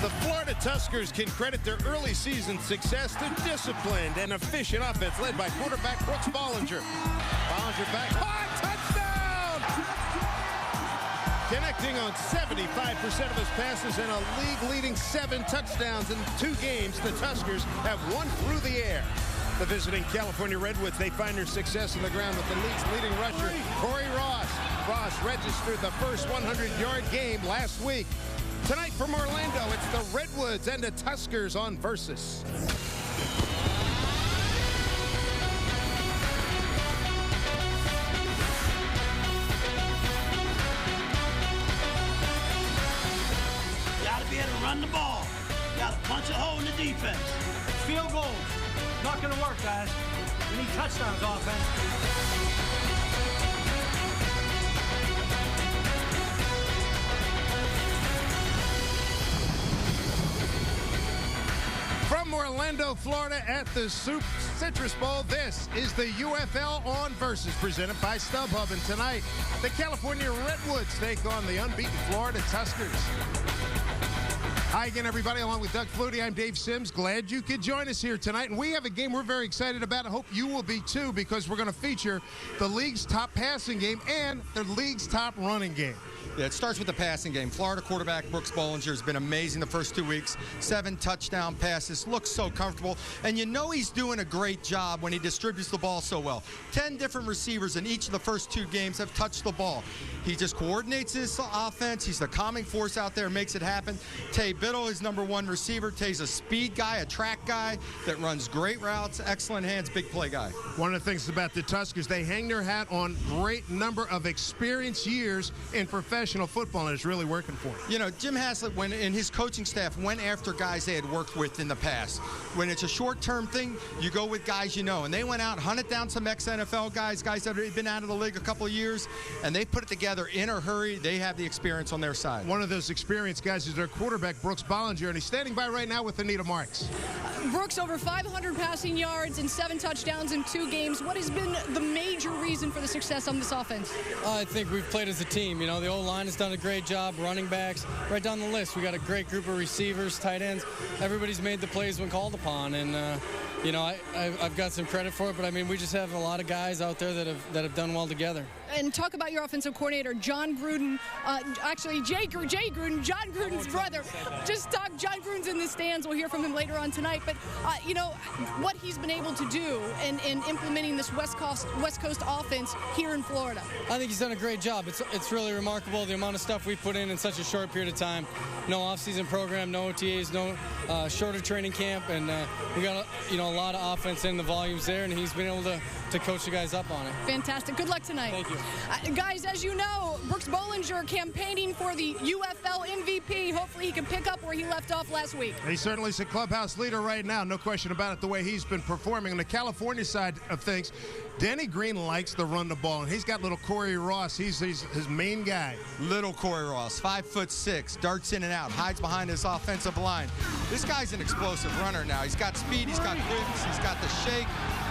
The Florida Tuskers can credit their early season success to disciplined and efficient offense led by quarterback Brooks Bollinger. Bollinger back, touchdown! Connecting on 75% of his passes and a league-leading 7 touchdowns in 2 games, the Tuskers have won through the air. The visiting California Redwoods, they find their success on the ground with the league's leading rusher, Corey Ross. Ross registered the first 100-yard game last week. Tonight from Orlando, it's the Redwoods and the Tuskers on Versus. Gotta be able to run the ball. Gotta punch a hole in the defense. Field goals. Not gonna work, guys. We need touchdowns, offense. From Orlando, Florida at the Citrus Bowl, this is the UFL on Versus presented by StubHub. And tonight, the California Redwoods take on the unbeaten Florida Tuskers. Hi again, everybody. Along with Doug Flutie, I'm Dave Sims. Glad you could join us here tonight. And we have a game we're very excited about. I hope you will be too, because we're going to feature the league's top passing game and the league's top running game. Yeah, it starts with the passing game. Florida quarterback Brooks Bollinger has been amazing the first 2 weeks. 7 touchdown passes, looks so comfortable. And you know he's doing a great job when he distributes the ball so well. 10 different receivers in each of the first 2 games have touched the ball. He just coordinates his offense. He's the calming force out there, makes it happen. Tay Biddle is #1 receiver. Tay's a speed guy, a track guy that runs great routes, excellent hands, big play guy. One of the things about the Tuskers, they hang their hat on great number of experienced years in professional football, and it's really working for them. You know, Jim Haslett and his coaching staff went after guys they had worked with in the past. When it's a short-term thing, you go with guys you know. And they went out, hunted down some ex-NFL guys that had been out of the league a couple of years, and they put it together in a hurry. They have the experience on their side. One of those experienced guys is their quarterback, Brooks Bollinger, and he's standing by right now with Anita Marks. Brooks, over 500 passing yards and 7 touchdowns in 2 games. What has been the major reason for the success on this offense? I think we've played as a team. You know, the O-line has done a great job, running backs, right down the list. We got a great group of receivers, tight ends. Everybody's made the plays when called upon, and you know, I've got some credit for it, but I mean, we just have a lot of guys out there that have done well together. And talk about your offensive coordinator, John Gruden. Jay Gruden, John Gruden's brother. Just talk. John Gruden's in the stands. We'll hear from him later on tonight. But you know what he's been able to do in implementing this West Coast offense here in Florida. I think he's done a great job. It's really remarkable the amount of stuff we put in such a short period of time. No off-season program, no OTAs, no shorter training camp, and we got a lot of offense in the volumes there, and he's been able to coach the guys up on it. Fantastic. Good luck tonight. Thank you. Guys, as you know, Brooks Bollinger campaigning for the UFL MVP. Hopefully he can pick up where he left off last week. He certainly is a clubhouse leader right now. No question about it, the way he's been performing. On the California side of things, Denny Green likes to run the ball, and he's got little Corey Ross. He's his main guy. Little Corey Ross, 5'6", darts in and out, hides behind his offensive line. This guy's an explosive runner now. He's got speed, he's got quickness, he's got the shake.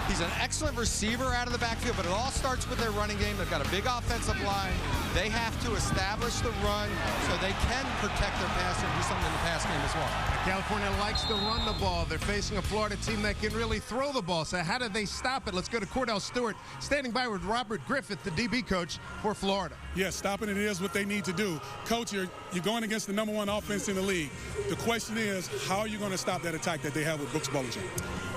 He's an excellent receiver out of the backfield, but it all starts with their running game. They've got a big offensive line. They have to establish the run so they can protect their pass and do something in the pass game as well. California likes to run the ball. They're facing a Florida team that can really throw the ball. So how do they stop it? Let's go to Cordell Stewart, standing by with Robert Griffith, the DB coach for Florida. Yes, stopping it is what they need to do. Coach, you're going against the #1 offense in the league. The question is, how are you going to stop that attack that they have with Brooks Bollinger?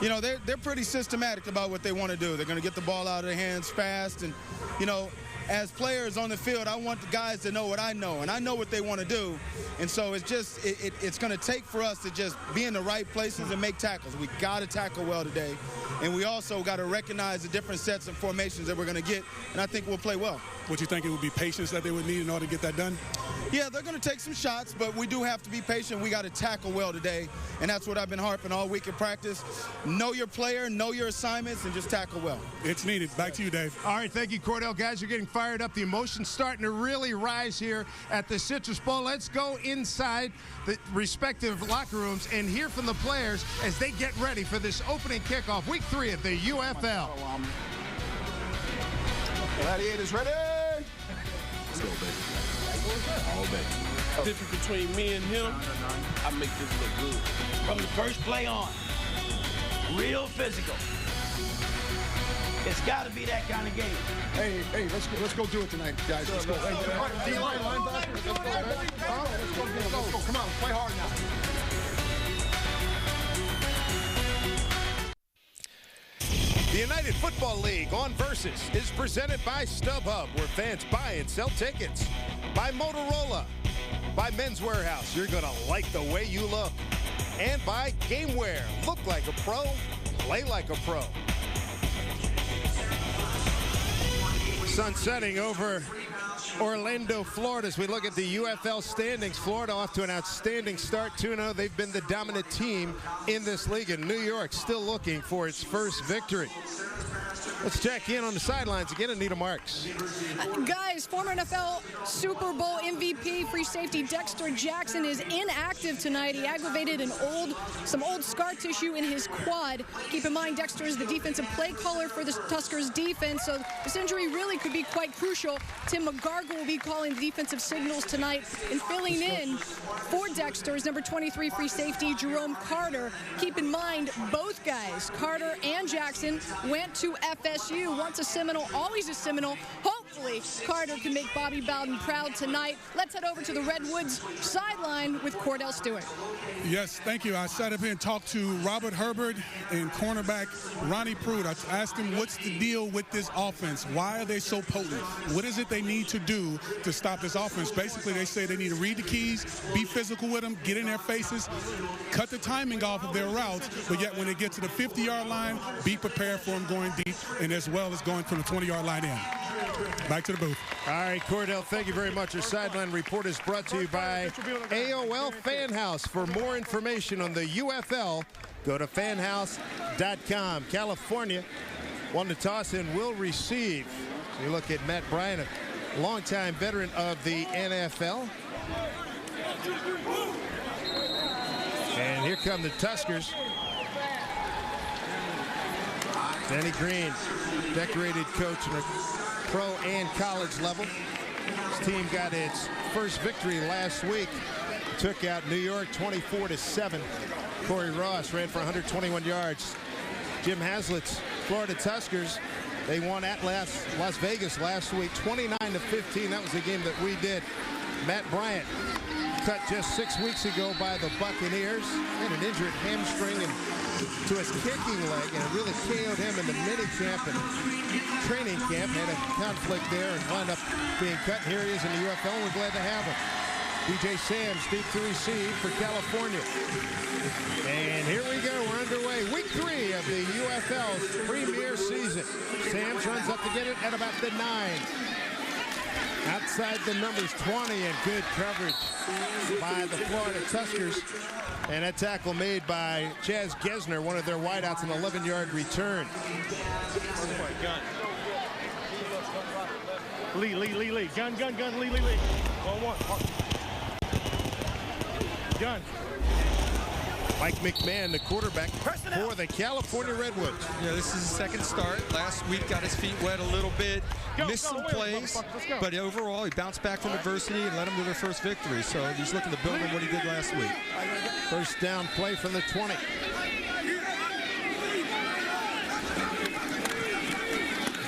You know, they're pretty systematic about what they want to do. They're going to get the ball out of their hands fast. And, you know, as players on the field, I want the guys to know what I know, and I know what they want to do. And so it's just, it's going to take for us to just be in the right places and make tackles. We got to tackle well today. And we also got to recognize the different sets and formations that we're going to get, and I think we'll play well. Would you think it would be patience that they would need in order to get that done? Yeah, they're going to take some shots, but we do have to be patient. We got to tackle well today, and that's what I've been harping all week in practice. Know your player, know your assignments, and just tackle well. It's needed. Back to you, Dave. All right, thank you, Cordell. Guys, you're getting fired up. The emotion's starting to really rise here at the Citrus Bowl. Let's go inside the respective locker rooms and hear from the players as they get ready for this opening kickoff, week 3 of the UFL. Gladiators ready? Let's go, baby. All day. Difference between me and him, I make this look good. From the first play on, real physical. It's got to be that kind of game. Hey, let's go do it tonight, guys. Let's go. Hey, D-line, linebacker. Let's go, man. Let's go. Come on, play hard now. The United Football League on Versus is presented by StubHub, where fans buy and sell tickets. By Motorola. By Men's Warehouse. You're going to like the way you look. And by GameWare. Look like a pro. Play like a pro. Sun setting over Orlando, Florida, as we look at the UFL standings. Florida off to an outstanding start, 2-0. They've been the dominant team in this league, and New York still looking for its first victory. Let's check in on the sidelines again. Anita Marks. Guys, former NFL Super Bowl MVP free safety Dexter Jackson is inactive tonight. He aggravated some old scar tissue in his quad. Keep in mind, Dexter is the defensive play caller for the Tuskers defense, so this injury really could be quite crucial. Tim McGargle will be calling the defensive signals tonight, and filling in for Dexter is number 23 free safety Jerome Carter. Keep in mind, both guys, Carter and Jackson, went to FSU. Once a Seminole, always a Seminole. Hopefully, Carter can make Bobby Bowden proud tonight. Let's head over to the Redwoods sideline with Cordell Stewart. Yes, thank you. I sat up here and talked to Robert Herbert and cornerback Ronnie Pruitt. I asked him, what's the deal with this offense? Why are they so potent? What is it they need to do to stop this offense? Basically, they say they need to read the keys, be physical with them, get in their faces, cut the timing off of their routes, but yet when they get to the 50-yard line, be prepared for them going deep, and as well as going from the 20-yard line in. Back to the booth. All right, Cordell, thank you very much. Our sideline report is brought to you by AOL Fan House. For more information on the UFL, go to fanhouse.com. California won the toss and will receive. So you look at Matt Bryant, a longtime veteran of the NFL. And here come the Tuskers. Danny Green, decorated coach at pro and college level. His team got its first victory last week. Took out New York 24-7. Corey Ross ran for 121 yards. Jim Haslett's Florida Tuskers, they won at Las Vegas last week, 29-15. That was the game that we did. Matt Bryant cut just 6 weeks ago by the Buccaneers. Had an injured hamstring and to his kicking leg, and it really KO'd him in the mini-camp and training camp. Had a conflict there and wound up being cut. Here he is in the UFL, and we're glad to have him. DJ Sams deep to receive for California. And here we go. We're underway. Week 3 of the UFL's premier season. Sams runs up to get it at about the 9. Outside the numbers 20, and good coverage by the Florida Tuskers. And a tackle made by Chaz Gesner, one of their wideouts, an 11-yard return. Lee. Gun, Lee. 1-1. Gun. Mike McMahon, the quarterback for the California Redwoods. Yeah, this is his second start. Last week got his feet wet a little bit, missed some plays, but overall he bounced back from adversity and led them to their first victory. So he's looking to build on what he did last week. First down play from the 20.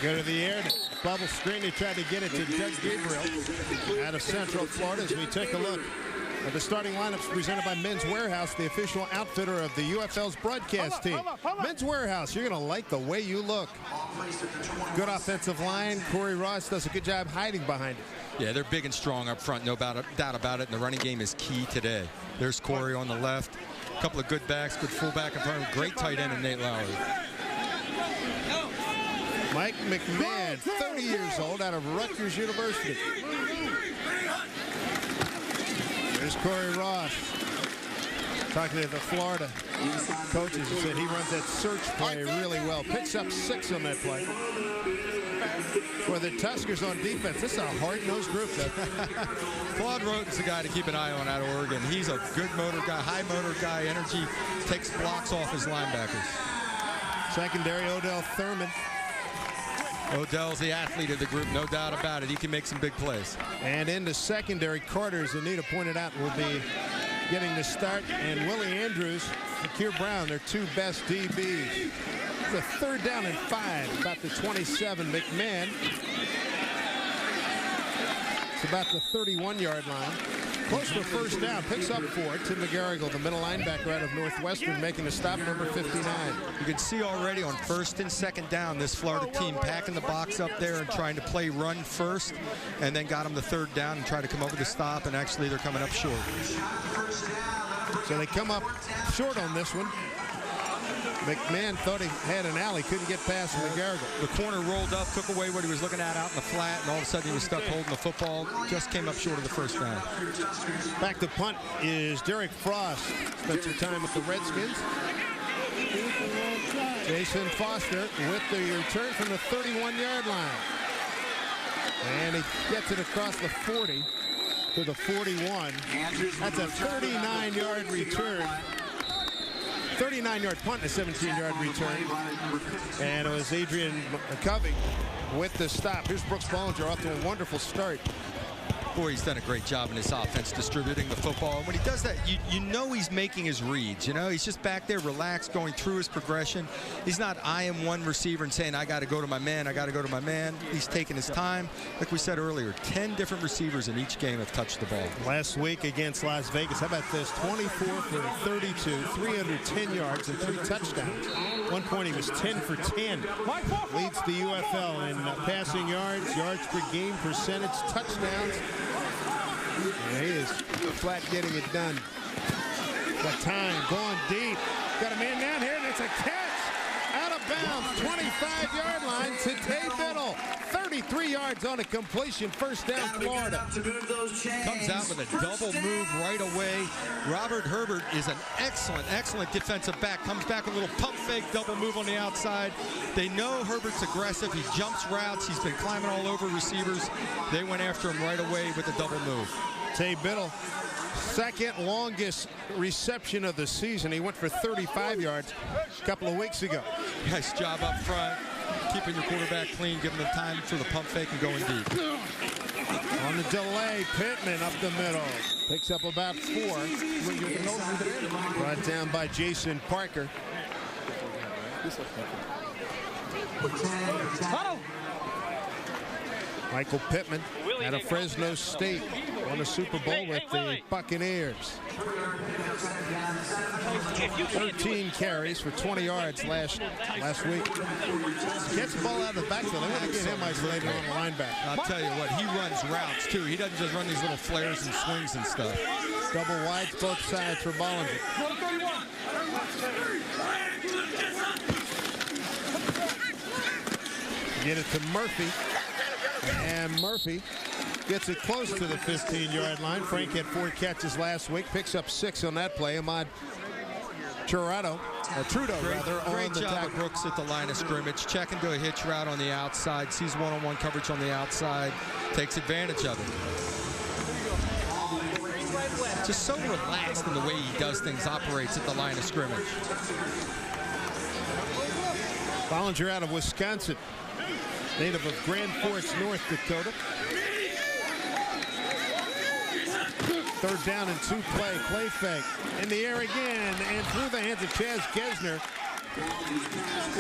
Go to the air. Bubble screen. He tried to get it to Doug Gabriel out of Central Florida. As we take a look at the starting lineups presented by Men's Warehouse, the official outfitter of the UFL's broadcast team. Men's Warehouse, you're going to like the way you look. Good offensive line. Corey Ross does a good job hiding behind it. Yeah, they're big and strong up front, no doubt about it, and the running game is key today. There's Corey on the left. A couple of good backs, good fullback in front of him. Great tight end in Nate Lowry. Mike McMahon, 30 years old, out of Rutgers University. There's Corey Ross. Talking to the Florida coaches, he said he runs that search play really well. Picks up 6 on that play. For the Tuskers on defense, this is a hard-nosed group, though. Claude Roten's the guy to keep an eye on out of Oregon. He's a good motor guy, high motor guy, energy, takes blocks off his linebackers. Secondary, Odell Thurman. Odell's the athlete of the group, no doubt about it. He can make some big plays. And in the secondary, Carter, as Anita pointed out, will be getting the start. And Willie Andrews and Keir Brown, their two best DBs. The 3rd down and 5, about the 27. McMahon. It's about the 31-yard line. Close to a first down. Picks up 4. Tim McGarrigle, the middle linebacker out of Northwestern, making a stop, number 59. You can see already on 1st and 2nd down, this Florida team packing the box up there and trying to play run first, and then got them the 3rd down and try to come up with a stop, and actually they're coming up short. So they come up short on this one. McMahon thought he had an alley, couldn't get past McGarrigle. The corner rolled up, took away what he was looking at out in the flat, and all of a sudden he was stuck holding the football. Just came up short of the first down. Back to punt is Derek Frost. Spent some time with the Redskins. Jason Foster with the return from the 31-yard line. And he gets it across the 40 to the 41. That's a 39-yard return. 39-yard punt and a 17-yard return. And it was Adrian McCovey with the stop. Here's Brooks Bollinger off to a wonderful start. Boy, he's done a great job in his offense distributing the football. And when he does that, you know he's making his reads. You know, he's just back there relaxed, going through his progression. He's not I am one receiver and saying, I got to go to my man, I got to go to my man. He's taking his time. Like we said earlier, 10 different receivers in each game have touched the ball. Last week against Las Vegas, how about this? 24 for 32, 310 yards and 3 touchdowns. One point he was 10 for 10. Leads the UFL in passing yards, yards per game, percentage, touchdowns. And he is flat getting it done. Got time, going deep. Got a man down here, and it's a catch. Out of bounds, 25-yard line to Tay Biddle. 33 yards on a completion, first down Florida. Comes out with a double move right away. Robert Herbert is an excellent defensive back. Comes back with a little pump fake, double move on the outside. They know Herbert's aggressive. He jumps routes. He's been climbing all over receivers. They went after him right away with a double move. Tay Biddle, second longest reception of the season. He went for 35 yards a couple of weeks ago. Nice job up front, keeping your quarterback clean, giving them time for the pump fake and going deep. On the delay, Pittman up the middle. Picks up about 4. Brought down by Jason Parker. Michael Pittman out of Fresno State won a Super Bowl with the Buccaneers. 13 carries for 20 yards last week. Gets the ball out of the backfield. They want to get him isolated on the linebacker. I'll tell you what, he runs routes too. He doesn't just run these little flares and swings and stuff. Double wides both sides for Bollinger. Get it to Murphy. And Murphy gets it close to the 15-yard line. Frank had 4 catches last week. Picks up 6 on that play. Ahmad Trudeau, great job of Brooks at the line of scrimmage. Checking to a hitch route on the outside. Sees one-on-one coverage on the outside. Takes advantage of it. Just so relaxed in the way he does things. Operates at the line of scrimmage. Bollinger out of Wisconsin. Native of Grand Forks, North Dakota. 3rd down and 2 play fake. In the air again, and through the hands of Chaz Gesner.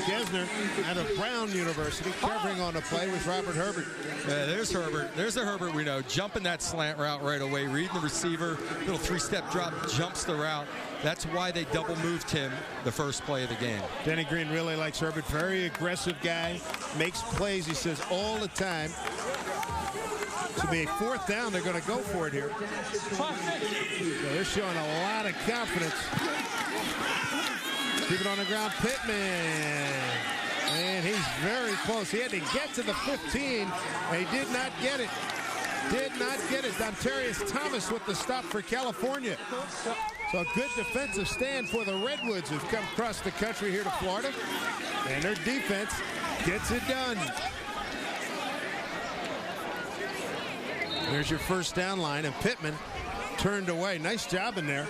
Gesner out of Brown University, covering on the play with Robert Herbert. Yeah, there's Herbert. There's the Herbert we know. Jumping that slant route right away, reading the receiver, little 3-step drop, jumps the route. That's why they double moved him the first play of the game. Denny Green really likes Herbert. Very aggressive guy. Makes plays, he says, all the time. To be a 4th down, they're going to go for it here. So they're showing a lot of confidence. Keep it on the ground, Pittman. And he's very close. He had to get to the 15. And he did not get it. Did not get it. Dontarius Thomas with the stop for California. So a good defensive stand for the Redwoods, who've come across the country here to Florida. And their defense gets it done. There's your first down line, and Pittman turned away. Nice job in there.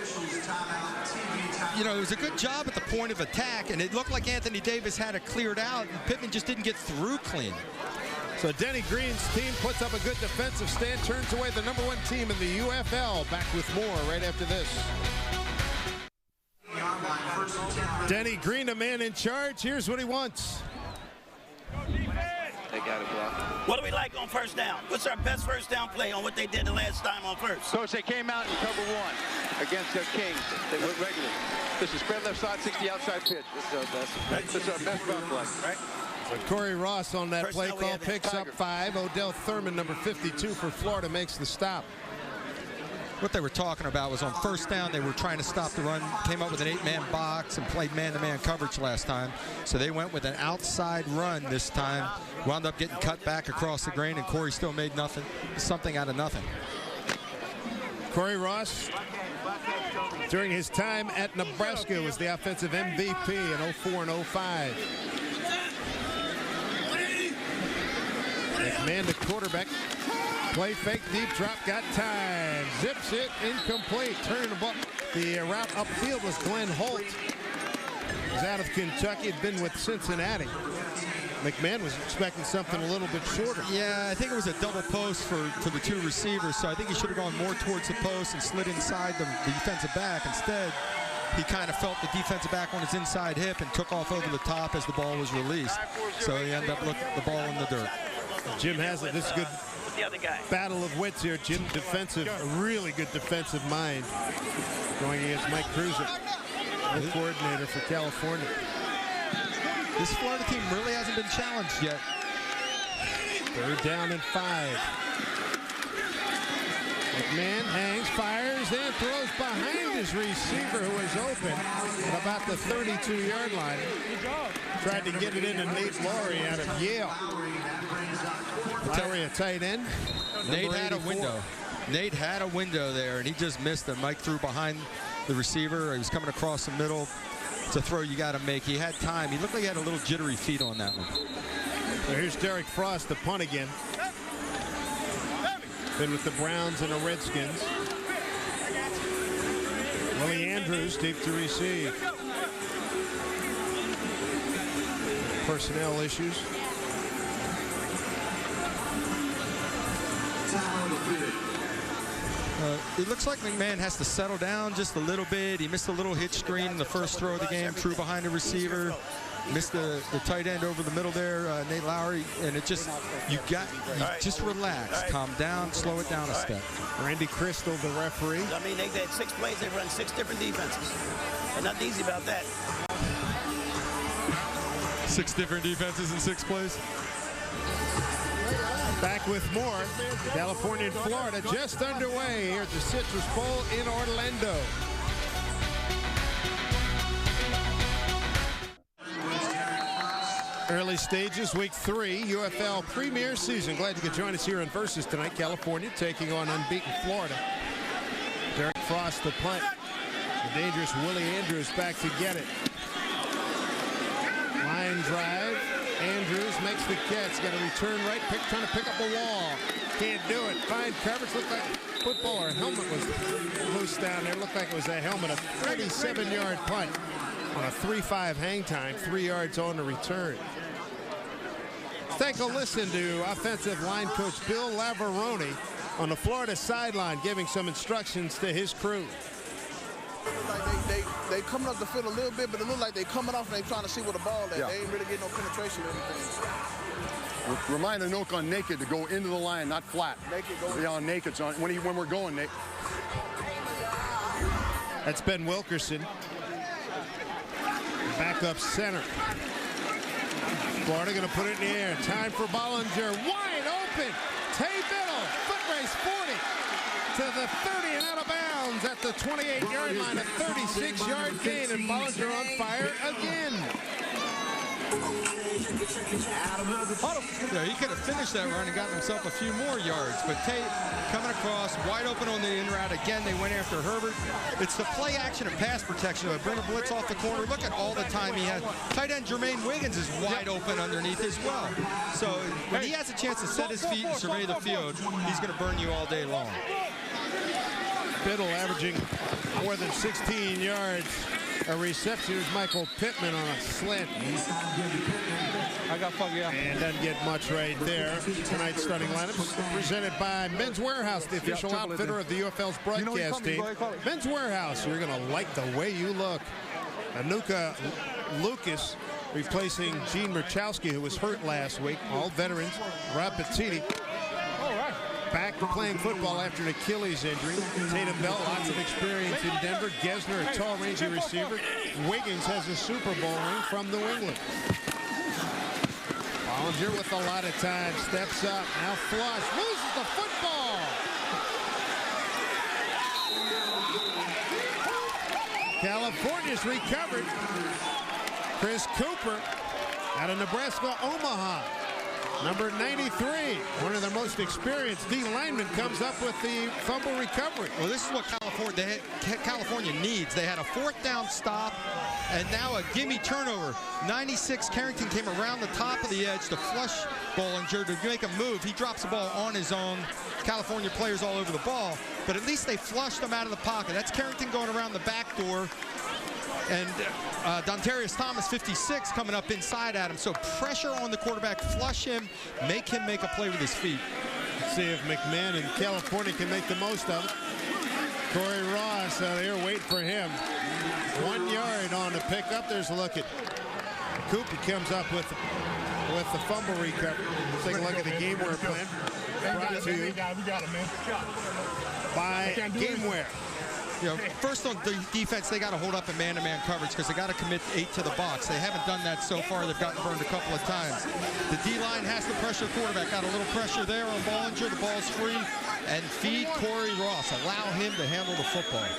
You know, it was a good job at the point of attack, and it looked like Anthony Davis had it cleared out, and Pittman just didn't get through clean. So Denny Green's team puts up a good defensive stand, turns away the #1 team in the UFL. Back with more right after this. Denny Green, a man in charge. Here's what he wants. They got it blocked. What do we like on first down? What's our best first down play on what they did the last time on first? Coach, they came out in cover 1 against the Kings. They went regular. This is spread left side, 60 outside pitch. This is our best run play, right? So Corey Ross on that First play down we call have picks up 5. Odell Thurman, number 52 for Florida, makes the stop. What they were talking about was on first down, they were trying to stop the run, came up with an 8-man box and played man-to-man coverage last time. So they went with an outside run this time, wound up getting cut back across the grain, and Corey still made something out of nothing. Corey Ross, during his time at Nebraska, was the offensive MVP in 04 and 05. McMahon, the quarterback. Play fake, deep drop, got time. Zips it, incomplete. Turning the ball. The route upfield was Glenn Holt. He's out of Kentucky, had been with Cincinnati. McMahon was expecting something a little bit shorter. Yeah, I think it was a double post for the 2 receivers, so I think he should have gone more towards the post and slid inside the defensive back. Instead, he kind of felt the defensive back on his inside hip and took off over the top as the ball was released. So he ended up looking at the ball in the dirt. Jim has it. This is good. The other guy. Battle of wits here. Jim, defensive, a really good defensive mind going against Mike Cruiser, the coordinator for California. This Florida team really hasn't been challenged yet. 3rd down and 5. McMahon hangs, fires, and throws behind his receiver who is open at about the 32-yard line. Tried to get it into Nate Laurie out of Yale. Laurie, a tight end. Nate had a window. Nate had a window there, and he just missed it. Mike threw behind the receiver. He was coming across the middle. It's a throw you got to make. He had time. He looked like he had a little jittery feet on that one. So here's Derek Frost, the punt again. Been with the Browns and the Redskins. Willie Andrews deep to receive. Personnel issues. It looks like McMahon has to settle down just a little bit. He missed a little hitch screen in the first throw of the game, threw behind the receiver, missed the tight end over the middle there, Nate Laurie, and it just, just relax, calm down, slow it down a step. Randy Crystal, the referee. I mean, they had 6 plays, they run 6 different defenses. And nothing easy about that. 6 different defenses in 6 plays. Back with more. California and Florida just underway here at the Citrus Bowl in Orlando. Early stages, week 3, UFL premier season. Glad you could join us here on Versus tonight. California taking on unbeaten Florida. Derek Frost, the punt. The dangerous Willie Andrews back to get it. Line drive. Andrews makes the catch. Got a return right, trying to pick up a wall. Can't do it. Fine coverage. Looked like football or helmet was loose down there. Looked like it was a helmet. A 37-yard punt on a 3-5 hang time. 3 yards on the return. Let's take a listen to offensive line coach Bill Lavaroni on the Florida sideline, giving some instructions to his crew. They coming up the field a little bit, but it looks like they coming off and they trying to see where the ball is. Yeah. They ain't really getting no penetration or anything. Remind Anoke on naked to go into the line, not flat. Naked, go on naked. So when we're going, Nate. That's Ben Wilkerson. Back up center. Florida going to put it in the air. Time for Bollinger. Wide open. Tay Biddle. Foot race 40 to the 30 and out of bounds at the 28-yard line. A 36-yard gain, and Bollinger on fire again. Yeah, he could have finished that run and gotten himself a few more yards, but Tate coming across wide open on the in route. Again, they went after Herbert. It's the play action and pass protection. They bring a blitz off the corner. Look at all the time he has. Tight end Jermaine Wiggins is wide open underneath as well. So when he has a chance to set his feet and survey the field, he's going to burn you all day long. Biddle averaging more than 16 yards a reception. Here's Michael Pittman on a slant. I got fuck, yeah. And doesn't get much right there. Tonight's starting lineups presented by Men's Warehouse, the official outfitter of the UFL's broadcast team. Men's Warehouse, you're going to like the way you look. Anuka Lucas replacing Gene Murchowski, who was hurt last week. All veterans. Rob Petiti back to playing football after an Achilles injury. Tatum Bell, lots of experience in Denver. Gesner, a tall, rangy receiver. Wiggins has a Super Bowl ring from New England. Bollinger with a lot of time, steps up, now flush, loses the football. California's recovered. Chris Cooper out of Nebraska, Omaha. Number 93, one of their most experienced D linemen, comes up with the fumble recovery. Well, this is what California needs. They had a 4th down stop, and now a gimme turnover. 96, Carrington came around the top of the edge to flush Bollinger to make a move. He drops the ball on his own. California players all over the ball, but at least they flushed him out of the pocket. That's Carrington going around the back door. And Dontarius Thomas, 56, coming up inside at him. So pressure on the quarterback, flush him, make him make a play with his feet. Let's see if McMahon in California can make the most of it. Corey Ross out here, wait for him. 1 yard on the pickup. There's a look at Cooper. Comes up with the fumble recovery. Let's take a look at the GameWare plan. Brought to you by GameWare. You know, first on the defense, they got to hold up in man-to-man coverage because they got to commit 8 to the box. They haven't done that so far. They've gotten burned a couple of times. The D-line has to pressure quarterback. Got a little pressure there on Bollinger. The ball's free. And feed Corey Ross. Allow him to handle the football.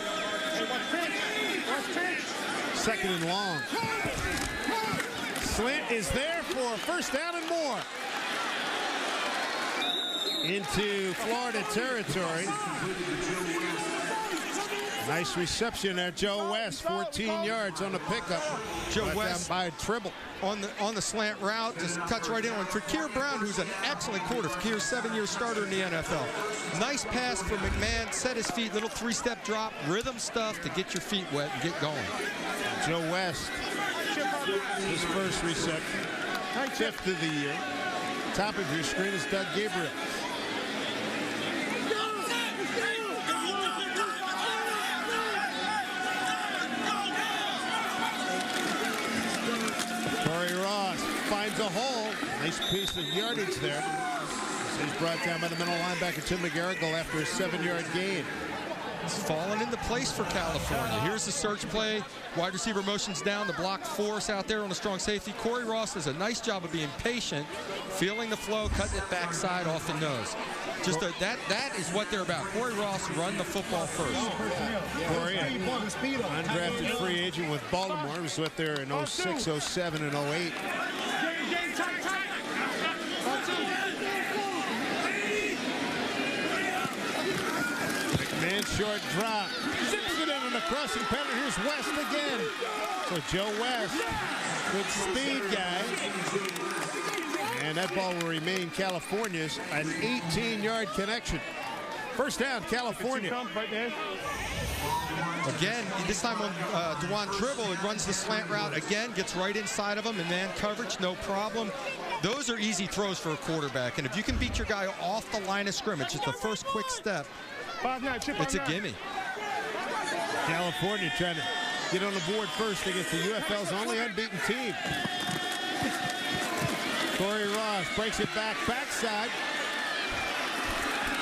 Second and long. Slant is there for 1st down and more. Into Florida territory. Nice reception there, Joe West, 14 yards on the pickup. Joe West by Tribble on the slant route, just cuts right in on Fakir Brown, who's an excellent quarter. Fakir's 7-year starter in the NFL. Nice pass from McMahon, set his feet, little 3-step drop, rhythm stuff to get your feet wet and get going. Joe West, his first reception, 5th of the year. Top of your screen is Doug Gabriel. Finds a hole. Nice piece of yardage there. He's brought down by the middle linebacker Tim McGarrigle after a 7-yard gain. It's fallen into place for California. Here's the search play. Wide receiver motions down. The block force out there on a strong safety. Corey Ross does a nice job of being patient, feeling the flow, cutting it backside off the nose. Just that is what they're about. Corey Ross run the football first. Corey, undrafted free agent with Baltimore. He was with there in 06, 07, and 08. Man, short drop. Zips it in on the crossing pattern. Here's West again. So Joe West, good speed guy. And that ball will remain California's, an 18-yard connection. 1st down, California. Again, this time on Dewan Tribble, it runs the slant route again, gets right inside of him in man coverage, no problem. Those are easy throws for a quarterback, and if you can beat your guy off the line of scrimmage, it's the first quick step, it's a gimme. California trying to get on the board first against the UFL's only unbeaten team. Corey Ross breaks it backside.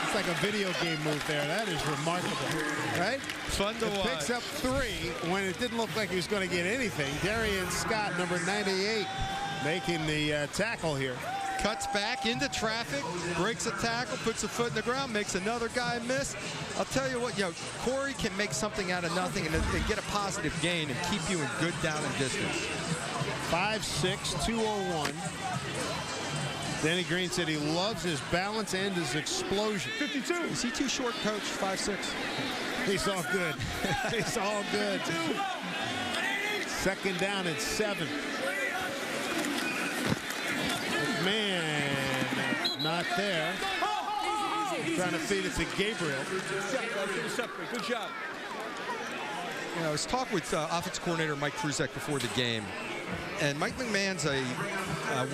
It's like a video game move there. That is remarkable, right? Fun to watch. Picks up 3 when it didn't look like he was going to get anything. Darian Scott, number 98, making the tackle here. Cuts back into traffic, breaks a tackle, puts a foot in the ground, makes another guy miss. I'll tell you what, Corey can make something out of nothing and get a positive gain and keep you in good down and distance. 5'6", 201. Danny Green said he loves his balance and his explosion. 52. Is he too short, Coach? 5'6"? He's all good. He's all good. 2nd down and 7. Man, not there. Trying to feed it to Gabriel. Good job. You know, I was talking with offensive coordinator Mike Kruzek before the game, and Mike McMahon's a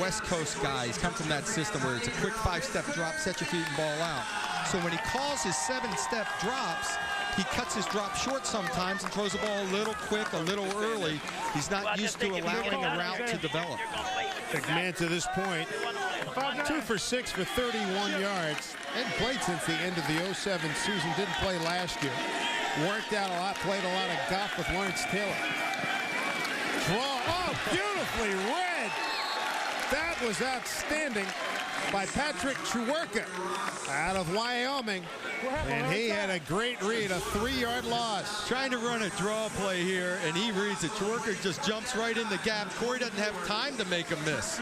West Coast guy. He's come from that system where it's a quick 5-step drop, set your feet and ball out. So when he calls his 7-step drops, he cuts his drop short sometimes and throws the ball a little quick, a little early. He's not used to allowing a route to develop. McMahon to this point, 2 for 6 for 31 yards. Hadn't played since the end of the 07 season. Didn't play last year. Worked out a lot, played a lot of golf with Lawrence Taylor. Draw, oh, beautifully read. That was outstanding by Patrick Chuwerka out of Wyoming. And he had a great read, a 3-yard loss. Trying to run a draw play here, and he reads it. Chuwerka just jumps right in the gap. Corey doesn't have time to make a miss.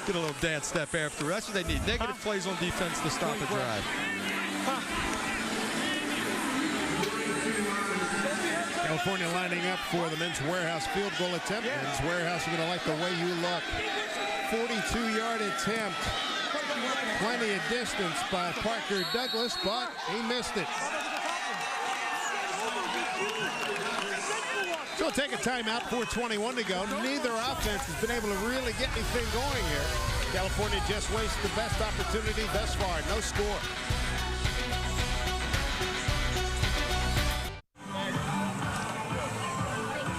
Get a little dance step after. That's what they need. Negative plays on defense to stop a drive. California lining up for the Men's Warehouse field goal attempt. Men's Warehouse, you're going to like the way you look. 42-yard attempt. Plenty of distance by Parker Douglas, but he missed it. So we'll take a timeout, 4:21 to go. Neither offense has been able to really get anything going here. California just wasted the best opportunity thus far. No score.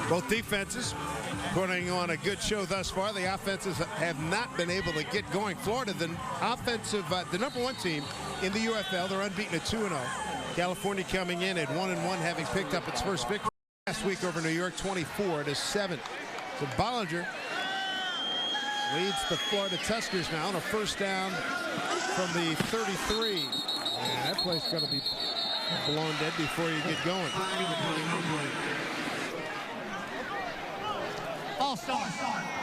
Both defenses putting on a good show thus far. The offenses have not been able to get going. Florida, the number 1 team in the UFL, they're unbeaten at 2-0. California coming in at 1-1, having picked up its first victory last week over New York, 24-7. So Bollinger leads the Florida Tuskers now on a first down from the 33. And that play's going to be blown dead before you get going. All-star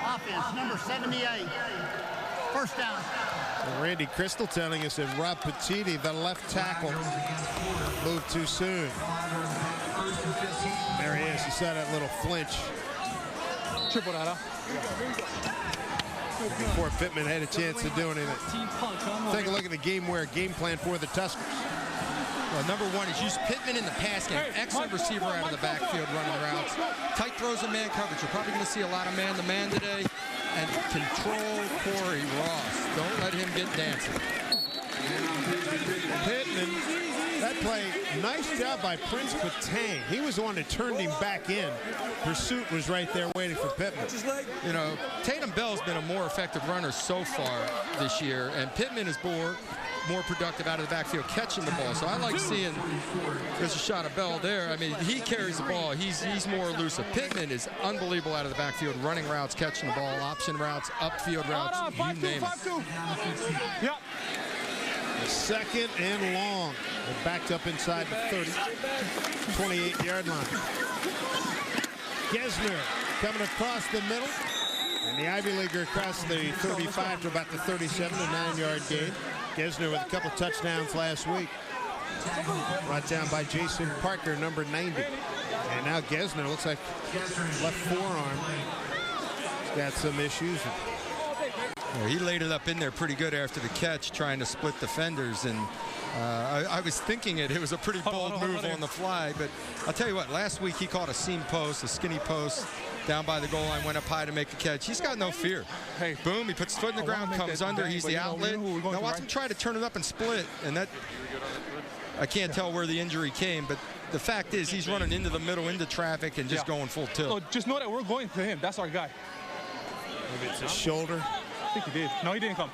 offense, number 78. First down. And Randy Crystal telling us that Rob Petiti, the left tackle, moved too soon. There he is. You saw that little flinch. Before Pittman had a chance to do anything. Take a look at the game plan for the Tuskers. Well, number 1 is use Pittman in the pass game. Excellent receiver out of the backfield running routes. Tight throws and man coverage. You're probably going to see a lot of man-to-man today. And control Corey Ross. Don't let him get dancing. Pittman, that play, nice job by Prince Patang. He was the one that turned him back in. Pursuit was right there waiting for Pittman. You know, Tatum Bell's been a more effective runner so far this year, and Pittman is more productive out of the backfield catching the ball. So I like seeing, there's a shot of Bell there. I mean, he carries the ball. He's more elusive. Pittman is unbelievable out of the backfield, running routes, catching the ball, option routes, upfield routes, you name it. Yep. Second and long. They're backed up inside the 30, 28-yard line. Gesner coming across the middle. And the Ivy Leaguer across the 35 to about the 37, a 9-yard gain. Gesner with a couple touchdowns last week. Brought down by Jason Parker, number 90. And now Gesner looks like left forearm. He's got some issues. Yeah, he laid it up in there pretty good after the catch, trying to split defenders. And I was thinking it was a pretty bold move on the fly. But I'll tell you what, last week he caught a seam post, a skinny post, down by the goal line, went up high to make the catch. He's got no fear. Hey, boom, he puts his foot in the ground, comes under, he's the outlet. Now watch him try to turn it up and split, and that, I can't tell where the injury came, but the fact is he's running into the middle, into traffic, and just going full tilt. So just know that we're going to him. That's our guy. Maybe it's a shoulder. I think he did. No, he didn't come.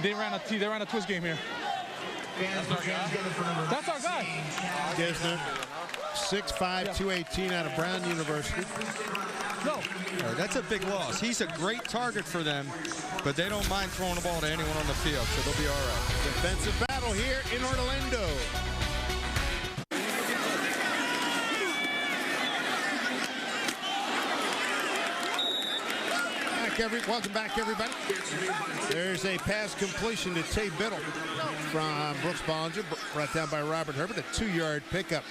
They ran a twist game here. That's our guy. Gesner, 6'5", 218 out of Brown University. No. That's a big loss. He's a great target for them, but they don't mind throwing the ball to anyone on the field, so they'll be all right. Defensive battle here in Orlando. Welcome back, everybody. There's a pass completion to Tay Biddle from Brooks Bollinger, brought down by Robert Herbert, a 2-yard pickup.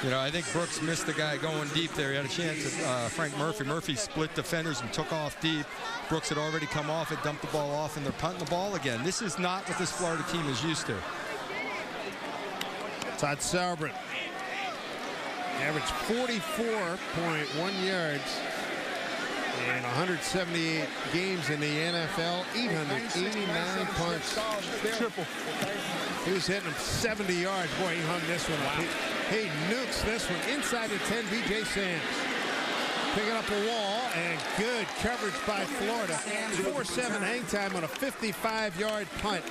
You know, I think Brooks missed the guy going deep there. He had a chance at Frank Murphy. Murphy split defenders and took off deep. Brooks had already come off it, dumped the ball off, and they're punting the ball again. This is not what this Florida team is used to. Todd Sauerbrunn averaged 44.1 yards in 178 games in the NFL, 889 punts. Triple. He was hitting him 70 yards. Boy, he hung this one up. He nukes this one inside the 10, B.J. Sams. Picking up a wall, and good coverage by Florida. 4-7 hang time on a 55-yard punt.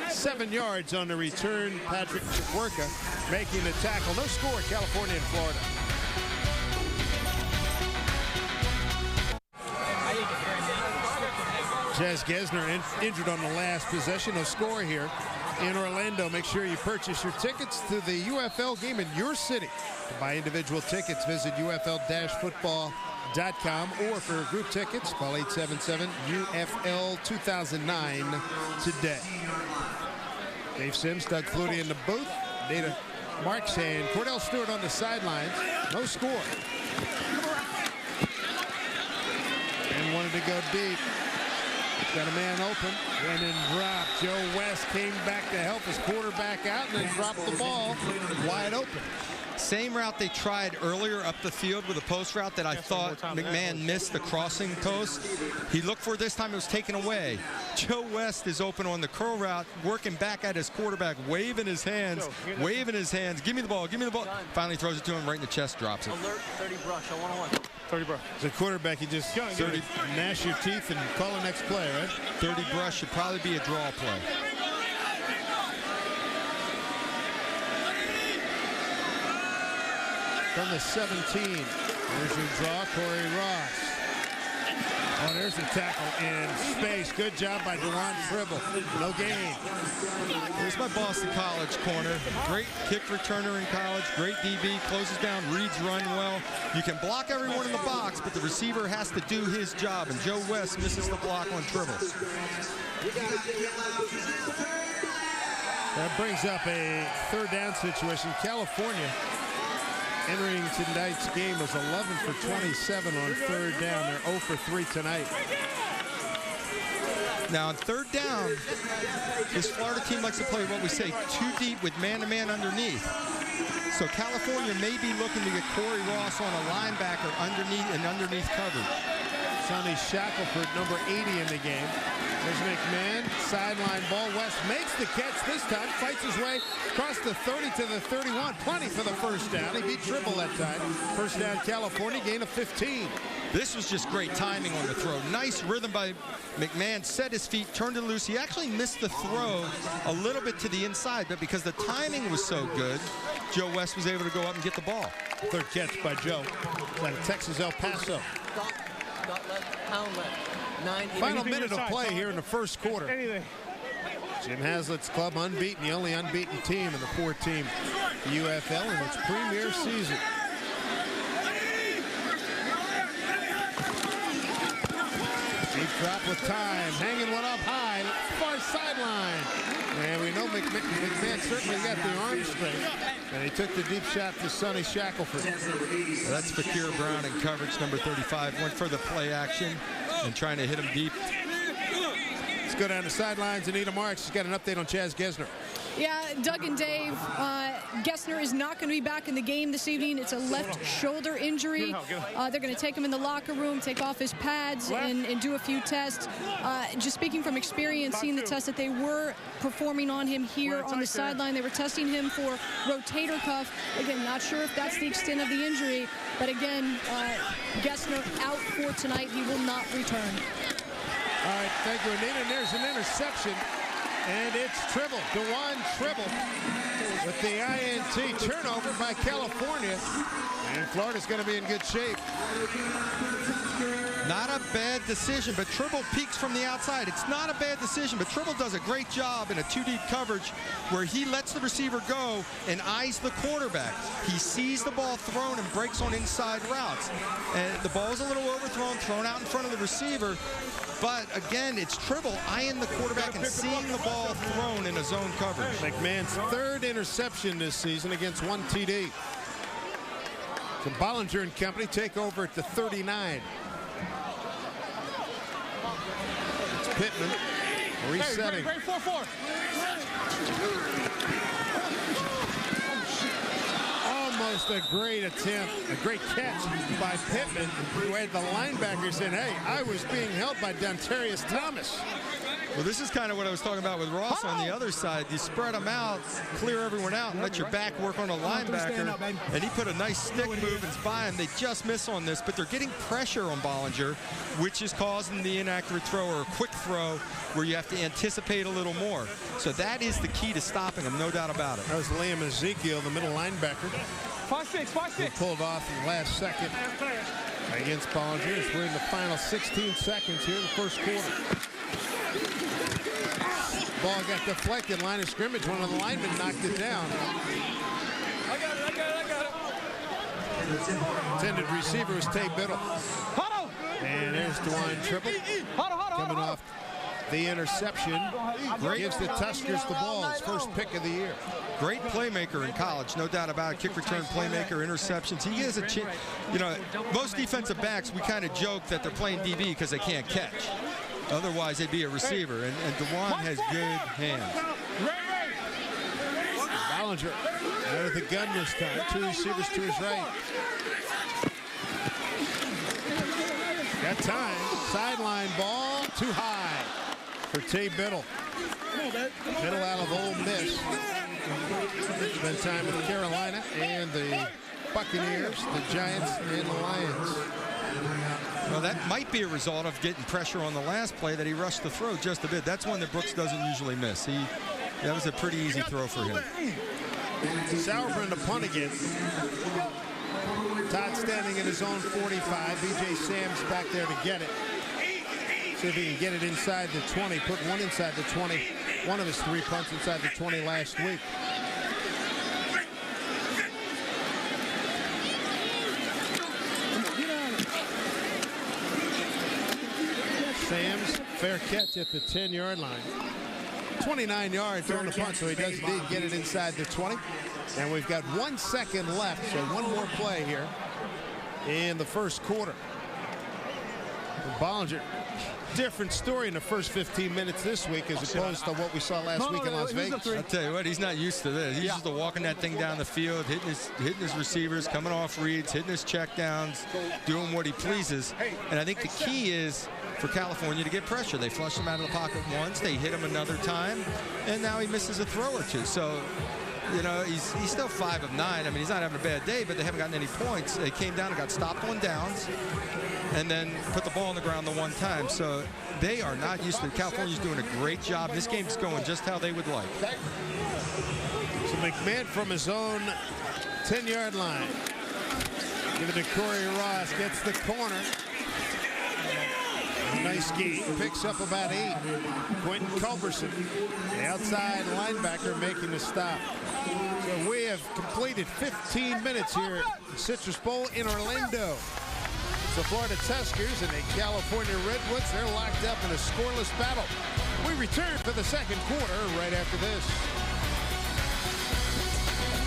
7 yards on the return. Patrick Worka making the tackle. No score, California and Florida. Jazz Gesner injured on the last possession. No score here in Orlando. Make sure you purchase your tickets to the UFL game in your city. To buy individual tickets, visit UFL-football.com, or for group tickets, call 877-UFL-2009 today. Dave Sims, Doug Flutie in the booth. Data Marks and Cordell Stewart on the sidelines. No score. And wanted to go deep. Got a man open and then dropped. Joe West came back to help his quarterback out and then dropped the ball wide open. Same route they tried earlier up the field with a post route that I thought McMahon missed the crossing post. He looked for it this time. It was taken away. Joe West is open on the curl route, working back at his quarterback, waving his hands. Give me the ball. Give me the ball. Finally throws it to him right in the chest, drops it. Alert, 30 brush, a 1-on-1. 30 brush. As a quarterback, you just 30, gnash your teeth and call the next play, right? 30 brush should probably be a draw play. From the 17. There's your draw, Corey Ross. Oh, there's the tackle in space. Good job by Dewan Tribble. No gain. Here's my Boston College corner. Great kick returner in college. Great DB. Closes down. Reads run well. You can block everyone in the box, but the receiver has to do his job, and Joe West misses the block on Tribble. That brings up a third down situation. California entering tonight's game was 11 for 27 on third down. They're 0 for 3 tonight. Now on third down, this Florida team likes to play what we say too deep with man-to-man underneath. So California may be looking to get Corey Ross on a linebacker underneath coverage. Sonny Shackelford, number 80 in the game. There's McMahon, sideline ball. West makes the catch this time, fights his way across the 30 to the 31. Plenty for the first down. He beat Tribble that time. First down, California, gain of 15. This was just great timing on the throw. Nice rhythm by McMahon. Set his feet, turned it loose. He actually missed the throw a little bit to the inside, but because the timing was so good, Joe West was able to go up and get the ball. Third catch by Joe. Out of Texas El Paso. Final minute of play here in the first quarter. Jim Haslett's club unbeaten, the only unbeaten team in the 4-team UFL in its premier season. Deep drop with time, hanging one up high, far sideline. And we know McMahon certainly got the arm strength. And he took the deep shot to Sonny Shackelford. That's Fakir Brown in coverage, number 35. Went for the play action and trying to hit him deep. Let's go down the sidelines. Anita Marks has got an update on Chaz Gesner. Yeah, Doug and Dave, Gesner is not going to be back in the game this evening. It's a left shoulder injury. They're going to take him in the locker room, take off his pads, and do a few tests. Just speaking from experience, seeing the tests that they were performing on him here on the sideline, they were testing him for rotator cuff. Again, not sure if that's the extent of the injury, but again, Gesner out for tonight. He will not return. All right, thank you, Anita. And there's an interception. And it's Tribble, Dewan Tribble, with the INT. Turnover by California. And Florida's going to be in good shape. Not a bad decision, but Tribble peeks from the outside. It's not a bad decision, but Tribble does a great job in a two-deep coverage where he lets the receiver go and eyes the quarterback. He sees the ball thrown and breaks on inside routes. And the ball's a little overthrown, thrown out in front of the receiver. But again, it's Tribble eyeing the quarterback and seeing the ball thrown in a zone coverage. McMahon's third interception this season against one TD. So Bollinger and company take over at the 39. It's Pittman resetting. Great 4-4. Almost a great attempt, a great catch by Pittman, who had the linebacker saying, hey, I was being held by Dontarius Thomas. Well, this is kind of what I was talking about with Ross on the other side. You spread them out, clear everyone out, and let your back work on a linebacker. And he put a nice stick movements by him. They just miss on this, but they're getting pressure on Bollinger, which is causing the inaccurate throw or a quick throw where you have to anticipate a little more. So that is the key to stopping him, no doubt about it. That was Liam Ezekiel, the middle linebacker. 5-6. He pulled off in the last second against Bollinger. We're in the final 16 seconds here in the first quarter. Ball got deflected, line of scrimmage. One of the linemen knocked it down. I got it. Intended receiver was Tay Biddle. And there's DeWine Triple coming off the interception. Gives the Tuskers the ball, his first pick of the year. Great playmaker in college, no doubt about it. Kick return playmaker, interceptions. He gives a chance. You know, most defensive backs, we kind of joke that they're playing DB because they can't catch. Otherwise, they'd be a receiver, and DeWine has good hands. Bollinger out of the gun this time. Two receivers to his right. Got time. Sideline ball too high for Tay Biddle. Biddle out of Ole Miss. Spent time with Carolina and the Buccaneers, the Giants, and the Lions. Well, that might be a result of getting pressure on the last play that he rushed the throw just a bit. That's one that Brooks doesn't usually miss. That was a pretty easy throw for him. Sauerbrunn to punt again. Todd standing in his own 45. B.J. Sam's back there to get it. See if he can get it inside the 20. Put one inside the 20. One of his 3 punts inside the 20 last week. Sam's fair catch at the 10-yard line. 29 yards on the punt, so he does indeed get it inside the 20. And we've got 1 second left, so one more play here in the first quarter. Bollinger, different story in the first 15 minutes this week as opposed to what we saw last week in Las Vegas. I'll tell you what, he's not used to this. He's used to walking that thing down the field, hitting his receivers, coming off reads, hitting his checkdowns, doing what he pleases. And I think the key is for California to get pressure. They flushed him out of the pocket once, they hit him another time, and now he misses a throw or two. So, you know, he's still 5 of 9. I mean, he's not having a bad day, but they haven't gotten any points. They came down and got stopped on downs and then put the ball on the ground the one time. So they are not used to it. California's doing a great job. This game's going just how they would like. So McMahon from his own 10-yard line. Give it to Corey Ross. Gets the corner. Nice game. Picks up about 8. Quentin Culberson, the outside linebacker, making the stop. So we have completed 15 minutes here at the Citrus Bowl in Orlando. It's the Florida Tuskers and the California Redwoods. They're locked up in a scoreless battle. We return for the second quarter right after this.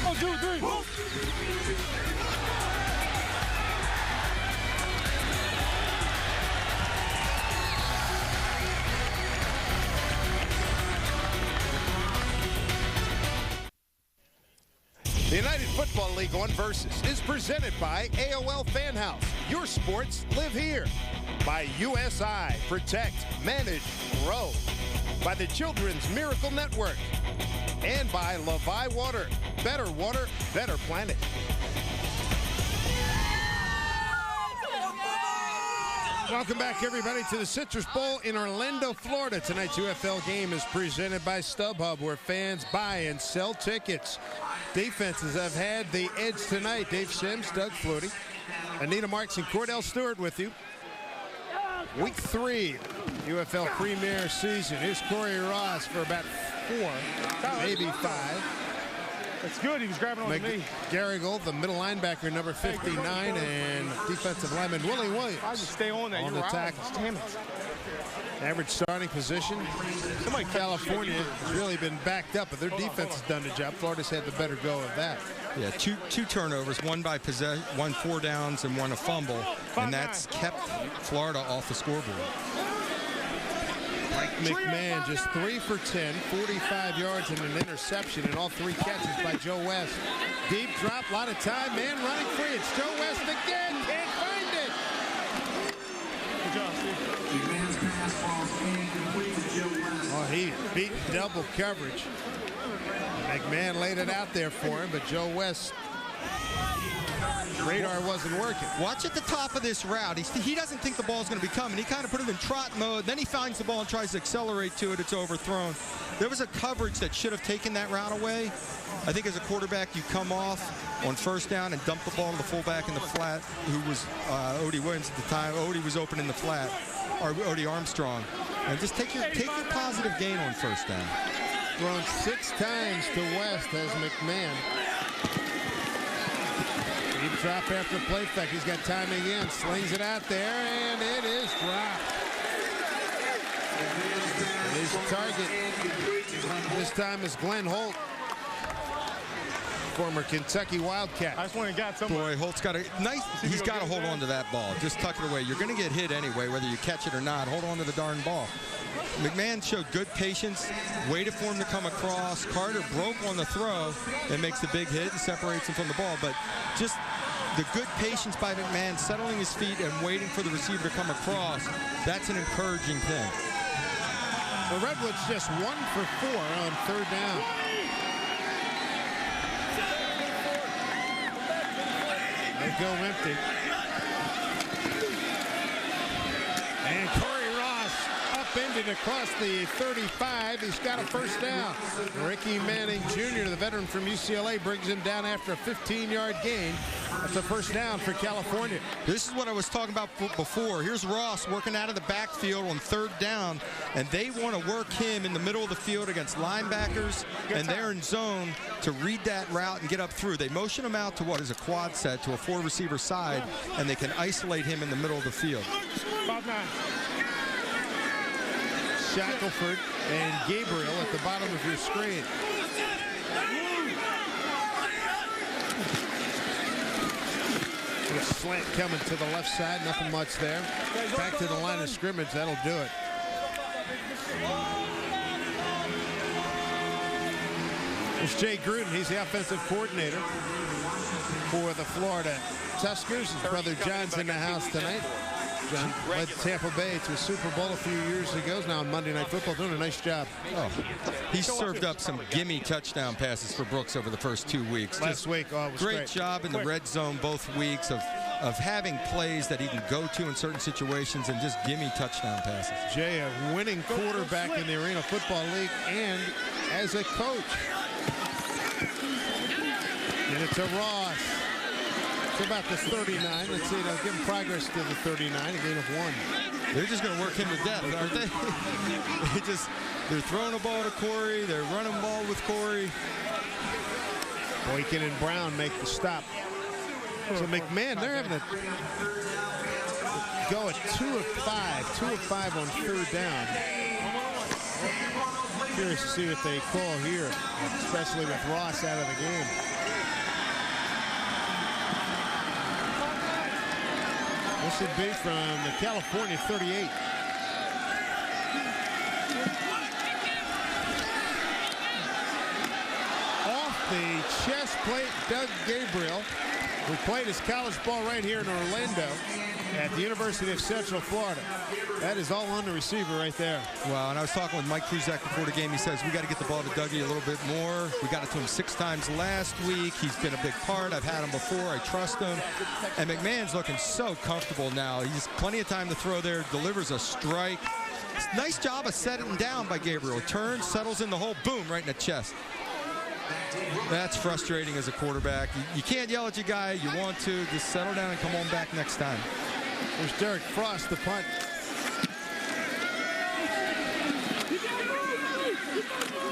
1, 2, 3. The United Football League on Versus is presented by AOL Fan House. Your sports live here. By USI, Protect, Manage, Grow. By the Children's Miracle Network. And by Levi Water. Better water, better planet. Welcome back, everybody, to the Citrus Bowl in Orlando, Florida. Tonight's UFL game is presented by StubHub, where fans buy and sell tickets. Defenses have had the edge tonight. Dave Sims, Doug Flutie, Anita Marks, and Cordell Stewart with you. Week 3, UFL Premier Season. Here's Corey Ross for about 4, maybe 5. It's good. He was grabbing on me. Garrigle, the middle linebacker, number 59, and defensive lineman Willie Williams. I just stay on that. On the tackle. Damn it. Average starting position. California has really been backed up, but their defense has done the job. Florida's had the better go of that. Yeah, two turnovers, one by possession, one 4 downs, and one a fumble, and that's kept Florida off the scoreboard. McMahon just 3 for 10, 45 yards and an interception, and all 3 catches by Joe West. Deep drop, a lot of time, man running free. It's Joe West again, can't find it. Good job, Steve. Oh, he beat double coverage. McMahon laid it out there for him, but Joe West radar wasn't working. Watch at the top of this route. He doesn't think the ball's going to be coming. He kind of put him in trot mode. Then he finds the ball and tries to accelerate to it. It's overthrown. There was a coverage that should have taken that route away. I think as a quarterback, you come off on first down and dump the ball to the fullback in the flat, who was Odie Williams at the time. Odie was open in the flat, or Odie Armstrong. And just take your positive gain on first down. Thrown 6 times to West as McMahon. Deep drop after play fake. He's got time again. Slings it out there, and it is dropped. His target this time is Glenn Holt, former Kentucky Wildcat. I just want to get somewhere. Boy, Holt's got he's got to hold on to that ball. Just tuck it away. You're going to get hit anyway, whether you catch it or not. Hold on to the darn ball. McMahon showed good patience, waited for him to come across. Carter broke on the throw and makes the big hit and separates him from the ball. But just the good patience by McMahon, settling his feet and waiting for the receiver to come across, that's an encouraging thing. The Redwoods just 1 for 4 on 3rd down. They go empty. And Corey Ross upended across the 35. He's got a first down. Ricky Manning Jr., the veteran from UCLA, brings him down after a 15-yard gain. That's a first down for California. This is what I was talking about before. Here's Ross working out of the backfield on 3rd down, and they want to work him in the middle of the field against linebackers, and they're in zone to read that route and get up through. They motion him out to what is a quad set to a 4-receiver side, and they can isolate him in the middle of the field. Shackelford and Gabriel at the bottom of your screen. A slant coming to the left side, nothing much there. Back to the line of scrimmage, that'll do it. It's Jay Gruden, he's the offensive coordinator for the Florida Tuskers. His brother John's in the house tonight. John led Tampa Bay to a Super Bowl a few years ago. He's now on Monday Night Football, doing a nice job. Oh, he served up some gimme touchdown passes for Brooks over the first 2 weeks. Last week, oh, it was great job in the red zone both weeks of having plays that he can go to in certain situations and just gimme touchdown passes. Jay, a winning quarterback in the Arena Football League and as a coach. And it's a Ross. It's about the 39. Let's see, they'll give him progress to the 39, a gain of 1. They're just going to work him to death, aren't they? They're throwing a ball to Corey. They're running ball with Corey. Boykin and Brown make the stop. So McMahon, they're having to go at 2 of 5. 2 of 5 on 3rd down. Curious to see what they call here, especially with Ross out of the game. This would be from the California 38. Off the chest plate, Doug Gabriel, who played his college ball right here in Orlando at the University of Central Florida. That is all on the receiver right there. Well, and I was talking with Mike Kruzak before the game. He says, we got to get the ball to Dougie a little bit more. We got it to him 6 times last week. He's been a big part. I've had him before. I trust him. And McMahon's looking so comfortable now. He's plenty of time to throw there, delivers a strike. Nice job of setting down by Gabriel. Turns, settles in the hole, boom, right in the chest. That's frustrating as a quarterback. You can't yell at your guy. You want to. Just settle down and come on back next time. There's Derek Frost, the punt.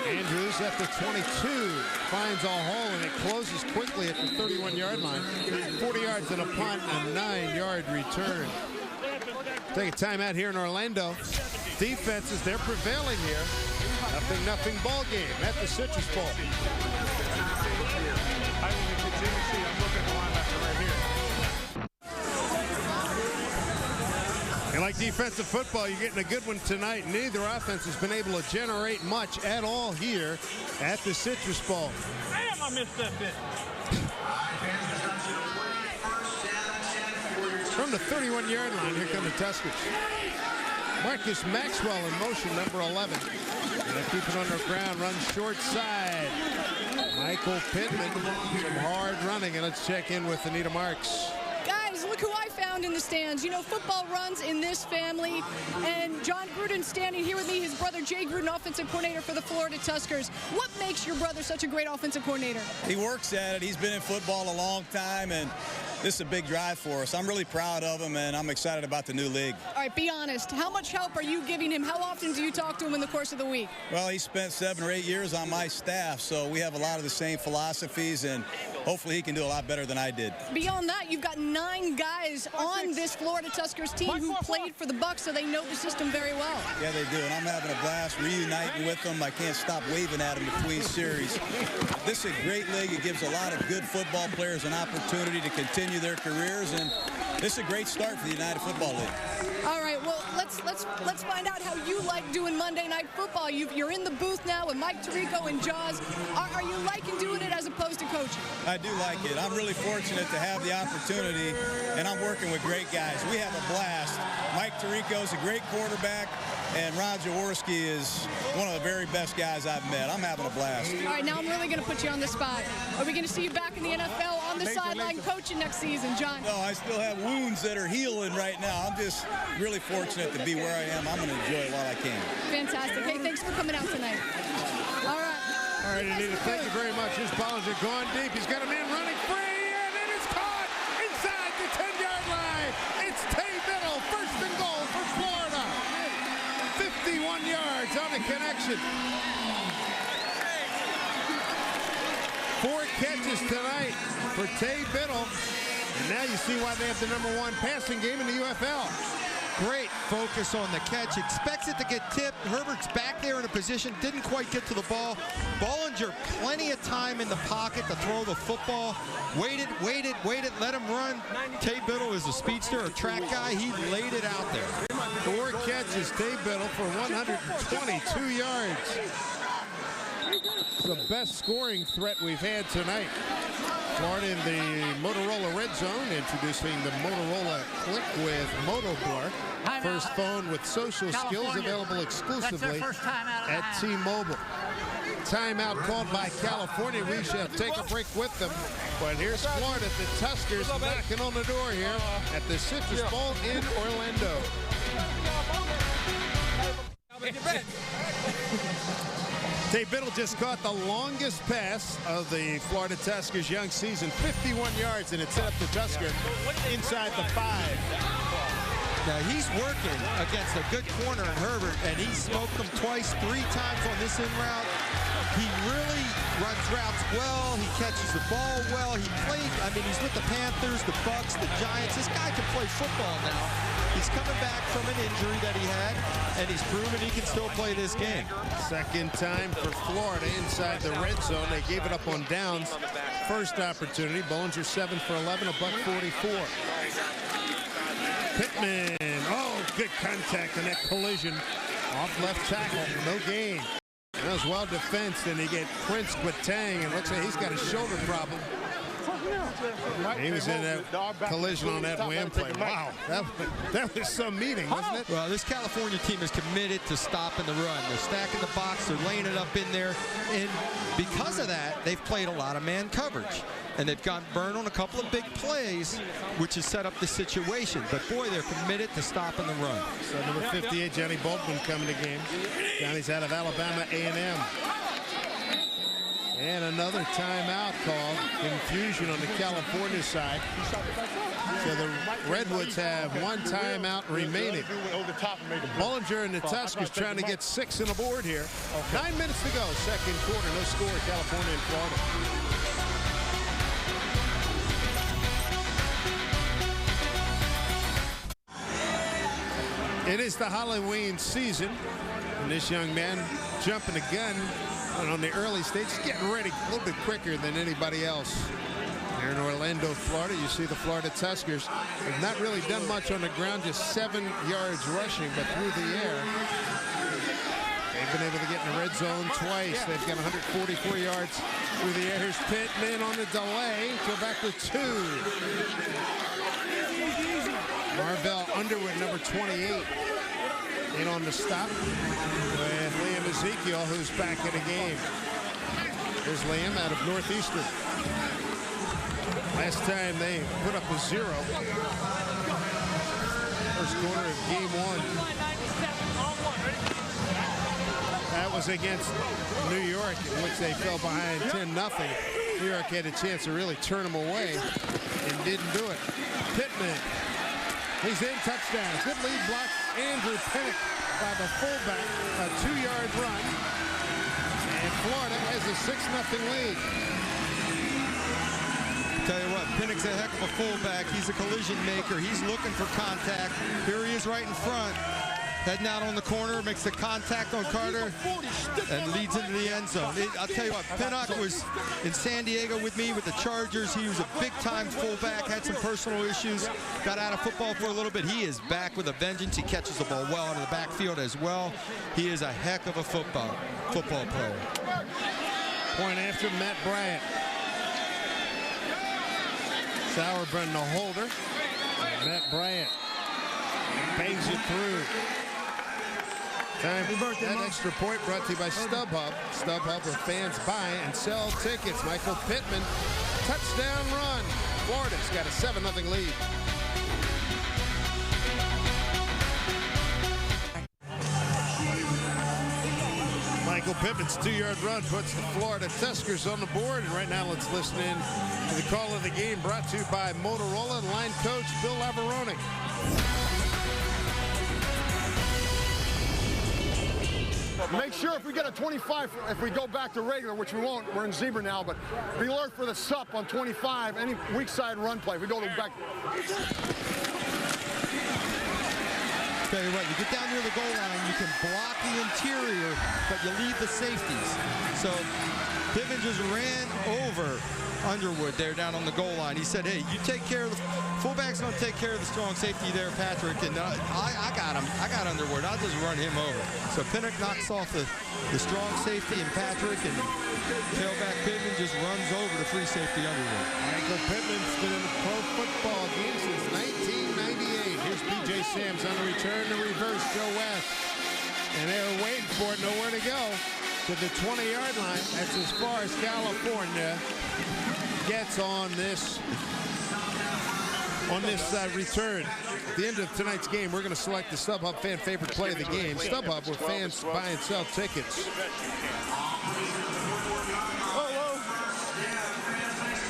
Andrews goes at the 22, finds a hole, and it closes quickly at the 31-yard line. 40 yards and a punt, a 9-yard return. Take a timeout here in Orlando. Defenses, they're prevailing here. 0-0 ball game at the Citrus Bowl. I will continue to see. I'm looking at the linebacker right here. And like defensive football, you're getting a good one tonight. Neither offense has been able to generate much at all here at the Citrus Bowl. Damn, I missed that bit. From the 31-yard line, here come the Tuskers. Marcus Maxwell in motion, number 11. And they keep it underground, runs short side. Michael Pittman, some hard running, and let's check in with Anita Marks. Guys, look who I found in the stands. You know, football runs in this family, and John Gruden standing here with me, his brother Jay Gruden, offensive coordinator for the Florida Tuskers. What makes your brother such a great offensive coordinator? He works at it. He's been in football a long time, and this is a big drive for us. I'm really proud of him, and I'm excited about the new league. All right, be honest. How much help are you giving him? How often do you talk to him in the course of the week? Well, he spent 7 or 8 years on my staff, so we have a lot of the same philosophies, and hopefully he can do a lot better than I did. Beyond that, you've got 9 guys on this Florida Tuskers team who played for the Bucs, so they know the system very well. Yeah, they do, and I'm having a blast reuniting with them. I can't stop waving at them between series. This is a great league. It gives a lot of good football players an opportunity to continue their careers, and this is a great start for the United Football League. All right, well, let's find out how you like doing Monday Night Football. You're in the booth now with Mike Tirico and Jaws. Are you liking doing it as opposed to coaching? I do like it. I'm really fortunate to have the opportunity, and I'm working with great guys. We have a blast. Mike Tirico's a great quarterback, and Ron Jaworski is one of the very best guys I've met. I'm having a blast. All right, now I'm really going to put you on the spot. Are we going to see you back in the NFL on the sideline coaching next season, John? No, I still have wounds that are healing right now. I'm just really fortunate to be where I am. I'm going to enjoy it while I can. Fantastic. Hey, thanks for coming out tonight. All right. All right, Anita, thank you very much. His balls are gone deep. He's got a man running free, and it is caught inside the 10-yard line. It's Tay Biddle, first and goal for Florida. 51 yards on the connection. 4 catches tonight for Tay Biddle. And now you see why they have the #1 passing game in the UFL. Great focus on the catch. Expects it to get tipped. Herbert's back there in a position. Didn't quite get to the ball. Bollinger, plenty of time in the pocket to throw the football. Waited, let him run. Tay Biddle is a speedster, a track guy. He laid it out there. 4 catches, Tay Biddle for 122 yards. The best scoring threat we've had tonight. Florida in the Motorola Red Zone, introducing the Motorola Click with MotoBlur. First phone with social skills available exclusively at T-Mobile. Timeout called by California. We shall take a break with them. But here's Florida, the Tuskers knocking on the door here at the Citrus Bowl in Orlando. Tay Biddle just caught the longest pass of the Florida Tuskers' young season, 51 yards, and it set up the Tusker inside the 5. Now he's working against a good corner in Herbert, and he smoked him twice, 3 times on this in route. He really runs routes well. He catches the ball well. He played, I mean, he's with the Panthers, the Bucks, the Giants. This guy can play football now. He's coming back from an injury that he had, and he's proven he can still play this game. Second time for Florida inside the red zone. They gave it up on downs. First opportunity. Bollinger 7 for 11, $144. Pittman. Oh, good contact on that collision. Off left tackle. No gain. That was well defensed, and he get Prince Quitang, and looks like he's got a shoulder problem. He was in that collision on that wham play. Wow, that was some meeting, wasn't it? Well, this California team is committed to stopping the run. They're stacking the box, they're laying it up in there, and because of that, they've played a lot of man coverage. And they've gotten burned on a couple of big plays, which has set up the situation. But, boy, they're committed to stopping the run. So, number 58, Johnny Boltman, coming to game. Johnny's out of Alabama A&M. And another timeout call. Confusion on the California side. So the Redwoods have one timeout remaining. Bollinger and the Tuskers trying to get 6 on the board here. 9 minutes to go, second quarter. No score, California and Florida. It is the Halloween season, and this young man jumping the gun on the early stage, getting ready a little bit quicker than anybody else. Here in Orlando, Florida, you see the Florida Tuskers have not really done much on the ground, just 7 yards rushing, but through the air, they've been able to get in the red zone twice. They've got 144 yards through the air. Here's Pittman on the delay, go back with 2. Marvell Underwood, number 28, in on the stop with Liam Ezekiel, who's back in the game. There's Liam out of Northeastern. Last time they put up a 0. First quarter of game 1. That was against New York, in which they fell behind 10-0. New York had a chance to really turn them away and didn't do it. Pittman. He's in, touchdown. Good lead block. Andrew Pinnock by the fullback. A 2-yard run. And Florida has a 6-0 lead. Tell you what, Pinnock's a heck of a fullback. He's a collision maker. He's looking for contact. Here he is right in front. Heading out on the corner, makes the contact on Carter, and leads into the end zone. I'll tell you what, Pinnock was in San Diego with me with the Chargers. He was a big-time fullback, had some personal issues, got out of football for a little bit. He is back with a vengeance. He catches the ball well out of the backfield as well. He is a heck of a football player. Point after Matt Bryant. Sauerbrunn the holder. Matt Bryant bangs it through. Time for that extra point brought to you by StubHub. StubHub, where fans buy and sell tickets. Michael Pittman, touchdown run. Florida's got a 7-0 lead. Michael Pittman's 2-yard run puts the Florida Tuskers on the board. And right now, let's listen in to the call of the game brought to you by Motorola and line coach Bill Lavaroni. Make sure if we get a 25, if we go back to regular, which we won't, we're in zebra now, but be alert for the sup on 25, any weak side run play. If we go to back. Tell you what, you get down near the goal line, you can block the interior, but you leave the safeties. So Pittman just ran over Underwood there down on the goal line. He said, hey, you take care of the fullback's going to take care of the strong safety there, Patrick, and I got him. I got Underwood. I'll just run him over. So Pinnock knocks off the strong safety and Patrick, and tailback Pittman just runs over the free safety Underwood. Michael Pittman's been in the pro football game since 1998. Here's B.J. Sams on the return to reverse Joe West. And they're waiting for it, nowhere to go. To the 20-yard line. That's as far as California gets on this return. At the end of tonight's game, we're going to select the StubHub fan favorite play of the game. StubHub, where fans buy and sell tickets.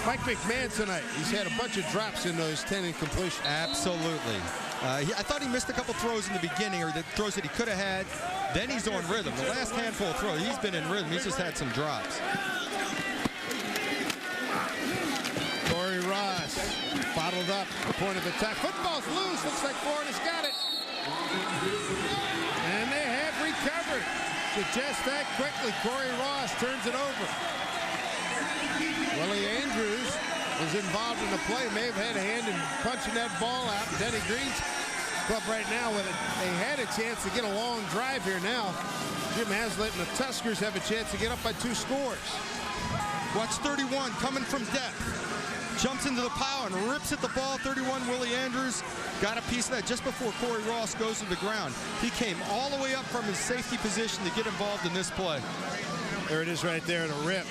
Mike McMahon tonight. He's had a bunch of drops in those 10 incompletions. Absolutely. I thought he missed a couple throws in the beginning, or the throws that he could have had. Then he's on rhythm. The last handful of throws, he's been in rhythm. He's just had some drops. Corey Ross bottled up. Point of attack. Football's loose. Looks like Florida's got it. And they have recovered. So just that quickly, Corey Ross turns it over. Willie Andrews is involved in the play. May have had a hand in punching that ball out. Denny Green's club right now with it. They had a chance to get a long drive here now. Jim Haslett and the Tuskers have a chance to get up by 2 scores. Watch 31 coming from depth. Jumps into the pile and rips at the ball. 31, Willie Andrews got a piece of that just before Corey Ross goes to the ground. He came all the way up from his safety position to get involved in this play. There it is right there, the rip.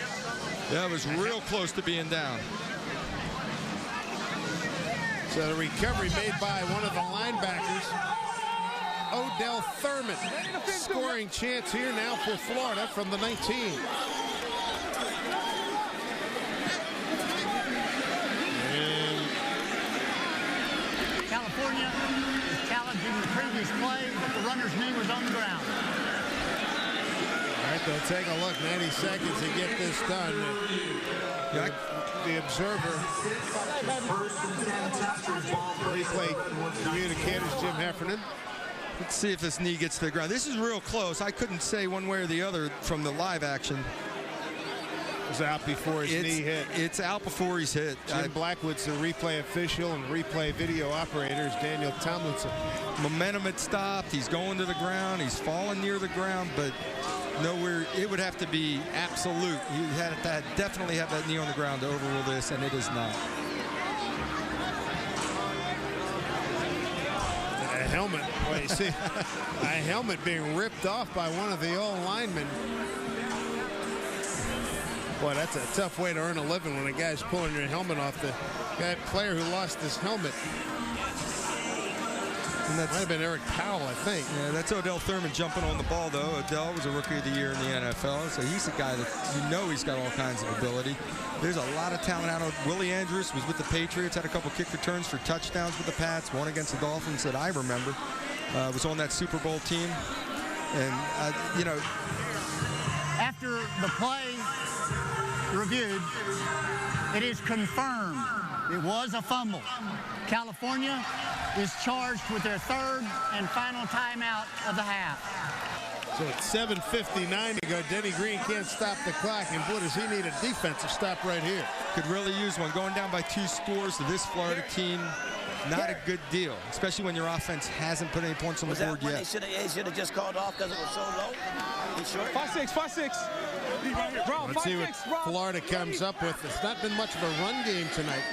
That was real close to being down. So the recovery made by one of the linebackers, Odell Thurman. Scoring chance here now for Florida from the 19. nice play, but the runner's knee was on the ground. All right, they'll take a look. 90 seconds to get this done. The observer, replay communicators, Jim Heffernan. Let's see if this knee gets to the ground. This is real close. I couldn't say one way or the other from the live action. It was out before his knee hit. It's out before he's hit. Jim Blackwood's the replay official, and replay video operator is Daniel Tomlinson. Momentum had stopped. He's going to the ground. He's falling near the ground, but nowhere. It would have to be absolute. He had to definitely have that knee on the ground to overrule this, and it is not. A helmet. Well, you see, a helmet being ripped off by one of the old linemen. Boy, that's a tough way to earn a living when a guy's pulling your helmet off. The player who lost his helmet. And that might have been Eric Powell, I think. Yeah, that's Odell Thurman jumping on the ball, though. Odell was a Rookie of the Year in the NFL, so he's a guy that he's got all kinds of ability. There's a lot of talent out of Willie Andrews was with the Patriots, had a couple kick returns for touchdowns with the Pats, one against the Dolphins that I remember. Was on that Super Bowl team. And, After the play reviewed, it is confirmed it was a fumble. California is charged with their third and final timeout of the half. So it's 7:59 to go. Denny Green can't stop the clock, and boy, does he need a defensive stop right here. Could really use one. Going down by 2 scores to this Florida team, not a good deal, especially when your offense hasn't put any points on the board yet. They should have just called off because it was so low. He's short. 5-6, 5-6. Let's see what Florida comes up with. It's not been much of a run game tonight.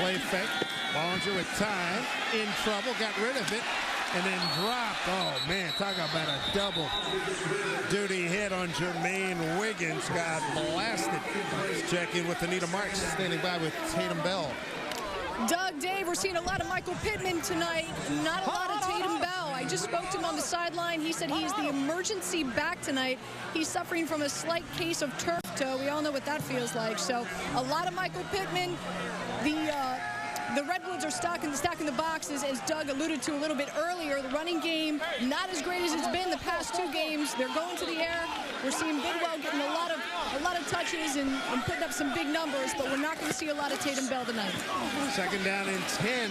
Play fake. Bollinger with time. In trouble. Got rid of it. And then dropped. Oh, man. Talk about a double duty hit on Jermaine Wiggins. Got blasted. Let's check in with Anita Marks standing by with Tatum Bell. Doug, Dave, we're seeing a lot of Michael Pittman tonight, not a lot of Tatum Bell. I just spoke to him on the sideline. He said he is the emergency back tonight. He's suffering from a slight case of turf toe. We all know what that feels like. So a lot of Michael Pittman. The Redwoods are stacking the boxes, as Doug alluded to a little bit earlier. The running game, not as great as it's been the past 2 games. They're going to the air. We're seeing Bidwell getting a lot of touches and putting up some big numbers, but we're not going to see a lot of Tatum Bell tonight. Second down and 10.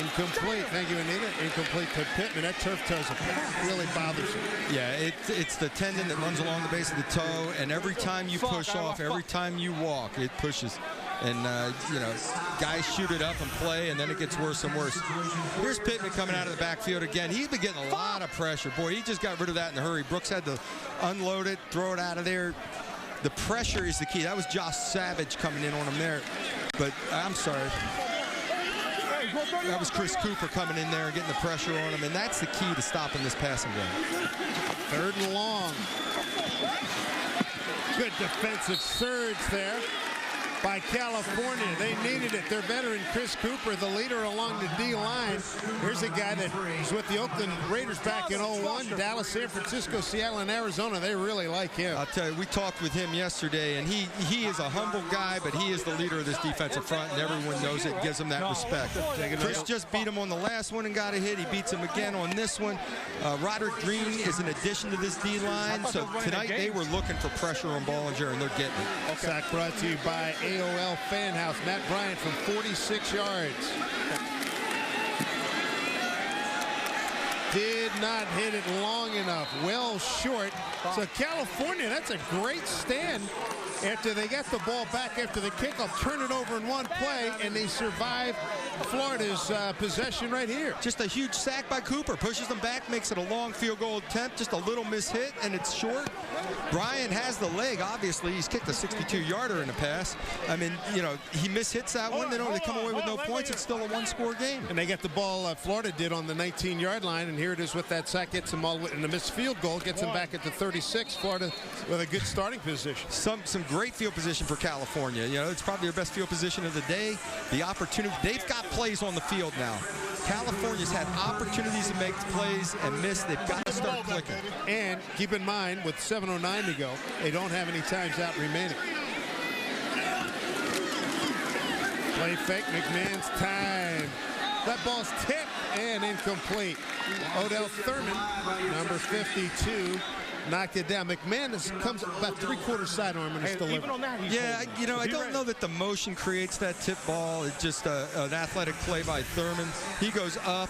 Incomplete. Thank you, Anita. Incomplete to Pittman. That turf toe is really bothersome. Yeah, it's the tendon that runs along the base of the toe, and every time you push off, every time you walk, it pushes. And, guys shoot it up and play, and then it gets worse and worse. Here's Pittman coming out of the backfield again. He's been getting a lot of pressure. Boy, he just got rid of that in a hurry. Brooks had to unload it, throw it out of there. The pressure is the key. That was Josh Savage coming in on him there. But I'm sorry. That was Chris Cooper coming in there and getting the pressure on him, and that's the key to stopping this passing game. 3rd and long. Good defensive surge there by California. They needed it. Their veteran Chris Cooper, the leader along the D-line. Here's a guy that was with the Oakland Raiders back in 01, Dallas, San Francisco, Seattle, and Arizona. They really like him. I'll tell you, we talked with him yesterday, and he is a humble guy, but he is the leader of this defensive front, and everyone knows it, gives him that respect. Chris just beat him on the last one and got a hit. He beats him again on this one. Roderick Green is an addition to this D-line, so tonight they were looking for pressure on Bollinger, and they're getting it. Sack brought to you by AOL Fan House. Matt Bryant from 46 yards. Did not hit it long enough. Well short. So California, that's a great stand after they got the ball back after the kickoff, turn it over in one play, and they survive Florida's possession right here. Just a huge sack by Cooper. Pushes them back, makes it a long field goal attempt. Just a little mishit, and it's short. Brian has the leg, obviously. He's kicked a 62-yarder in the pass. I mean, he mishits that one. They come away with no points. It's still a 1-score game. And they get the ball, Florida did, on the 19-yard line, and here it is with that sack. Gets them all in the missed field goal. Gets them back at the 36. Florida with a good starting position. Some great field position for California. It's probably their best field position of the day. The opportunity, they've got plays on the field now. California's had opportunities to make plays and miss. They've got to start clicking. And keep in mind, with 7:09 to go, they don't have any times out remaining. Play fake, McMahon's time. That ball's tipped and incomplete. Odell Thurman, number 52, knocked it down. McMahon comes about three-quarter sidearm and it's delivered. Yeah, you know, I don't know that the motion creates that tip ball. It's just an athletic play by Thurman. He goes up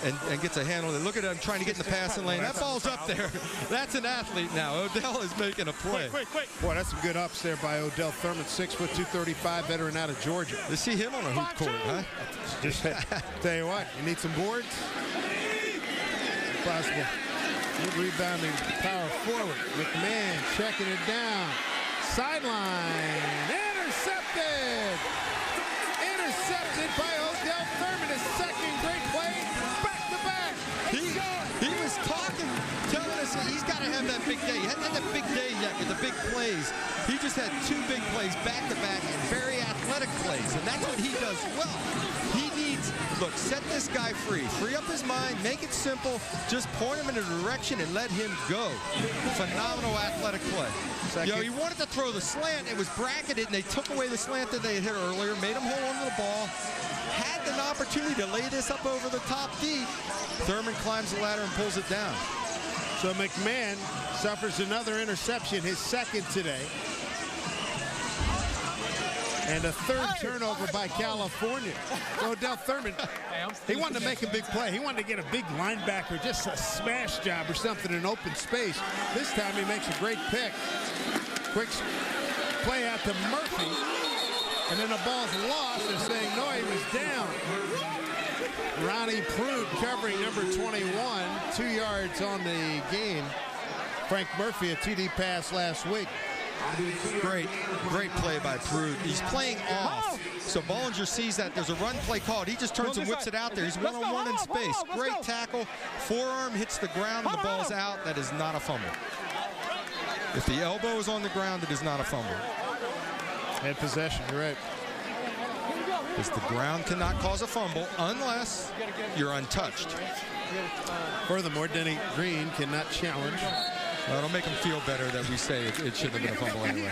and gets a handle. Look at him trying to get in the passing lane. That ball's up there. That's an athlete now. Odell is making a play. Quick. Boy, that's some good ups there by Odell Thurman, 6 foot 235, veteran out of Georgia. To see him on a hoop court, huh? Just tell you what, you need some boards? Possible. Good rebounding power forward. McMahon checking it down. Sideline. Intercepted. Intercepted by Odell Thurman. His second great play. Back to back. He was talking, telling us that he's got to have that big day. He hasn't had that big day yet with the big plays. He just had 2 big plays back to back and very athletic plays. And that's what he does well. He needs, look, set this guy free. Free up his mind, make it simple, just point him in a direction and let him go. Phenomenal athletic play. You know, he wanted to throw the slant. It was bracketed, and they took away the slant that they had hit earlier, made him hold on to the ball, had an opportunity to lay this up over the top deep. Thurman climbs the ladder and pulls it down. So McMahon suffers another interception, his second today. And a third turnover by California. Odell Thurman, he wanted to make a big play. He wanted to get a big linebacker, just a smash job or something in open space. This time he makes a great pick. Quick play out to Murphy. And then the ball's lost. They're saying, no, he was down. Ronnie Prude covering number 21, 2 yards on the gain. Frank Murphy, a TD pass last week. Great play by Prude. He's playing off. So Bollinger sees that there's a run play called. He just turns and whips it out there. He's one-on-one in space. Great tackle. Forearm hits the ground and the ball's out. That is not a fumble. If the elbow is on the ground, it is not a fumble. Head possession, you're right. Because the ground cannot cause a fumble unless you're untouched. Furthermore, Denny Green cannot challenge. Well, it'll make him feel better that we say it shouldn't have been a fumble anyway.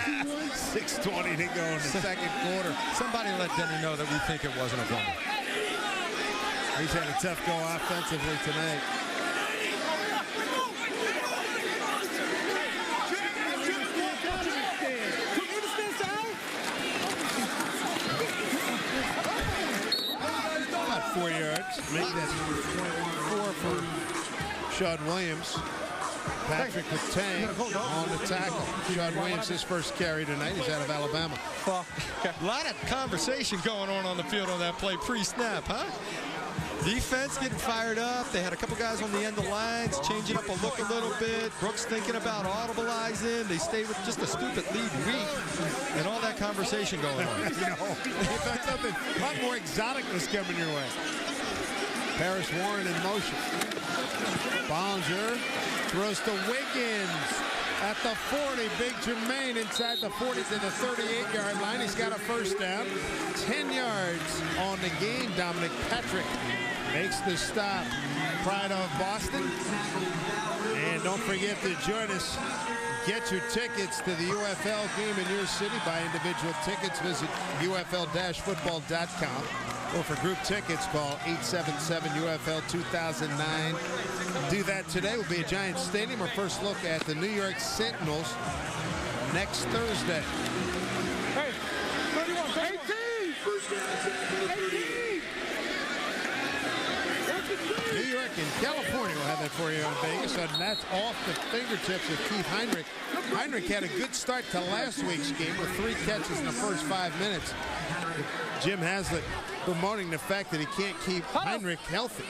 6:20 to go in the second quarter. Somebody let Denny know that we think it wasn't a fumble. He's had a tough go offensively tonight. About 4 yards. Make that 4 for Sean Williams. Patrick with Tang on the tackle. Sean Williams, his first carry tonight. He's out of Alabama. A lot of conversation going on the field on that play pre-snap, huh? Defense getting fired up. They had a couple guys on the end of the lines, changing up a look a little bit. Brooks thinking about audibleizing. They stay with just a stupid lead weak. And all that conversation going on. In fact, something a lot more exotic was coming your way. Paris Warren in motion. Bollinger throws to Wiggins at the 40. Big Jermaine inside the 40 to the 38-yard line. He's got a first down. 10 yards on the game. Dominic Patrick makes the stop. Pride of Boston. And don't forget to join us. Get your tickets to the UFL game in your city. Buy individual tickets. Visit UFL-football.com. Or for group tickets, call 877-UFL-2009. Do that today. Will be at Giants Stadium. Our first look at the New York Sentinels next Thursday. Hey, 31, 18! New York and California will have that for you on Vegas, and that's off the fingertips of Keith Heinrich. Heinrich had a good start to last week's game with 3 catches in the first 5 minutes. Jim Haslett promoting the fact that he can't keep Heinrich healthy.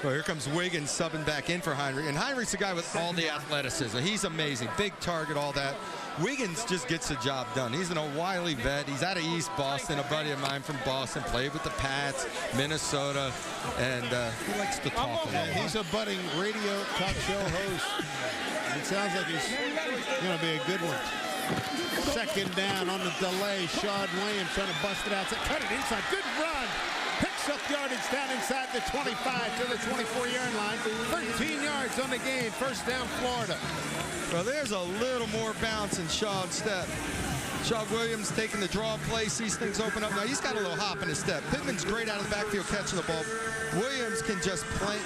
Well, here comes Wiggins subbing back in for Heinrich. And Heinrich's a guy with all the athleticism. He's amazing. Big target, all that. Wiggins just gets the job done. He's an O'Reilly vet. He's out of East Boston. A buddy of mine from Boston. Played with the Pats, Minnesota. And he likes to talk a lot. He's a budding radio talk show host. It sounds like he's going to be a good one. Second down on the delay. Sean Williams trying to bust it outside. Cut it inside. Good run. Picks up yardage down inside the 25 to the 24-yard line. 13 yards on the gain. First down, Florida. Well, there's a little more bounce in Sean's step. Shaw Williams taking the draw play, sees things open up. Now he's got a little hop in his step. Pittman's great out of the backfield catching the ball. Williams can just play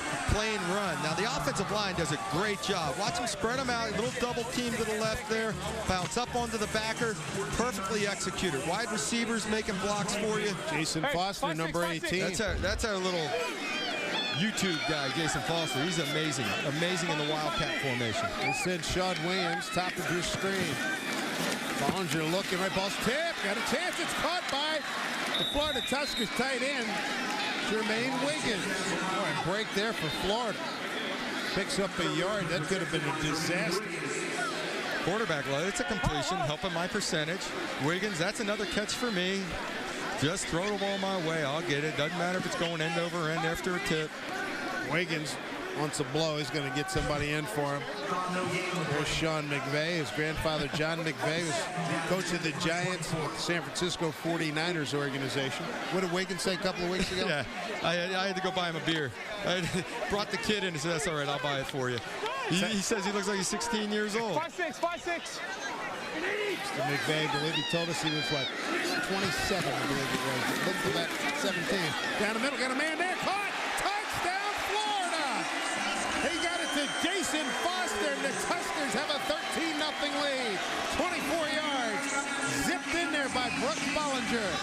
and run. Now the offensive line does a great job. Watch him spread them out. A little double team to the left there. Bounce up onto the backer. Perfectly executed. Wide receivers making blocks for you. Jason Foster, number 18. That's our little YouTube guy, Jason Foster. He's amazing. Amazing in the Wildcat formation. They said Shawn Williams, top of your screen. Bollinger looking, right, ball's tipped. Got a chance. It's caught by the Florida Tuskers tight end, Jermaine Wiggins. Oh, a break there for Florida. Picks up a yard. That could have been a disaster. Quarterback low. It's a completion, helping my percentage. Wiggins, that's another catch for me. Just throw the ball my way. I'll get it. Doesn't matter if it's going end over end after a tip. Wiggins wants a blow. He's going to get somebody in for him. There's Sean McVay. His grandfather, John McVay, was coach of the Giants with the San Francisco 49ers organization. What did Wiggins say a couple of weeks ago? Yeah, I had to go buy him a beer. I brought the kid in and said, that's all right, I'll buy it for you. He says he looks like he's 16 years old. 5'6", 5'6". Mr. McVay, I believe he told us he was, what, 27, I believe it was. It looked about 17. Down the middle, got a man there, caught! Touchdown, Florida! He got it to Jason Foster, and the Tuskers have a 13-0 lead. 24 yards, zipped in there by Brooks Bollinger.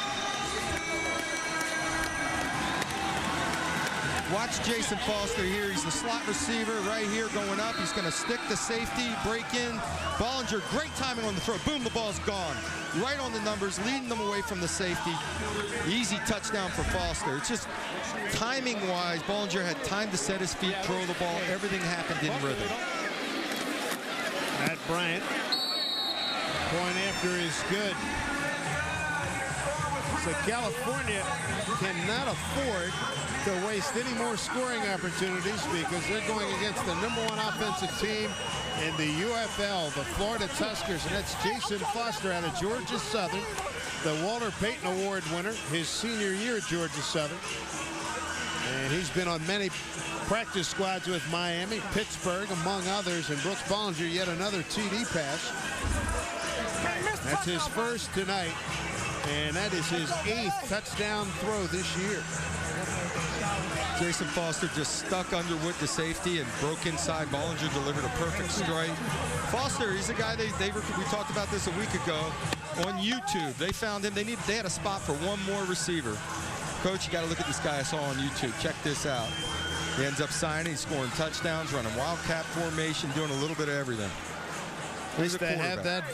Watch Jason Foster here. He's the slot receiver right here going up. He's going to stick the safety, break in. Bollinger, great timing on the throw. Boom, the ball's gone. Right on the numbers, leading them away from the safety. Easy touchdown for Foster. It's just timing-wise, Bollinger had time to set his feet, throw the ball. Everything happened in rhythm. Matt Bryant. Point after is good. So California cannot afford to waste any more scoring opportunities because they're going against the #1 offensive team in the UFL, the Florida Tuskers, and that's Jason Foster out of Georgia Southern, the Walter Payton Award winner, his senior year at Georgia Southern. And he's been on many practice squads with Miami, Pittsburgh, among others, and Brooks Bollinger, yet another TD pass. That's his first tonight, and that is his 8th touchdown throw this year. Jason Foster just stuck under with the safety and broke inside. Bollinger delivered a perfect strike. Foster, he's a guy we talked about this a week ago on YouTube. They found him. They had a spot for one more receiver. Coach, you got to look at this guy I saw on YouTube. Check this out. He ends up signing, scoring touchdowns, running wildcat formation, doing a little bit of everything. He's to have that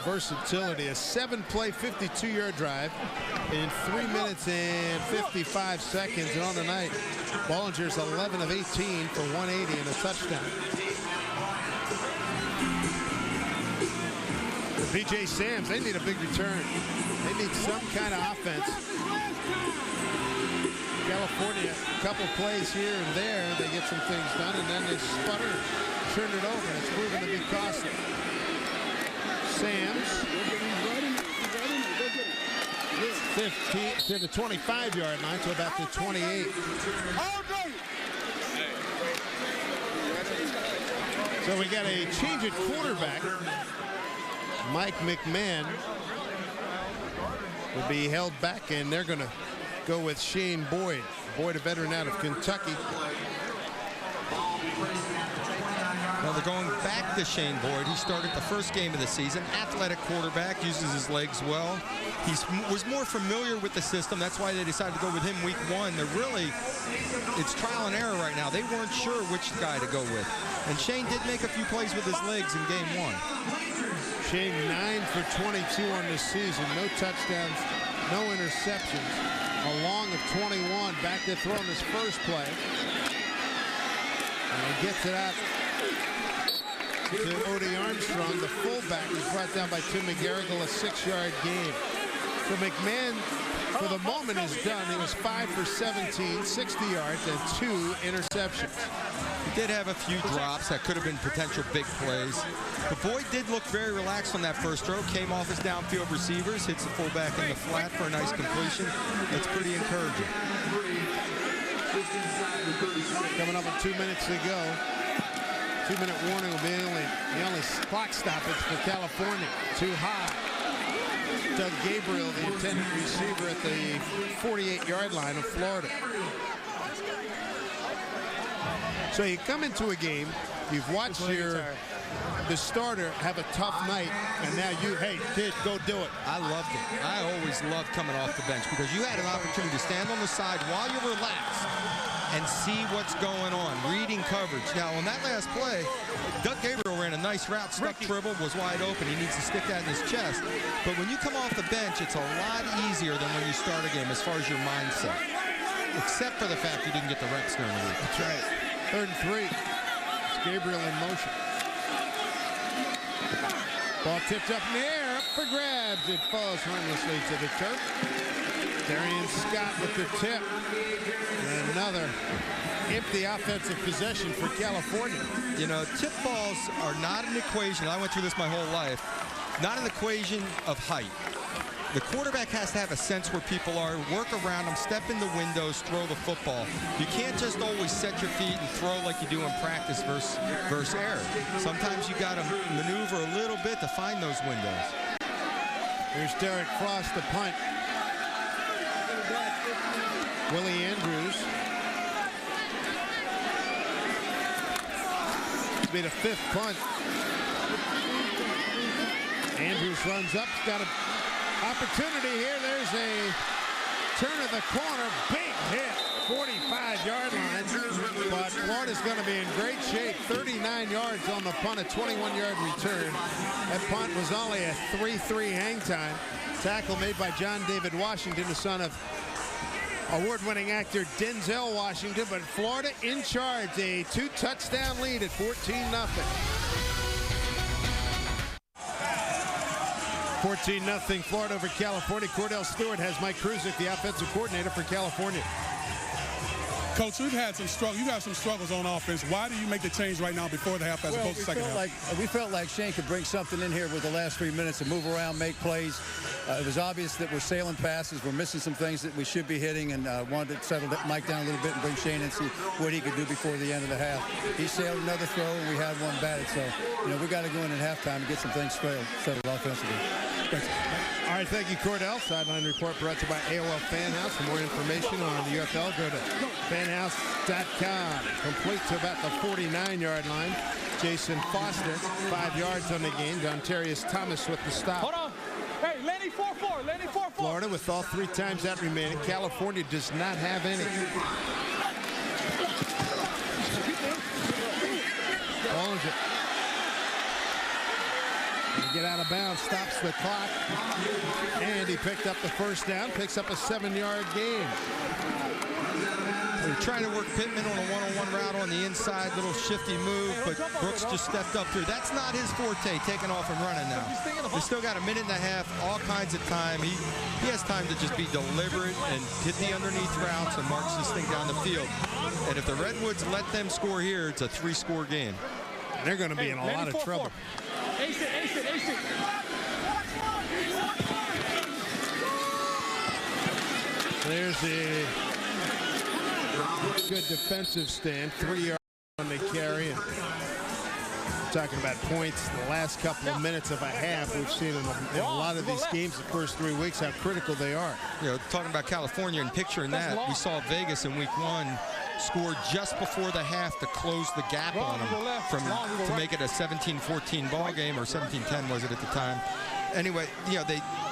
versatility. A 7-play, 52-yard drive in 3 minutes and 55 seconds. And on the night, Bollinger's 11 of 18 for 180 and a touchdown. For B.J. Sams, they need a big return. They need some kind of offense. California, a couple plays here and there, they get some things done, and then they sputter, turn it over, and it's proven to be costly. Sams, 15 to the 25-yard line, so about the 28. So we got a change at quarterback. Mike McMahon will be held back, and they're going to go with Shane Boyd. Boyd, a veteran out of Kentucky. Now they're going back to Shane Boyd. He started the first game of the season. Athletic quarterback, uses his legs well. He was more familiar with the system. That's why they decided to go with him week 1. It's trial and error right now. They weren't sure which guy to go with. And Shane did make a few plays with his legs in game 1. Shane 9 for 22 on this season. No touchdowns, no interceptions. A long of 21. Back to throw on his first play. And he gets it out to Odie Armstrong, the fullback. He's brought down by Tim McGarrigle, a 6-yard gain. So McMahon, for the moment, is done. He was 5 for 17, 60 yards, and 2 interceptions. He did have a few drops that could have been potential big plays. But Boyd did look very relaxed on that first throw. Came off his downfield receivers, hits the fullback in the flat for a nice completion. That's pretty encouraging. Coming up with 2 minutes to go. 2-minute warning will be the only clock stoppage for California. Too high. Doug Gabriel, the intended receiver at the 48-yard line of Florida. So you come into a game, you've watched the starter have a tough night, and now hey, kid, go do it. I loved it. I always loved coming off the bench because you had an opportunity to stand on the side while you're relaxed and see what's going on, reading coverage. Now, on that last play, Doug Gabriel ran a nice route, stuck dribble, was wide open. He needs to stick that in his chest. But when you come off the bench, it's a lot easier than when you start a game as far as your mindset, except for the fact you didn't get the reps during the week. That's right. 3rd and 3. It's Gabriel in motion. Ball tipped up in the air, up for grabs. It falls harmlessly to the turf. Darian Scott with the tip. And another empty offensive possession for California. You know, tip balls are not an equation. I went through this my whole life. Not an equation of height. The quarterback has to have a sense where people are, work around them, step in the windows, throw the football. You can't just always set your feet and throw like you do in practice versus air. Sometimes you got to maneuver a little bit to find those windows. Here's Derek Frost, the punt. Willie Andrews. It's been a 5th punt. Andrews runs up, got a opportunity here. There's a turn of the corner. Big hit. 45-yard line. But Florida's going to be in great shape. 39 yards on the punt, a 21-yard return. That punt was only a 3-3 hang time. Tackle made by John David Washington, the son of award-winning actor Denzel Washington. But Florida in charge. A 2-touchdown lead at 14-0. 14-0 Florida over California. Cordell Stewart has Mike Kruzik, the offensive coordinator for California. Coach, we've had some struggles. You got some struggles on offense. Why do you make the change right now before the half as opposed to second half? We felt like Shane could bring something in here with the last 3 minutes and move around, make plays. It was obvious that we're sailing passes. We're missing some things that we should be hitting, and wanted to settle Mike down a little bit and bring Shane in and see what he could do before the end of the half. He sailed another throw, and we had one batted. So, we got to go in at halftime and get some things settled offensively. Thanks. All right, thank you, Cordell. Sideline report brought to you by AOL Fan House. For more information on the UFL, go to fanhouse.com. Complete to about the 49-yard line. Jason Foster, 5 yards on the game. Dontarius Thomas with the stop. Hold on. Hey, Lenny 4-4. Lenny 4-4. Florida with all 3 times out remaining. California does not have any. Bollinger. Get out of bounds, stops the clock, and he picked up the first down, picks up a 7-yard gain. They're trying to work Pittman on a one-on-one route on the inside, little shifty move, but Brooks just stepped up through. That's not his forte, taking off and running now. They still got a minute and a half, all kinds of time. He has time to just be deliberate and hit the underneath routes and march this thing down the field. And if the Redwoods let them score here, it's a 3-score game. They're going to be in a lot of trouble. Ace it. There's a good defensive stand. 3 yards on the carry. And talking about points, the last couple of minutes of a half, we've seen in a lot of these games the first 3 weeks how critical they are. Talking about California and picturing that, we saw Vegas in week 1 scored just before the half to close the gap on them to make it a 17-14 ball game, or 17-10 was it at the time. Anyway,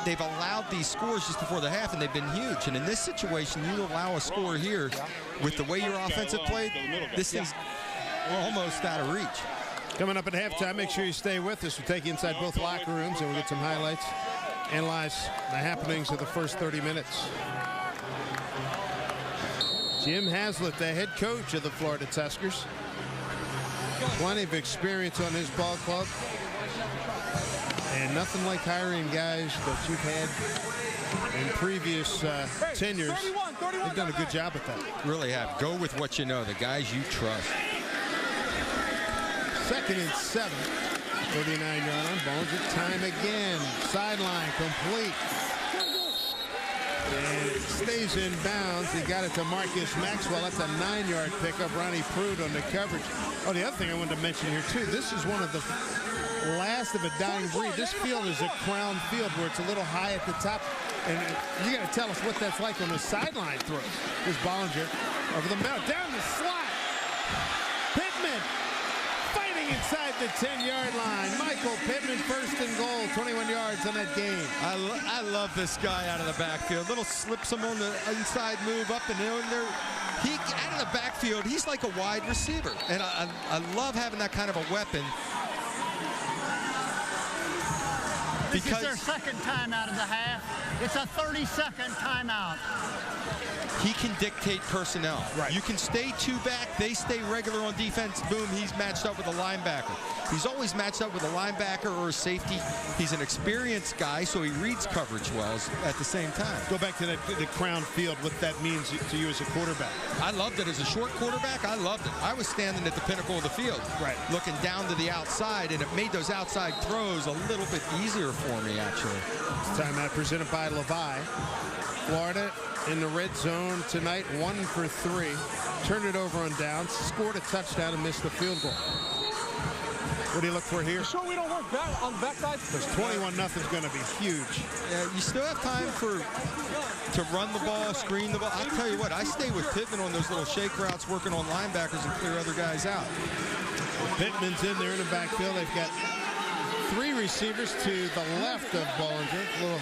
they've allowed these scores just before the half, and they've been huge. And in this situation, you allow a score here with the way your offensive played, this thing's almost out of reach. Coming up at halftime, make sure you stay with us. We'll take you inside both locker rooms, and we'll get some highlights, analyze the happenings of the first 30 minutes. Jim Haslett, the head coach of the Florida Tuskers. Plenty of experience on his ball club. And nothing like hiring guys that you've had in previous tenures. They've done a good job at that. Really have. Go with what you know, the guys you trust. 2nd and 7. 39-yard on Bollinger. Time again. Sideline complete. And it stays in bounds. He got it to Marcus Maxwell. That's a 9-yard pickup. Ronnie Prude on the coverage. Oh, the other thing I wanted to mention here, too, this is one of the last of a dying breed. This field is a crown field where it's a little high at the top. And you got to tell us what that's like on the sideline throws. There's Bollinger over the middle, down the slot. Pittman fighting inside the 10-yard line. Michael Pittman, first and goal, 21 yards on that game. I love this guy out of the backfield. Little slips him on the inside move up and down there. He out of the backfield, he's like a wide receiver. And I love having that kind of a weapon. This is their second time out of the half. It's a 30-second timeout. He can dictate personnel. Right. You can stay two back. They stay regular on defense. Boom, he's matched up with a linebacker. He's always matched up with a linebacker or a safety. He's an experienced guy, so he reads coverage well at the same time. Go back to the crown field, what that means to you as a quarterback. I loved it. As a short quarterback, I loved it. I was standing at the pinnacle of the field, looking down to the outside, and it made those outside throws a little bit easier for me, actually. Timeout presented by Levi. Florida in the red zone tonight, 1 for 3. Turned it over on downs, scored a touchdown and missed the field goal. What do you look for here? You sure we don't work back on the backside? Because 21-0 is going to be huge. Yeah, you still have time to run the ball, screen the ball. I'll tell you what, I stay with Pittman on those little shake routes, working on linebackers and clear other guys out. Pittman's in there in the backfield. They've got 3 receivers to the left of Bollinger. Little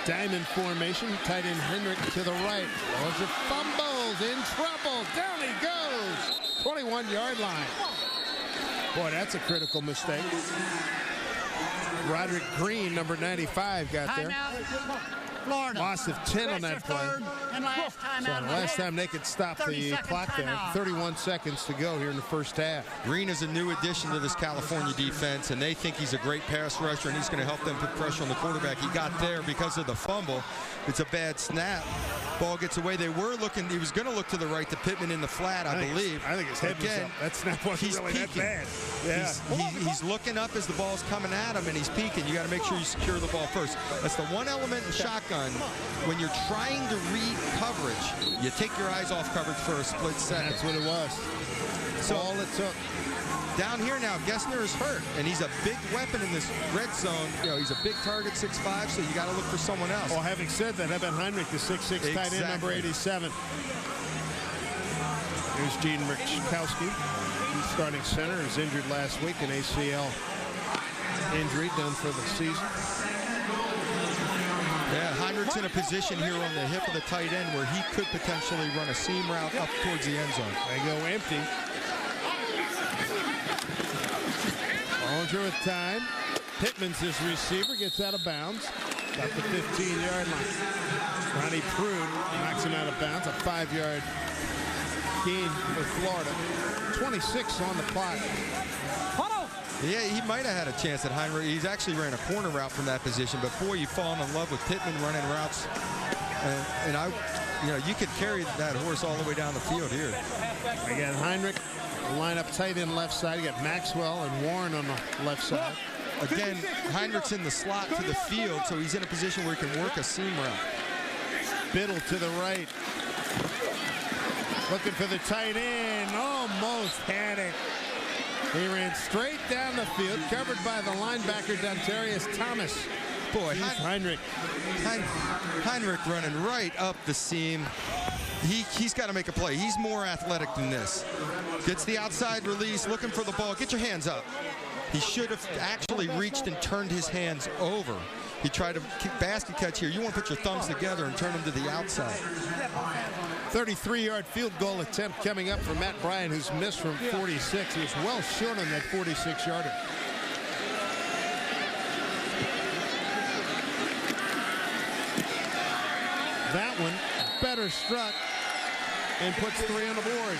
diamond formation. Tight end Hendrick to the right. Bollinger fumbles, in trouble. Down he goes. 21-yard line. Boy, that's a critical mistake. Roderick Green, number 95, got there. Florida. Loss of 10 on that play. And last time they could stop the clock there. 31 seconds to go here in the first half. Green is a new addition to this California defense, and they think he's a great pass rusher, and he's going to help them put pressure on the quarterback. He got there because of the fumble. It's a bad snap. Ball gets away. They were looking. He was going to look to the right to Pittman in the flat, I believe. I think his head was up. That snap wasn't really that bad. Yeah. He's looking up as the ball's coming at him, and he's peeking. You got to make sure you secure the ball first. That's the one element in shotgun. When you're trying to read coverage, you take your eyes off coverage for a split second. That's what it was. So all it took. Down here now, Gessner is hurt, and he's a big weapon in this red zone. You know, he's a big target, 6'5", so you got to look for someone else. Well, having said that, how about Heinrich, the 6'6" tight end, number 87. Here's Gene Murchkowski. He's starting center. He was injured last week, an ACL injury done for the season. Yeah, Heinrich's in a position here on the hip of the tight end where he could potentially run a seam route up towards the end zone. They go empty. Bollinger with time. Pittman's his receiver, gets out of bounds. Got the 15-yard line. Ronnie Prude knocks him out of bounds. A 5-yard gain for Florida. 26 on the clock. Yeah, he might have had a chance at Heinrich. He's actually ran a corner route from that position, but boy, you fall in love with Pittman running routes. You could carry that horse all the way down the field here. Again, Heinrich line up tight end left side. You got Maxwell and Warren on the left side. Again, Heinrich's in the slot to the field, so he's in a position where he can work a seam route. Biddle to the right. Looking for the tight end. Almost had it. He ran straight down the field, covered by the linebacker, Dontarius Thomas. Boy, Heinrich. Heinrich running right up the seam. He's got to make a play. He's more athletic than this. Gets the outside release, looking for the ball. Get your hands up. He should have actually reached and turned his hands over. He tried a basket catch here. You want to put your thumbs together and turn them to the outside. 33-yard field goal attempt coming up from Matt Bryan, who's missed from 46. He was well short on that 46-yarder. That one better struck and puts 3 on the board.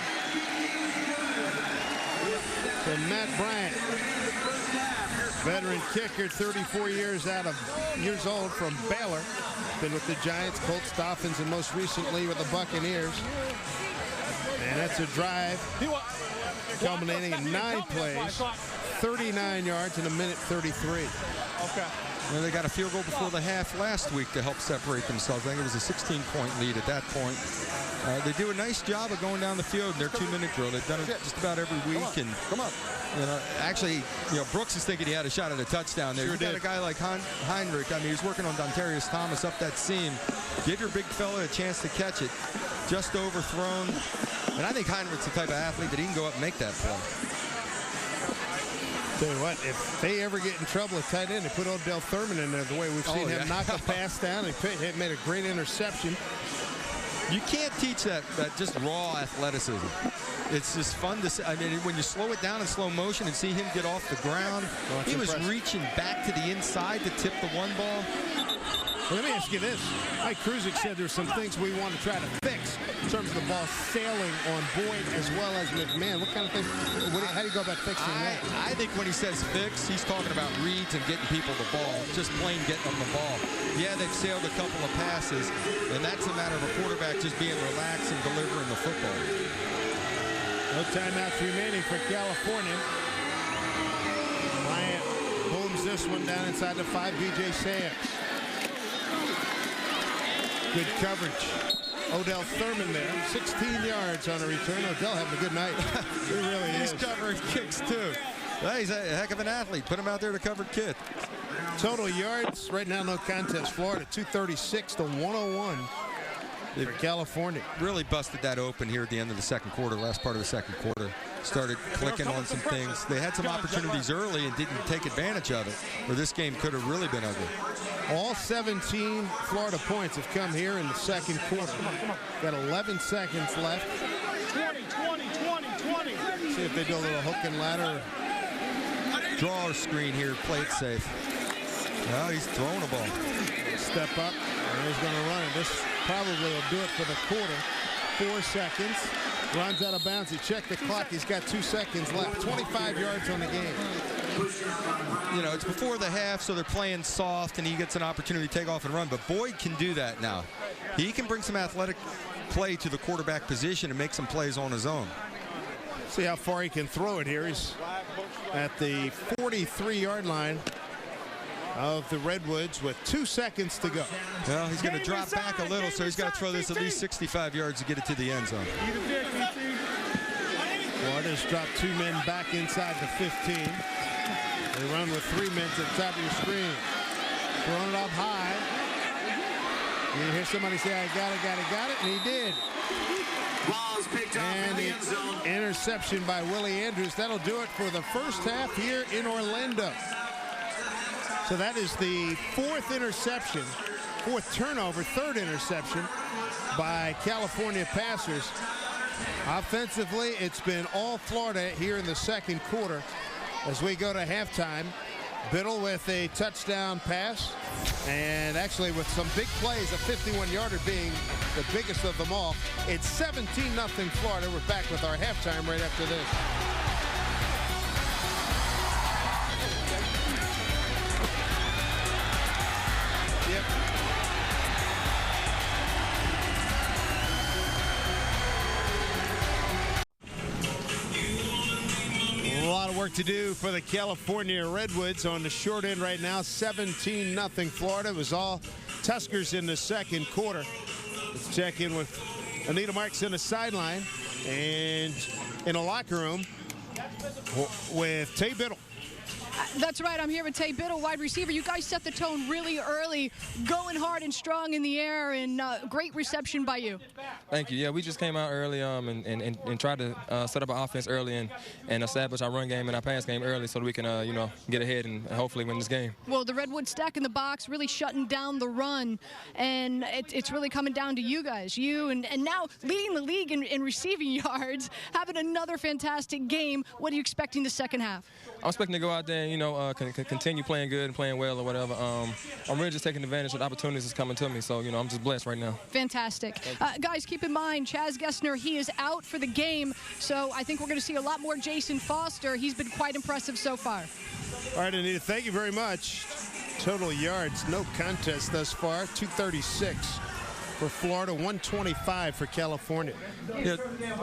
So Matt Bryant, veteran kicker, 34 years old from Baylor. Been with the Giants, Colts, Dolphins, and most recently with the Buccaneers. And that's a drive culminating in 9 plays, 39 yards in a minute 33. Okay. They got a field goal before the half last week to help separate themselves. I think it was a 16-point lead at that point. They do a nice job of going down the field in their 2-minute drill. They've done it just about every week. Actually, Brooks is thinking he had a shot at a touchdown there. Sure, you got a guy like Heinrich. I mean, he's working on Dontarius Thomas up that seam. Give your big fella a chance to catch it. Just overthrown. And I think Heinrich's the type of athlete that he can go up and make that play. Tell you what, if they ever get in trouble at tight end, they put Odell Thurman in there the way we've seen him knock a pass down. He made a great interception. You can't teach that just raw athleticism. It's just fun to see. I mean, when you slow it down in slow motion and see him get off the ground, he was reaching back to the inside to tip the one ball. Well, let me ask you this. Mike Kruzik said there's some things we want to try to fix in terms of the ball sailing on Boyd as well as McMahon. What kind of things? How do you go about fixing that? I think when he says fix, he's talking about reads and getting people the ball, just plain getting them the ball. Yeah, they've sailed a couple of passes, and that's a matter of a quarterback just being relaxed and delivering the football. No timeouts remaining for California. Bryant booms this one down inside the 5. B.J. Sams. Good coverage. Odell Thurman there, 16 yards on a return. Odell having a good night. He really is. He's covering kicks, too. Well, he's a heck of an athlete. Put him out there to cover kid. Total yards, right now, no contest. Florida, 236 to 101 for California. Really busted that open here at the end of the second quarter, last part of the second quarter. Started clicking on some things. They had some opportunities early and didn't take advantage of it, or this game could have really been ugly. All 17 Florida points have come here in the second quarter. Got 11 seconds left. 20. See if they do a little hook and ladder. Draw screen here, play it safe. Well, he's throwing a ball. Step up, and he's going to run it. This probably will do it for the quarter. 4 seconds. Runs out of bounds. He checked the clock. He's got 2 seconds left. 25 yards on the game. You know, it's before the half, so they're playing soft, and he gets an opportunity to take off and run. But Boyd can do that now. He can bring some athletic play to the quarterback position and make some plays on his own. See how far he can throw it here. He's at the 43-yard line of the Redwoods with 2 seconds to go. Well, he's going to drop back a little, so he's got to throw this at least 65 yards to get it to the end zone. Florida's dropped 2 men back inside the 15. They run with 3 men to the top of your screen. Throwing it up high. You hear somebody say, I got it, and he did. Ball's picked up in the end zone. Interception by Willie Andrews. That'll do it for the first half here in Orlando. So that is the 4th interception, 4th turnover, 3rd interception by California passers. Offensively, it's been all Florida here in the second quarter. As we go to halftime, Biddle with a touchdown pass, and actually with some big plays, a 51-yarder being the biggest of them all. It's 17-0 Florida. We're back with our halftime right after this. A lot of work to do for the California Redwoods on the short end right now. 17-0 Florida. It was all Tuskers in the second quarter. Let's check in with Anita Marks in the sideline and in the locker room with Tay Biddle. That's right. I'm here with Tay Biddle, wide receiver. You guys set the tone really early, going hard and strong in the air, and great reception by you. Thank you. Yeah, we just came out early and tried to set up an offense early and establish our run game and our pass game early so that we can, get ahead and hopefully win this game. Well, the Redwood stack in the box, really shutting down the run, and it's really coming down to you guys. You and now leading the league in receiving yards, having another fantastic game. What are you expecting the second half? I'm expecting to go out there and, continue playing good and playing well or whatever. I'm really just taking advantage of the opportunities that's coming to me. So, I'm just blessed right now. Fantastic. Guys, keep in mind, Chaz Gessner, he is out for the game. So I think we're going to see a lot more Jason Foster. He's been quite impressive so far. All right, Anita, thank you very much. Total yards, no contest thus far, 236. For Florida, 125 for California. Yeah,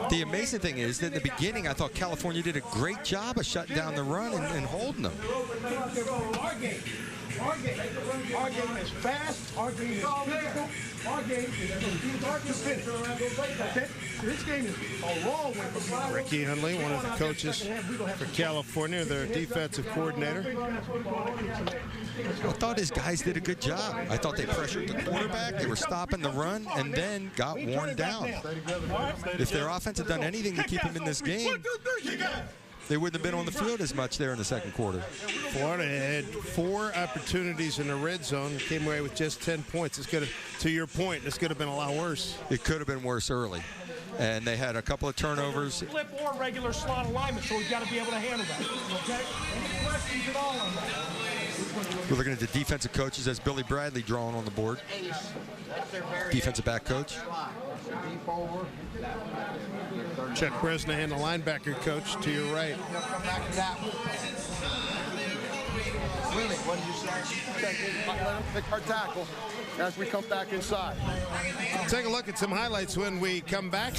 the amazing thing is that in the beginning, I thought California did a great job of shutting down the run and holding them. Our game is fast. Our game is physical. Our game is That's it. This game is a long way from Ricky Hundley, one of the coaches for California, their defensive coordinator. I thought his guys did a good job. I thought they pressured the quarterback. They were stopping the run and then got worn down. If their offense had done anything to keep him in this game, they wouldn't have been on the field as much there in the second quarter. Florida had 4 opportunities in the red zone, came away with just 10 points. It's good. To your point, this could have been a lot worse. It could have been worse early. And they had a couple of turnovers. Flip or regular slot alignment, so we've got to be able to handle that. Okay? Any questions at all on that? We're looking at the defensive coaches as Billy Bradley drawn on the board. Defensive back coach. Chuck Bresnahan, the linebacker coach, to your right. Willie, what did you say? Let him pick our tackle as we come back inside. Take a look at some highlights when we come back.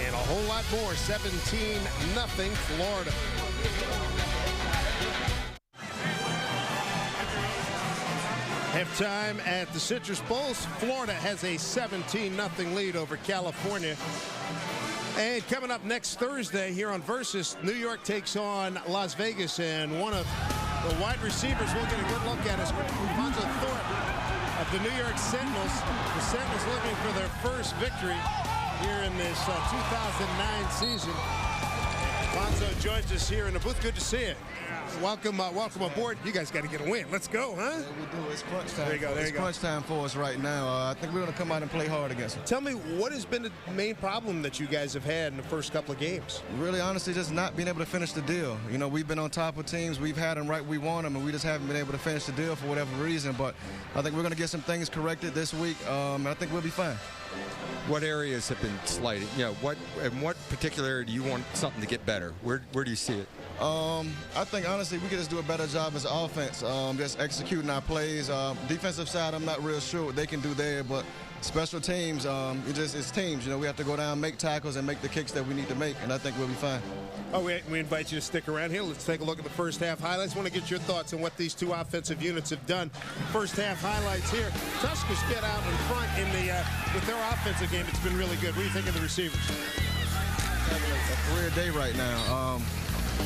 And a whole lot more. 17-0 Florida. Halftime at the Citrus Bowls. Florida has a 17-0 lead over California. And coming up next Thursday here on Versus, New York takes on Las Vegas, and one of the wide receivers we'll get a good look at is Alfonso Thorpe of the New York Sentinels. The Sentinels looking for their first victory here in this 2009 season. Alfonso joins us here in the booth. Good to see you. Welcome aboard. You guys got to get a win. Let's go, huh? Yeah, we do. It's crunch time. There you go. It's crunch time for us right now. I think we're going to come out and play hard against them. Tell me, what has been the main problem that you guys have had in the first couple of games? Really, honestly, just not being able to finish the deal. You know, we've been on top of teams. We've had them right. We want them, and we just haven't been able to finish the deal for whatever reason. But I think we're going to get some things corrected this week. I think we'll be fine. What areas have been slighted? You know, in what particular area do you want something to get better? Where do you see it? I think, honestly, we could just do a better job as offense, just executing our plays. Defensive side, I'm not real sure what they can do there, but special teams, it's teams. You know, we have to go down, make tackles, and make the kicks that we need to make, and I think we'll be fine. Oh, we invite you to stick around here. Let's take a look at the first half highlights. I want to get your thoughts on what these two offensive units have done. First half highlights here. Tuskers get out in front in the with their offensive game. It's been really good. What do you think of the receivers? Having a career day right now.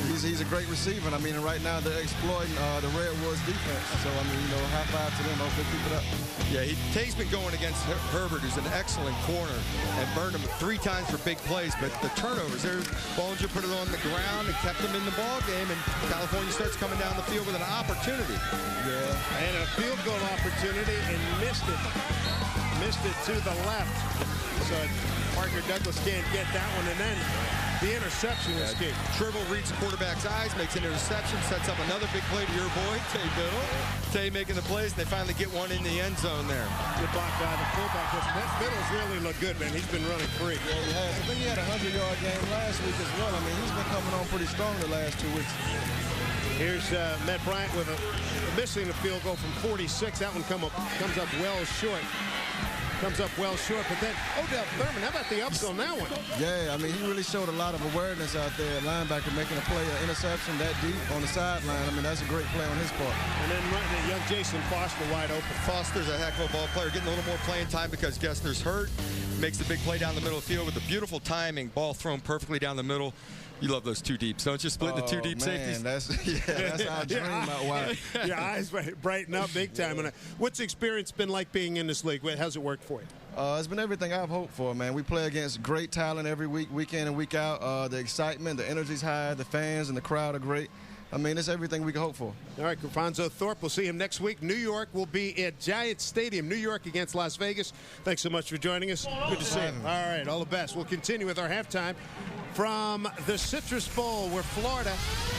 He's a great receiver. I mean, right now they're exploiting the Redwoods defense. So, I mean, you know, high five to them. Hopefully keep it up. Yeah, Tay's been going against Herbert, who's an excellent corner, and burned him 3 times for big plays. But the turnovers, Bollinger put it on the ground and kept him in the ball game, and California starts coming down the field with an opportunity. Yeah, and a field goal opportunity and missed it. Missed it to the left. So Parker Douglas can't get that one, and then the interception was key. Tribble reads the quarterback's eyes, makes an interception, sets up another big play to your boy, Tay Biddle. Tay making the plays, and they finally get one in the end zone there. Good block by the fullback. Biddle's really looked good, man. He's been running free. Yeah, he has. I think he had a 100-yard game last week as well. I mean, he's been coming on pretty strong the last 2 weeks. Here's Matt Bryant with missing the field goal from 46. That one comes up well short. Comes up well short, but then Odell Thurman, how about the ups on that one? Yeah, I mean, he really showed a lot of awareness out there at linebacker, making a play, an interception that deep on the sideline. I mean, that's a great play on his part. And then young Jason Foster wide open. Foster's a heck of a ball player, getting a little more playing time because Gessner's hurt. Makes the big play down the middle of the field with a beautiful timing, ball thrown perfectly down the middle. You love those 2 deeps, don't you? Split the 2 deep safeties. That's our dream out wide. Your eyes brighten up big time. And what's the experience been like being in this league? How's it worked for you? It's been everything I've hoped for, man. We play against great talent every week, week in and week out. The excitement, the energy's high, the fans and the crowd are great. I mean, it's everything we can hope for. All right, Alfonso Thorpe, we'll see him next week. New York will be at Giants Stadium, New York against Las Vegas. Thanks so much for joining us. Good to see you. All right, all the best. We'll continue with our halftime from the Citrus Bowl, where Florida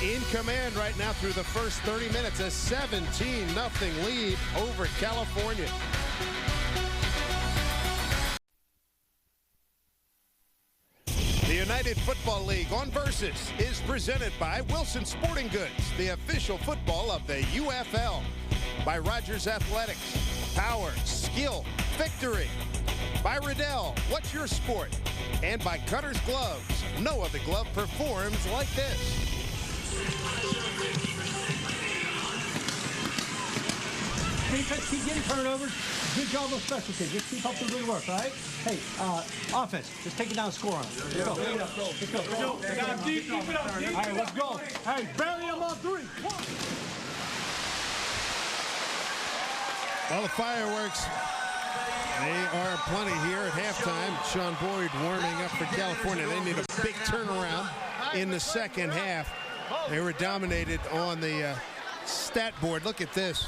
in command right now through the first 30 minutes. A 17-0 lead over California. The United Football League on Versus is presented by Wilson Sporting Goods, the official football of the UFL. By Rogers Athletics, power, skill, victory. By Riddell, what's your sport? And by Cutter's Gloves, no other glove performs like this. Defense, keep getting turnovers. Good job on special teams. Just keep up the good work, all right? Hey, offense, just take it down and score on it. Let's go. Let's go. All right, let's go. Hey, bury him on 3. Well, the fireworks, they are plenty here at halftime. Sean Boyd warming up for California. They need a big turnaround in the second half. They were dominated on the stat board. Look at this.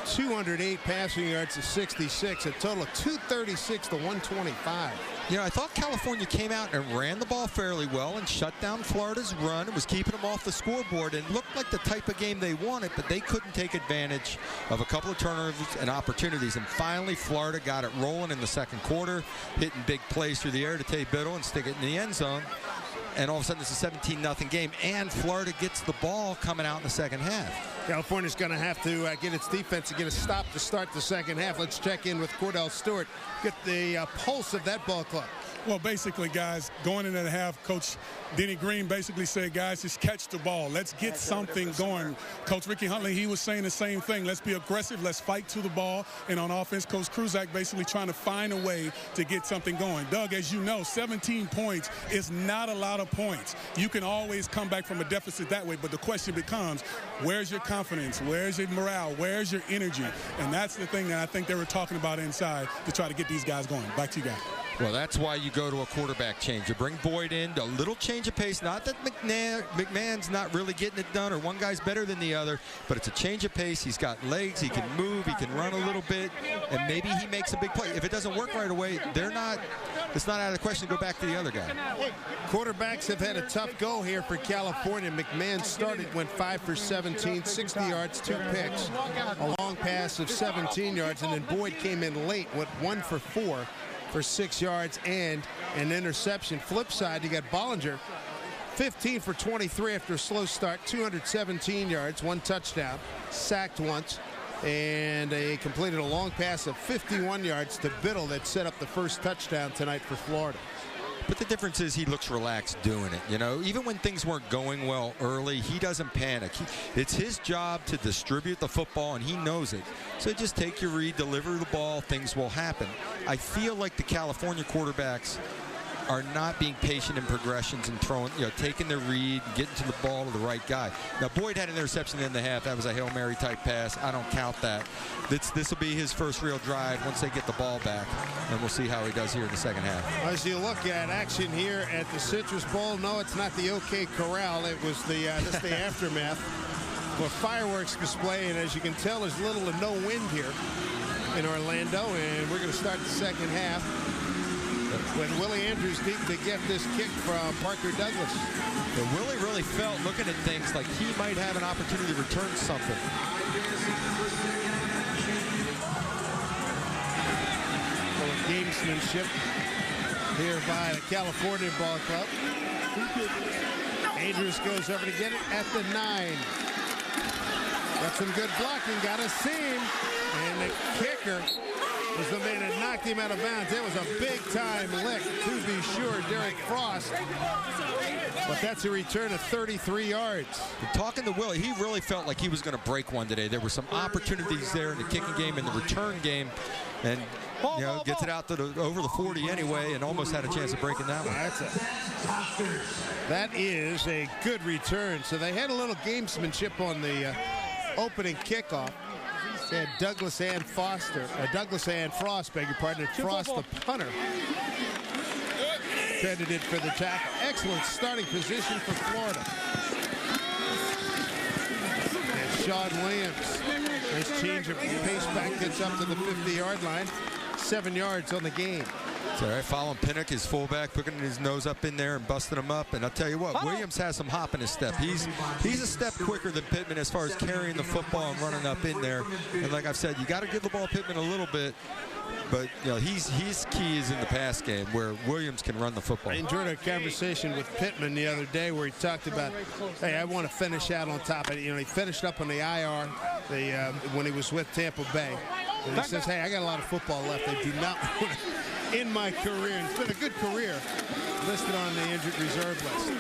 208 passing yards to 66, a total of 236 to 125. You know, I thought California came out and ran the ball fairly well and shut down Florida's run. It was keeping them off the scoreboard and looked like the type of game they wanted, but they couldn't take advantage of a couple of turnovers and opportunities. And finally, Florida got it rolling in the second quarter, hitting big plays through the air to Tay Biddle and stick it in the end zone. And all of a sudden, it's a 17-0 game, and Florida gets the ball coming out in the second half. California's going to have to get its defense to get a stop to start the second half. Let's check in with Cordell Stewart, get the pulse of that ball club. Well, basically, guys, going into the half, Coach Denny Green basically said, guys, just catch the ball. Let's get something going. Coach Ricky Huntley, he was saying the same thing. Let's be aggressive. Let's fight to the ball. And on offense, Coach Kruzak basically trying to find a way to get something going. Doug, as you know, 17 points is not a lot of points. You can always come back from a deficit that way, but the question becomes, where's your confidence? Where's your morale? Where's your energy? And that's the thing that I think they were talking about inside to try to get these guys going. Back to you guys. Well, that's why you go to a quarterback change. You bring Boyd in, a little change of pace. Not that McMahon's not really getting it done or one guy's better than the other, but it's a change of pace. He's got legs. He can move. He can run a little bit, and maybe he makes a big play. If it doesn't work right away, it's not out of the question to go back to the other guy. Quarterbacks have had a tough go here for California. McMahon started, went 5 for 17, 60 yards, 2 picks, a long pass of 17 yards, and then Boyd came in late, went 1 for 4. For 6 yards and an interception. Flip side, you got Bollinger, 15 for 23 after a slow start, 217 yards, 1 touchdown, sacked once, and they completed a long pass of 51 yards to Biddle that set up the first touchdown tonight for Florida. But the difference is he looks relaxed doing it. You know, even when things weren't going well early, he doesn't panic. It's his job to distribute the football, and he knows it. So just take your read, deliver the ball, things will happen. I feel like the California quarterbacks are not being patient in progressions and throwing, taking their read, getting to the ball to the right guy. Now, Boyd had an interception in the half. That was a Hail Mary type pass. I don't count that. This will be his first real drive once they get the ball back, and we'll see how he does here in the second half. As you look at action here at the Citrus Bowl, no, it's not the OK Corral. It was the aftermath of a fireworks display, and as you can tell, there's little to no wind here in Orlando, and we're going to start the second half with Willie Andrews deep to get this kick from Parker Douglas. But Willie really felt, looking at things, like he might have an opportunity to return something. Gamesmanship here by the California Ball Club. Andrews goes over to get it at the 9. Got some good blocking, got a seam, and the kicker was the man that knocked him out of bounds. It was a big-time lick, to be sure, Derek Frost. But that's a return of 33 yards. And talking to Willie, he really felt like he was going to break one today. There were some opportunities there in the kicking game and the return game, and gets it out to over the 40 anyway, and almost had a chance of breaking that one. That is a good return. So they had a little gamesmanship on the opening kickoff. They had Douglas and Frost, beg your pardon, and Frost, the punter, credited for the tackle. Excellent starting position for Florida. And Sean Williams, nice change of pace back, gets up to the 50-yard line. 7 yards on the game. It's all right, following Pinnock, his fullback, putting his nose up in there and busting him up. And I'll tell you what, Williams has some hop in his step. He's a step quicker than Pittman as far as carrying the football and running up in there. And like I've said, you got to give the ball to Pittman a little bit. But his key is in the pass game where Williams can run the football. I enjoyed a conversation with Pittman the other day where he talked about, hey, I want to finish out on top of it. He finished up on the IR when he was with Tampa Bay. And he says, hey, I got a lot of football left. I do not want to end my career. And it's been a good career, listed on the injured reserve list.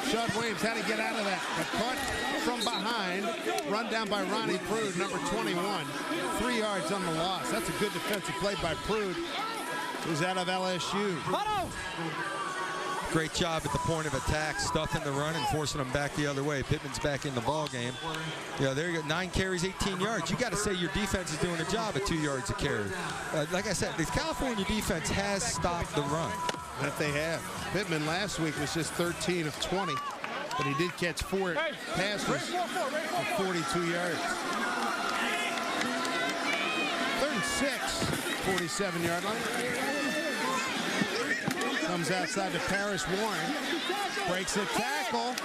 Sean Williams had to get out of that, but caught from behind. Run down by Ronnie Prude, number 21. 3 yards on the loss. That's a good defensive play by Prude, who's out of LSU. Great job at the point of attack, stuffing the run and forcing them back the other way. Pittman's back in the ball game. Yeah, there you go. 9 carries, 18 yards. You got to say your defense is doing a job at 2 yards a carry. Like I said, the California defense has stopped the run. That they have. Pittman last week was just 13 of 20, but he did catch 4 passes for 42 yards. 3rd and 6, 47-yard line. Comes outside to Paris Warren. Breaks a tackle.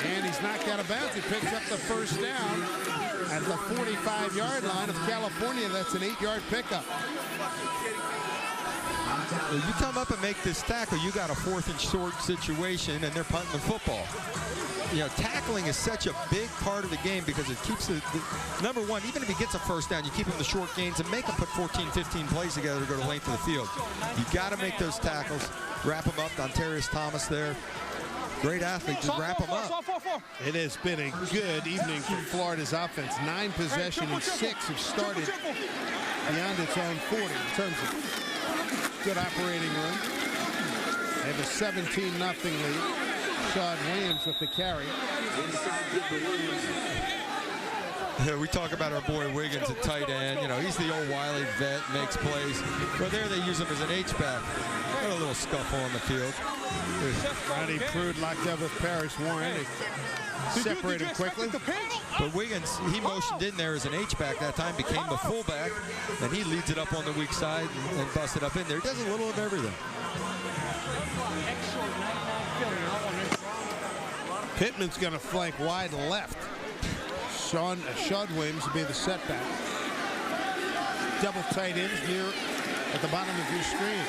And he's knocked out of bounds. He picks up the first down at the 45-yard line of California. That's an 8-yard pickup. When you come up and make this tackle, you got a 4th and short situation, and they're punting the football. You know, tackling is such a big part of the game because it keeps the number one, even if he gets a first down, you keep him the short gains and make him put 14, 15 plays together to go the length of the field. You got to make those tackles, wrap them up. Dontarius Thomas there. Great athlete, just wrap them up. It has been a good evening for Florida's offense. 9 possessions and 6 have started beyond its own 40 in terms of good operating room. They have a 17-0 lead. Sean Williams with the carry. Yeah, we talk about our boy Wiggins at tight end. You know, he's the old wily vet, makes plays. But there they use him as an H-back. Got a little scuffle on the field. Ronnie Prude locked up with Paris Warren. They separate him quickly. But Wiggins, he motioned in there as an H-back that time, became the fullback, and he leads it up on the weak side and busts it up in there. He does a little of everything. Pittman's going to flank wide left. Sean Williams will be the setback. Double tight ends near at the bottom of your screen.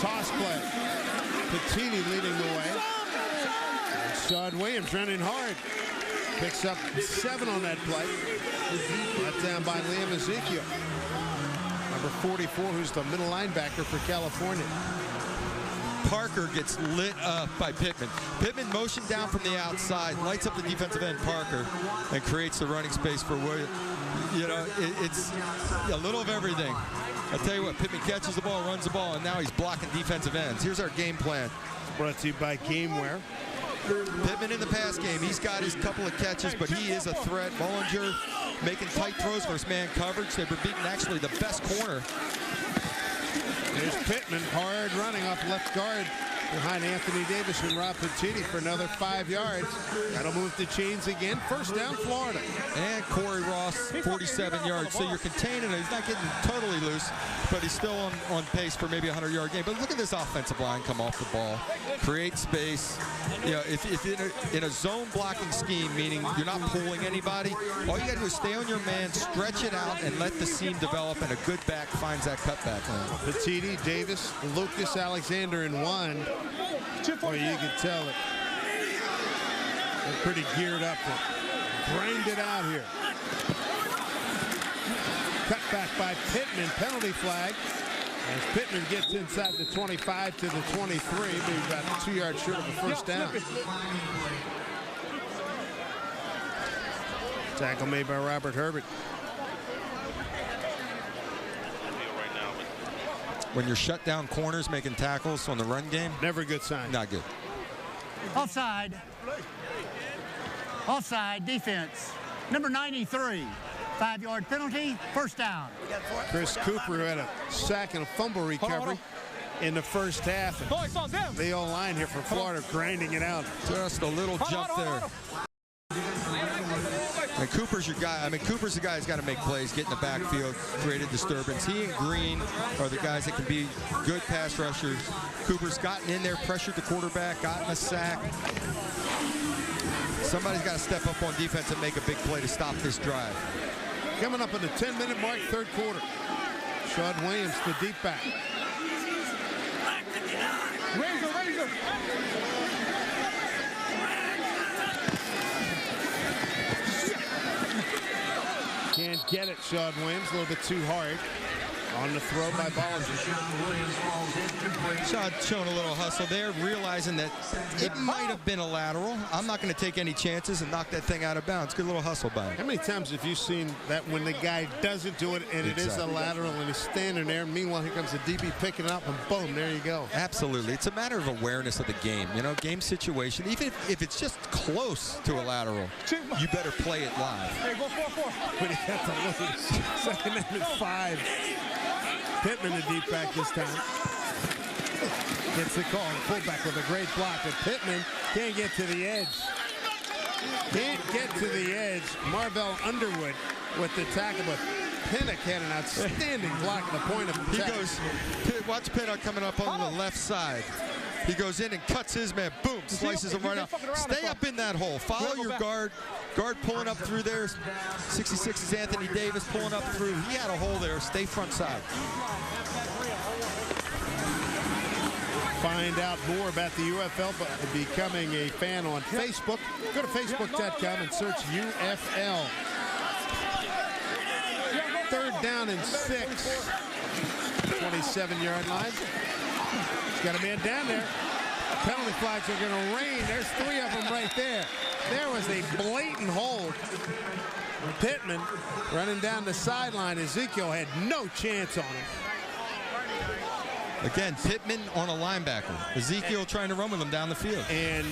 Toss play. Pettini leading the way. And Sean Williams running hard. Picks up 7 on that play. Brought down by Liam Ezekiel. Number 44, who's the middle linebacker for California. Parker gets lit up by Pittman. Pittman motioned down from the outside, lights up the defensive end Parker, and creates the running space for Williams. You know, it's a little of everything. I tell you what, Pittman catches the ball, runs the ball, and now he's blocking defensive ends. Here's our game plan. Brought to you by GameWare. Pittman in the pass game, he's got his couple of catches, but he is a threat. Bollinger making tight throws versus man coverage. They were beating actually the best corner. There's Pittman hard running off left guard behind Anthony Davis and Rob Pettini for another 5 yards. That'll move the chains again. First down, Florida. And Corey Ross, 47 yards. So you're containing him. He's not getting totally loose, but he's still on pace for maybe a 100-yard game. But look at this offensive line come off the ball, create space. You know, if in a zone blocking scheme, meaning you're not pulling anybody, all you got to do is stay on your man, stretch it out, and let the seam develop, and a good back finds that cutback lane. Pettini, Davis, Lucas Alexander in one. Boy, you can tell it. They're pretty geared up to grind it out here. Cut back by Pittman, penalty flag. As Pittman gets inside the 25 to the 23, being about 2 yards short of a first down. Tackle made by Robert Herbert. When you're shut down corners making tackles on the run game, never a good sign. Not good. Offside. Offside, defense. Number 93. 5-yard penalty, first down. Chris Cooper had a sack and a fumble recovery in the first half. The O-line here for Florida grinding it out. Just a little jump there. And Cooper's your guy. I mean, Cooper's the guy who's got to make plays, get in the backfield, create a disturbance. He and Green are the guys that can be good pass rushers. Cooper's gotten in there, pressured the quarterback, gotten a sack. Somebody's got to step up on defense and make a big play to stop this drive. Coming up in the 10-minute mark, third quarter. Sean Williams, the deep back. Razor. Can't get it, Sean Williams, a little bit too hard. On the throw by Bollinger. Shot showing a little hustle there, realizing that it might have been a lateral. I'm not going to take any chances and knock that thing out of bounds. Good little hustle by him. How many times have you seen that when the guy doesn't do it and it is a lateral and he's standing there? Meanwhile, here comes the DB picking it up and boom, there you go. Absolutely. It's a matter of awareness of the game. You know, game situation. Even if it's just close to a lateral, you better play it live. Hey, go 4-4. But he got to lose. Second down and 5. Pittman the deep back this time. Gets the call. Fullback with a great block, but Pittman can't get to the edge. Can't get to the edge. Marvell Underwood with the tackle, but Pinnock had an outstanding block at the point of attack. Watch Pinnock coming up on the left side. He goes in and cuts his man. Boom, slices him right out. Stay up in that hole. Follow your guard. Guard pulling up through there. 66 is Anthony Davis pulling up through. He had a hole there. Stay front side. Find out more about the UFL by becoming a fan on Facebook. Go to facebook.com and search UFL. 3rd down and 6. 27-yard line. He's got a man down there. Penalty flags are going to rain. There's 3 of them right there. There was a blatant hold. Pittman running down the sideline. Ezekiel had no chance on him. Again, Pittman on a linebacker. Ezekiel trying to run with him down the field. And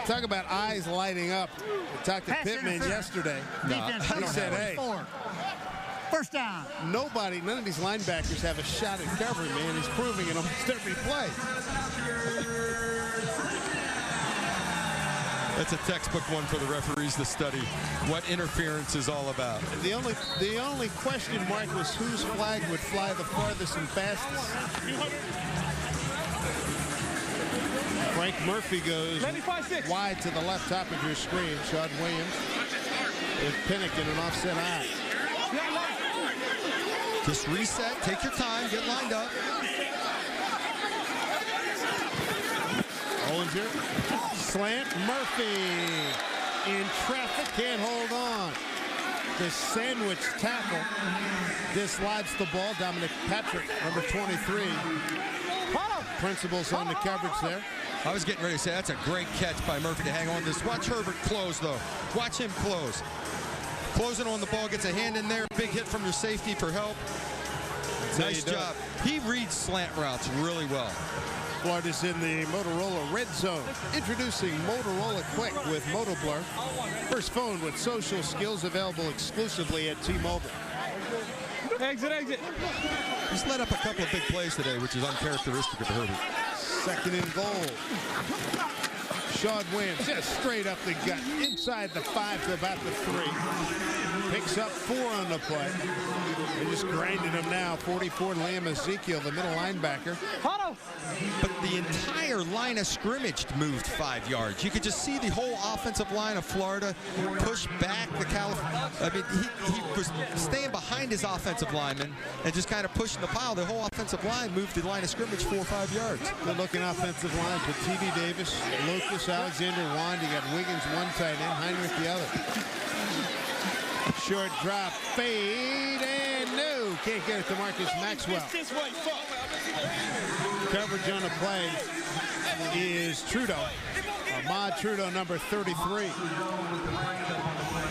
talk about eyes lighting up. I talked to Pittman yesterday. He said, hey. 1st down. None of these linebackers have a shot at covering, man. He's proving it almost every play. That's a textbook one for the referees to study what interference is all about. The only question mark was whose flag would fly the farthest and fastest. Frank Murphy goes wide to the left top of your screen. Sean Williams with Pinnock in an offset eye. Just reset, take your time, get lined up. Bollinger, slant, Murphy in traffic, can't hold on. The sandwich tackle dislodged the ball. Dominic Patrick, number 23. Principals on the coverage there. I was getting ready to say that's a great catch by Murphy to hang on to this. Watch Herbert close, though. Watch him close. Closing on the ball, gets a hand in there. Big hit from your safety for help. Nice job. He reads slant routes really well. Florida's in the Motorola Red Zone. Introducing Motorola Quick with MotoBlur. First phone with social skills available exclusively at T-Mobile. Exit. He's let up a couple of big plays today, which is uncharacteristic of Herbert. 2nd and goal. Sean Williams just straight up the gut. Inside the 5 to about the 3. Picks up 4 on the play. They just grinded him now. 44 Lamb Ezekiel, the middle linebacker. But the entire line of scrimmage moved 5 yards. You could just see the whole offensive line of Florida push back the California. I mean, he was staying behind his offensive lineman and just kind of pushing the pile. The whole offensive line moved the line of scrimmage 4 or 5 yards. Good looking offensive line with T.D. Davis, Lucas, Alexander, Wand. You got Wiggins, one tight end, Heinrich the other. Short drop, fade, and no. Can't get it to Marcus Maxwell. Coverage on the play is Trudeau. Ahmad Trudeau, number 33.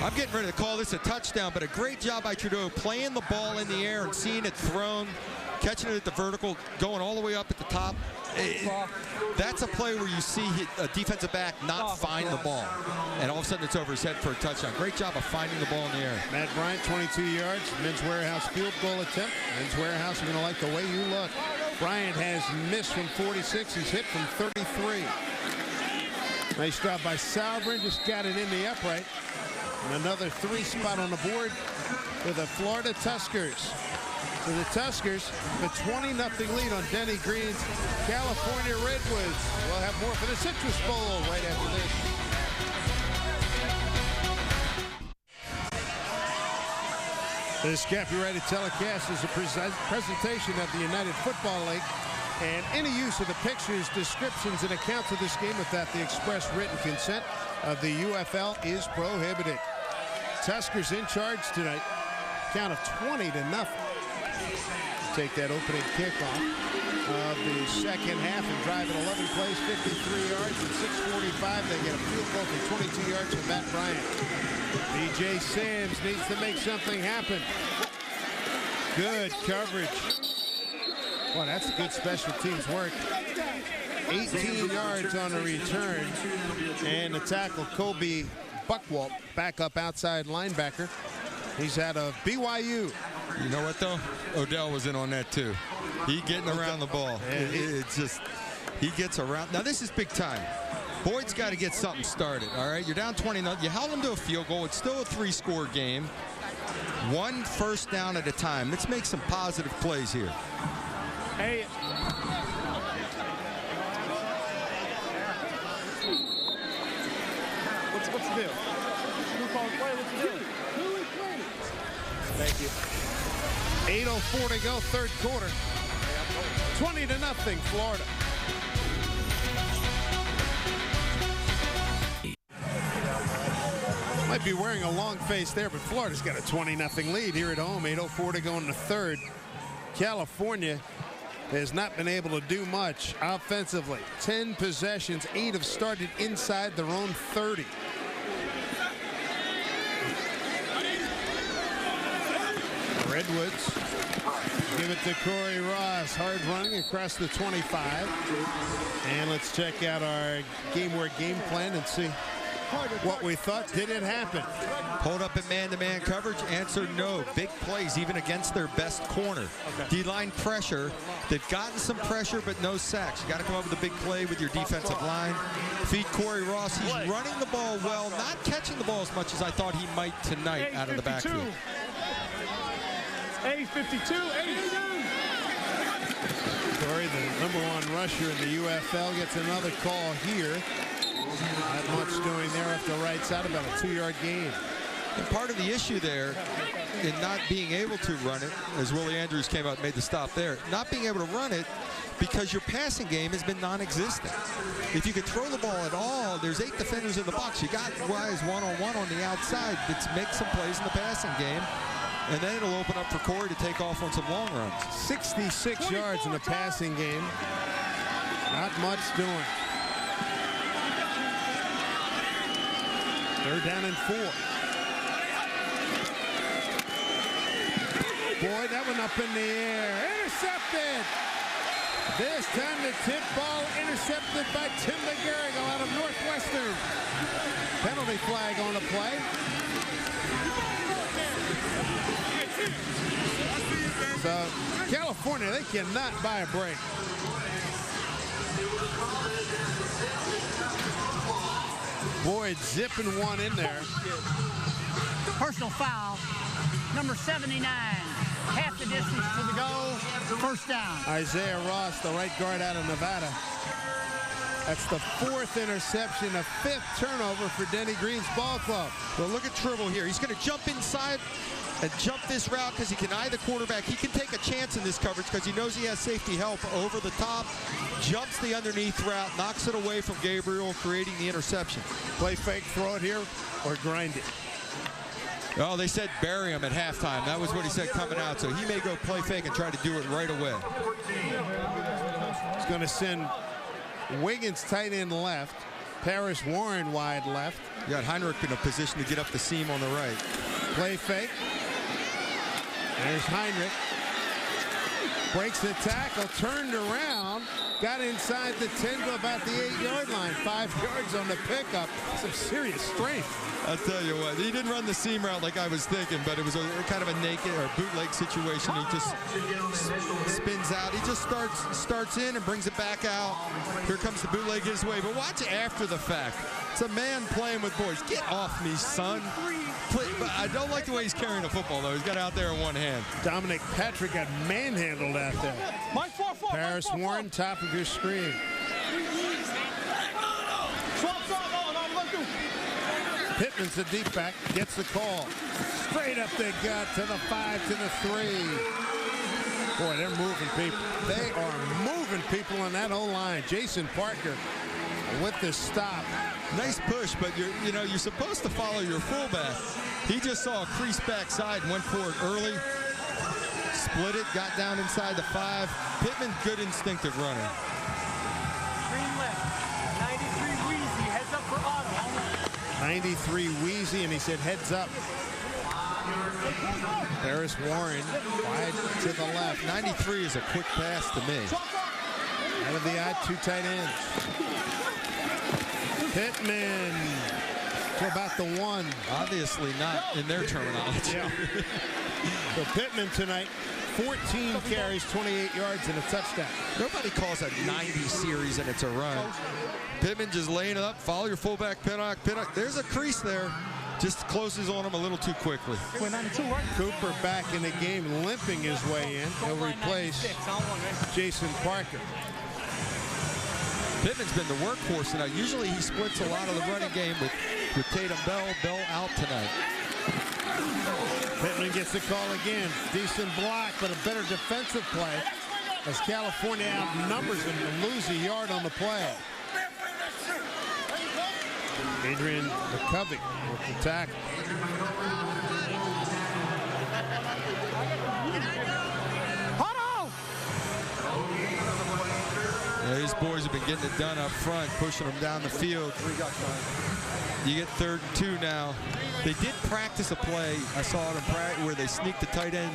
I'm getting ready to call this a touchdown, but a great job by Trudeau playing the ball in the air and seeing it thrown, catching it at the vertical, going all the way up at the top. That's a play where you see a defensive back not find the ball, and all of a sudden it's over his head for a touchdown. Great job of finding the ball in the air. Matt Bryant, 22 yards. Men's Warehouse field goal attempt. Men's Warehouse, you're going to like the way you look. Bryant has missed from 46. He's hit from 33. Nice job by Sauerbrunn. Just got it in the upright. And another 3 spot on the board for the Florida Tuskers. So the Tuskers, the 20-0 lead on Denny Green's California Redwoods. We'll have more for the Citrus Bowl right after this. This copyrighted telecast is a presentation of the United Football League, and any use of the pictures, descriptions, and accounts of this game without the express written consent of the UFL is prohibited. Tuskers in charge tonight. Count of 20-0. take that opening kickoff of the second half and drive it 11 plays, 53 yards, and 6:45. They get a field goal from 22 yards from Matt Bryant. B.J. Sams needs to make something happen. Good coverage. Well, that's good special teams work. 18 yards on the return. And the tackle, Kobe Buckwalt, back up outside linebacker. He's out of BYU. You know what, though? Odell was in on that, too. He getting around the ball. It's just, he gets around. Now, this is big time. Boyd's got to get something started, all right? You're down 20-0. You held them to a field goal. It's still a 3-score game. One first down at a time. Let's make some positive plays here. Hey. What's the deal? Who called play? What's the deal? Thank you. 8:04 to go, third quarter. 20-0, Florida. Might be wearing a long face there, but Florida's got a 20-0 lead here at home. 8:04 to go in the third. California has not been able to do much offensively. 10 possessions, 8 have started inside their own 30. Redwoods give it to Corey Ross. Hard running across the 25. And let's check out our game plan and see what we thought. Did it happen? Hold up in man-to-man coverage. Answer no. Big plays even against their best corner. D-line pressure. They've gotten some pressure, but no sacks. You got to come up with a big play with your defensive line. Feed Corey Ross. He's running the ball well, not catching the ball as much as I thought he might tonight out of the backfield. 8:52. Corey, the #1 rusher in the UFL, gets another call here. Not much doing there off the right side, about a 2-yard gain. And part of the issue there in not being able to run it, as Willie Andrews came out and made the stop there, not being able to run it because your passing game has been non-existent. If you could throw the ball at all, there's 8 defenders in the box. You got guys one-on-one on the outside that make some plays in the passing game. And then it'll open up for Corey to take off on some long runs. 66 yards in the passing game. Not much doing. 3rd down and 4. Boy, that one up in the air. Intercepted. This time the tip ball intercepted by Tim McGarrigle out of Northwestern. Penalty flag on the play. So California, they cannot buy a break. Boyd zipping one in there. Personal foul, number 79. Half the distance to the goal, first down. Isaiah Ross, the right guard out of Nevada. That's the 4th interception, a 5th turnover for Denny Green's ball club. Well, look at Tribble here. He's going to jump inside and jump this route because he can eye the quarterback. He can take a chance in this coverage because he knows he has safety help over the top. Jumps the underneath route, knocks it away from Gabriel, creating the interception. Play fake, throw it here, or grind it. Oh, they said bury him at halftime. That was what he said coming out. So he may go play fake and try to do it right away. He's going to send Wiggins tight end left. Paris Warren wide left. You got Heinrich in a position to get up the seam on the right. Play fake. There's Heinrich. Breaks the tackle, turned around, got inside the 10 to about the 8-yard line. 5 yards on the pickup. Some serious strength. I'll tell you what, he didn't run the seam route like I was thinking, but it was a kind of a naked or bootleg situation. He just spins out. He just starts in and brings it back out. Here comes the bootleg his way. But watch after the fact. It's a man playing with boys. Get off me, son. But I don't like the way he's carrying the football, though. He's got it out there in one hand. Dominic Patrick got manhandled out there. Paris Warren, top of your screen. Pittman's the deep back, gets the call. Straight up the gut to the 5, to the 3. Boy, they're moving people. They are moving people on that whole line. Jason Parker with the stop. Nice push, but you're supposed to follow your fullback. He just saw a crease backside and went for it early. split it, got down inside the 5. Pittman, good instinctive running. Green left. 93 Wheezy. Heads up for Otto. 93 Wheezy, and he said heads up. There's Warren, wide to the left. 93 is a quick pass to me. Out of the eye, 2 tight ends. Pittman to about the 1. Obviously not in their terminology. Yeah. So Pittman tonight, 14 carries, 28 yards, and a touchdown. Nobody calls a 90 series and it's a run. Pittman just laying it up. Follow your fullback, Pinnock. There's a crease there. Just closes on him a little too quickly. Cooper back in the game, limping his way in. He'll replace Jason Parker. Pittman's been the workhorse tonight. Usually he splits a lot of the running game with Tatum Bell. Bell out tonight. Pittman gets the call again. Decent block, but a better defensive play as California outnumbers him to lose a yard on the play. Adrian McCovey with the tackle. Yeah, these boys have been getting it done up front, pushing them down the field. You get 3rd and 2 now. They did practice a play, I saw it in practice, where they sneaked the tight end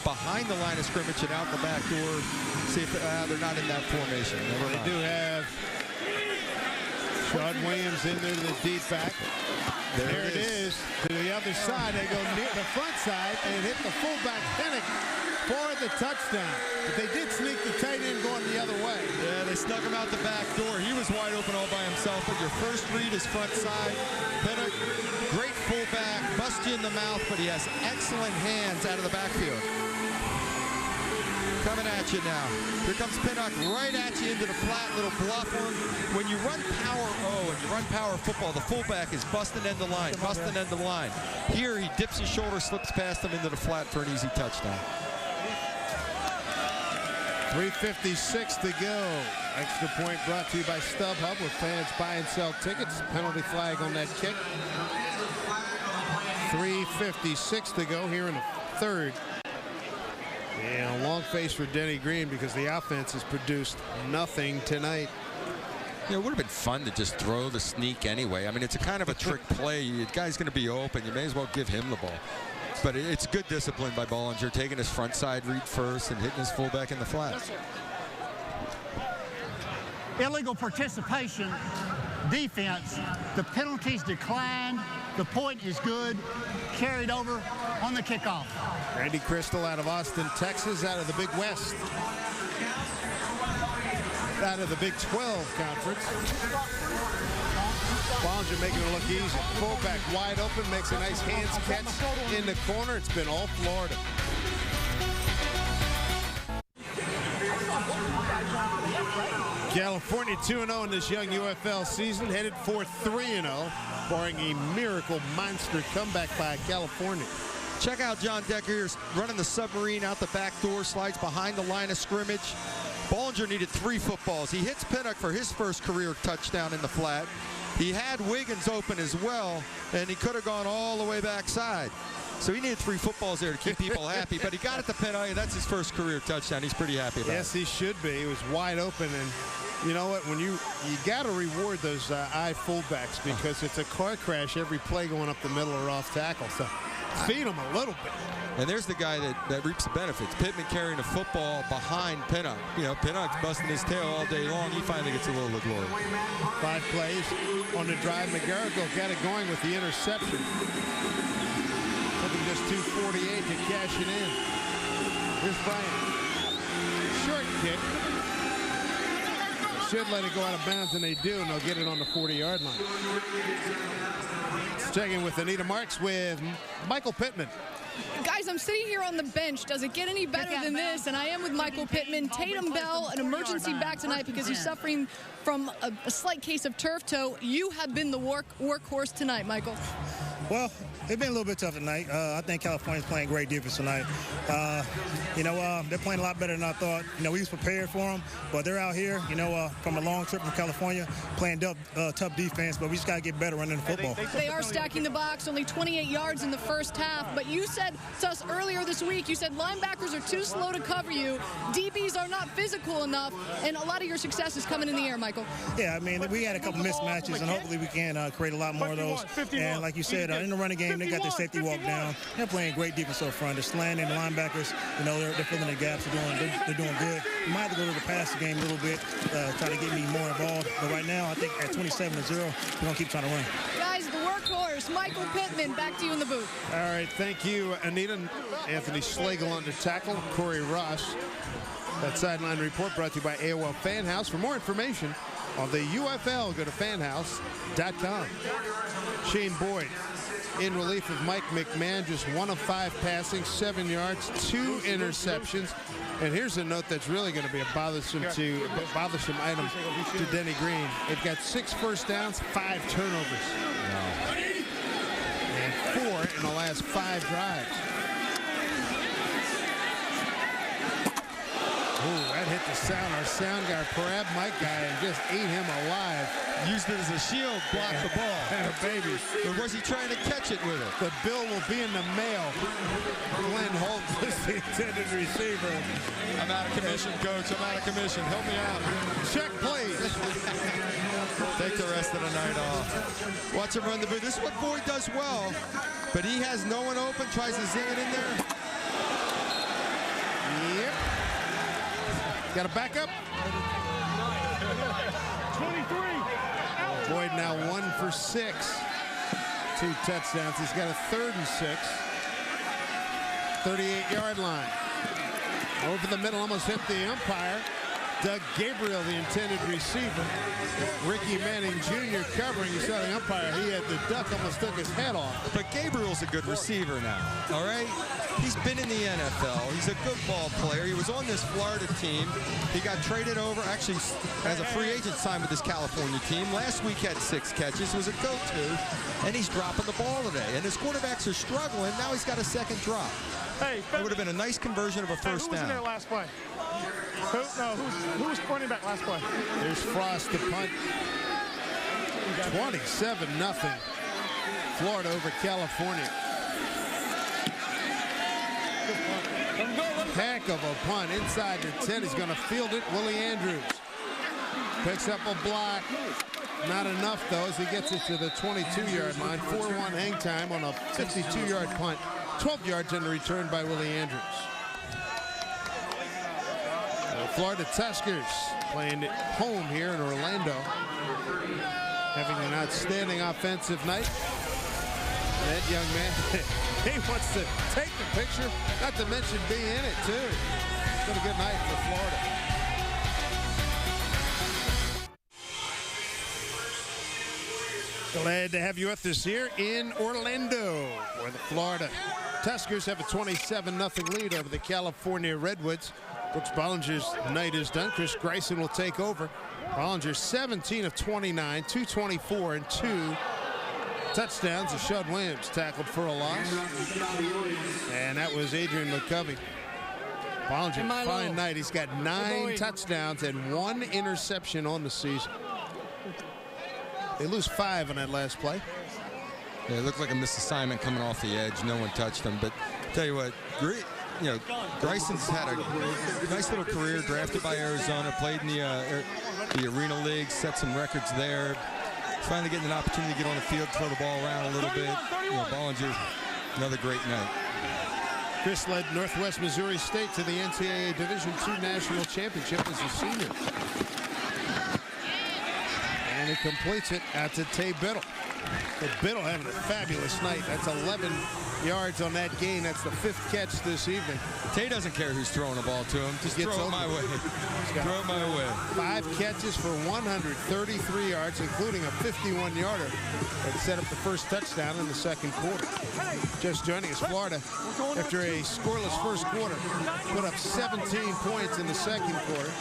behind the line of scrimmage and out the back door. See if they're not in that formation. They do have Sean Williams in there to the deep back. There it is. To the other side. They go near the front side and hit the fullback Pinnock for the touchdown. But they did sneak the tight end going the other way. Yeah, they snuck him out the back door. He was wide open all by himself. But your first read is front side. Pinnock, great fullback, busts you in the mouth, but he has excellent hands out of the backfield. Coming at you now. Here comes Pinnock right at you into the flat, little bluff one. When you run power and you run power football, the fullback is busting end the line, busting end the line. Here he dips his shoulder, slips past him into the flat for an easy touchdown. 3:56 to go. Extra point brought to you by StubHub, where fans buy and sell tickets. Penalty flag on that kick. 3:56 to go here in the 3rd. And a long face for Denny Green because the offense has produced nothing tonight. Yeah, it would have been fun to just throw the sneak anyway. I mean, it's a kind of a trick play. The guy's going to be open. You may as well give him the ball. But it's good discipline by Bollinger, taking his front side read first and hitting his fullback in the flat. Illegal participation, defense. The penalties declined. The point is good. Carried over on the kickoff. Randy Crystal out of Austin, Texas, out of the Big West. Out of the Big 12 conference. Bollinger making it look easy. Fullback wide open, makes a nice hands catch in the corner. It's been all Florida. California 2-0 in this young UFL season, headed for 3-0, barring a miracle monster comeback by California. Check out John Decker here, running the submarine out the back door, slides behind the line of scrimmage. Bollinger needed 3 footballs. He hits Pinnock for his first career touchdown in the flat. He had Wiggins open as well, and he could have gone all the way backside. So he needed 3 footballs there to keep people happy, but he got it to Pinnock, and that's his first career touchdown. He's pretty happy about it. Yes, he should be. He was wide open, and you know what? When you got to reward those eye fullbacks because it's a car crash every play going up the middle or off tackle. So feed them a little bit. And there's the guy that reaps the benefits. Pittman carrying the football behind Pinnock. You know, Pinnock's busting his tail all day long. He finally gets a little of glory. 5 plays on the drive. McGarrigle got it going with the interception. Took him just 2:48 to cash it in. Here's Bryant. Short kick. Should let it go out of bounds, and they do, and they'll get it on the 40-yard line. Let's check in with Anita Marks with Michael Pittman. Guys, I'm sitting here on the bench. Does it get any better than this? And I am with Michael Pittman. Tatum Bell, an emergency back tonight because he's suffering from a slight case of turf toe. You have been the workhorse tonight, Michael. Well, it's been a little bit tough tonight. I think California's playing great defense tonight. They're playing a lot better than I thought. We was prepared for them, but they're out here, from a long trip from California, playing tough defense, but we just got to get better running the football. They are stacking the box, only 28 yards in the first half, but you said to us earlier this week, you said linebackers are too slow to cover you, DBs are not physical enough, and a lot of your success is coming in the air, Michael. Yeah, I mean, we had a couple mismatches, and hopefully we can create a lot more of those. And like you said, in the running game, they got their safety walk down. They're playing great defense up front. They're slanting the linebackers. They're filling the gaps. They're doing good. We might have to go to the passing game a little bit, try to get me more involved. But right now, I think at 27-0, we're going to keep trying to run. Guys, the workhorse, Michael Pittman, back to you in the booth. All right, thank you, Anita. Anthony Schlegel under tackle, Corey Ross. That sideline report brought to you by AOL Fan House. For more information on the UFL, go to fanhouse.com. Shane Boyd in relief of Mike McMahon, just 1 of 5 passing, 7 yards, 2 interceptions. And here's a note that's really going to be a bothersome item to Denny Green. They've got 6 first downs, 5 turnovers. Wow. And 4 in the last 5 drives. Ooh, that hit the sound. Our sound guy grabbed Mike guy and just ate him alive. Used it as a shield, blocked the ball. And a baby. Or was he trying to catch it with it? The bill will be in the mail. Glenn Holt is the intended receiver. I'm out of commission, Coach. I'm out of commission. Help me out. Check, please. Take the rest of the night off. Watch him run the booth. This is what Boyd does well, but he has no one open, tries to zing it in there. Yep. Got a backup? 23. Boyd now 1 for 6. 2 touchdowns. He's got a 3rd and 6. 38-yard line. Over the middle, almost hit the umpire. Doug Gabriel, the intended receiver. Ricky Manning Jr. covering. You saw the umpire. He had the duck, almost took his head off. But Gabriel's a good receiver now, all right? He's been in the NFL. He's a good ball player. He was on this Florida team. He got traded over, actually, as a free agent signed with this California team. Last week had 6 catches. Was a go-to, and he's dropping the ball today. And his quarterbacks are struggling. Now he's got a 2nd drop. Hey, it would have been a nice conversion of a first down. Who was in there last play? Who was running back last play? There's Frost to punt. 27-0. Florida over California. Heck of a punt inside the 10. He's going to field it. Willie Andrews picks up a block. Not enough, though, as he gets it to the 22-yard line. 4-1 hang time on a 62-yard punt. 12 yards in the return by Willie Andrews. Florida Tuskers playing at home here in Orlando. Having an outstanding offensive night. That young man, he wants to take the picture, not to mention be in it, too. It's been a good night for Florida. Glad to have you with us here in Orlando, where the Florida Tuskers have a 27-0 lead over the California Redwoods. Brooks Bollinger's night is done. Chris Greisen will take over. Bollinger 17 of 29, 224 and 2 touchdowns. Ashad Williams tackled for a loss. And that was Adrian McCovey. Bollinger, fine night. He's got 9 touchdowns and 1 interception on the season. They lose 5 on that last play. Yeah, it looked like a misassignment coming off the edge. No one touched him. But tell you what, Greisen's had a nice little career, drafted by Arizona, played in the Arena League, set some records there. Finally getting an opportunity to get on the field, throw the ball around a little bit. Bollinger, another great night. Chris led Northwest Missouri State to the NCAA Division II National Championship as a senior. And he completes it out to Tay Biddle. But Biddle having a fabulous night. That's 11 yards on that gain. That's the 5th catch this evening. Tay doesn't care who's throwing the ball to him. Just throw it my way. Throw it my way. 5 catches for 133 yards, including a 51-yarder that set up the first touchdown in the 2nd quarter. Just joining us, Florida, after a scoreless first quarter, put up 17 points in the 2nd quarter.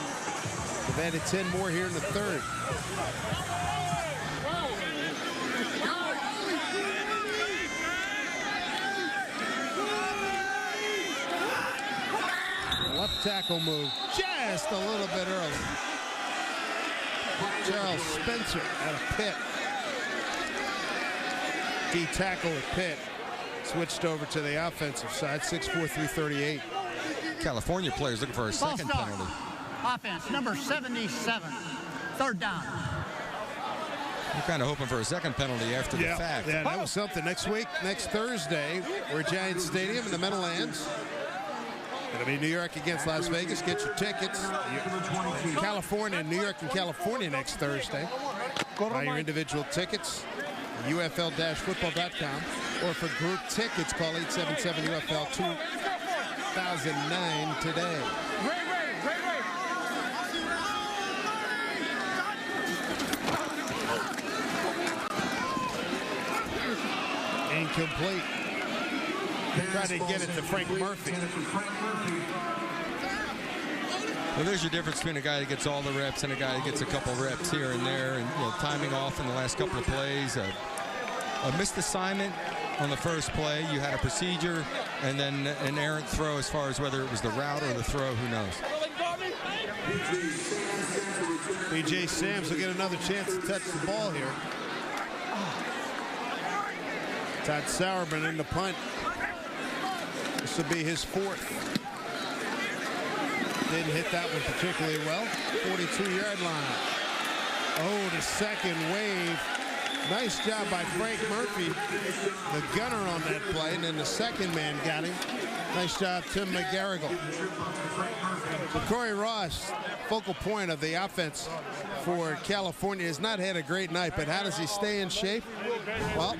They've added 10 more here in the 3rd. tackle move just a little bit early. Charles Spencer out of Pitt. D tackle at Pitt. Switched over to the offensive side, 6'4", 338. California players looking for a second penalty. Offense, number 77. Third down. I'm kind of hoping for a second penalty after the fact. Yeah, that was something. Next week, next Thursday, we're at Giants Stadium in the Meadowlands. It'll be New York against Las Vegas. Get your tickets. California, New York and California next Thursday. Buy your individual tickets. UFL-football.com. Or for group tickets, call 877-UFL-2009 today. Incomplete. Try to get it to Frank Murphy. Well, there's your difference between a guy that gets all the reps and a guy that gets a couple reps here and there, and timing off in the last couple of plays. A missed assignment on the first play. You had a procedure, and then an errant throw as far as whether it was the route or the throw. Who knows? B.J. Sams will get another chance to touch the ball here. Todd Sauerman in the punt. This will be his fourth. Didn't hit that one particularly well. 42-yard line. Oh, the second wave. Nice job by Frank Murphy, the gunner on that play, and then the second man got him. Nice job, Tim McGarrigle. So Corey Ross, focal point of the offense for California, has not had a great night, but how does he stay in shape? Well,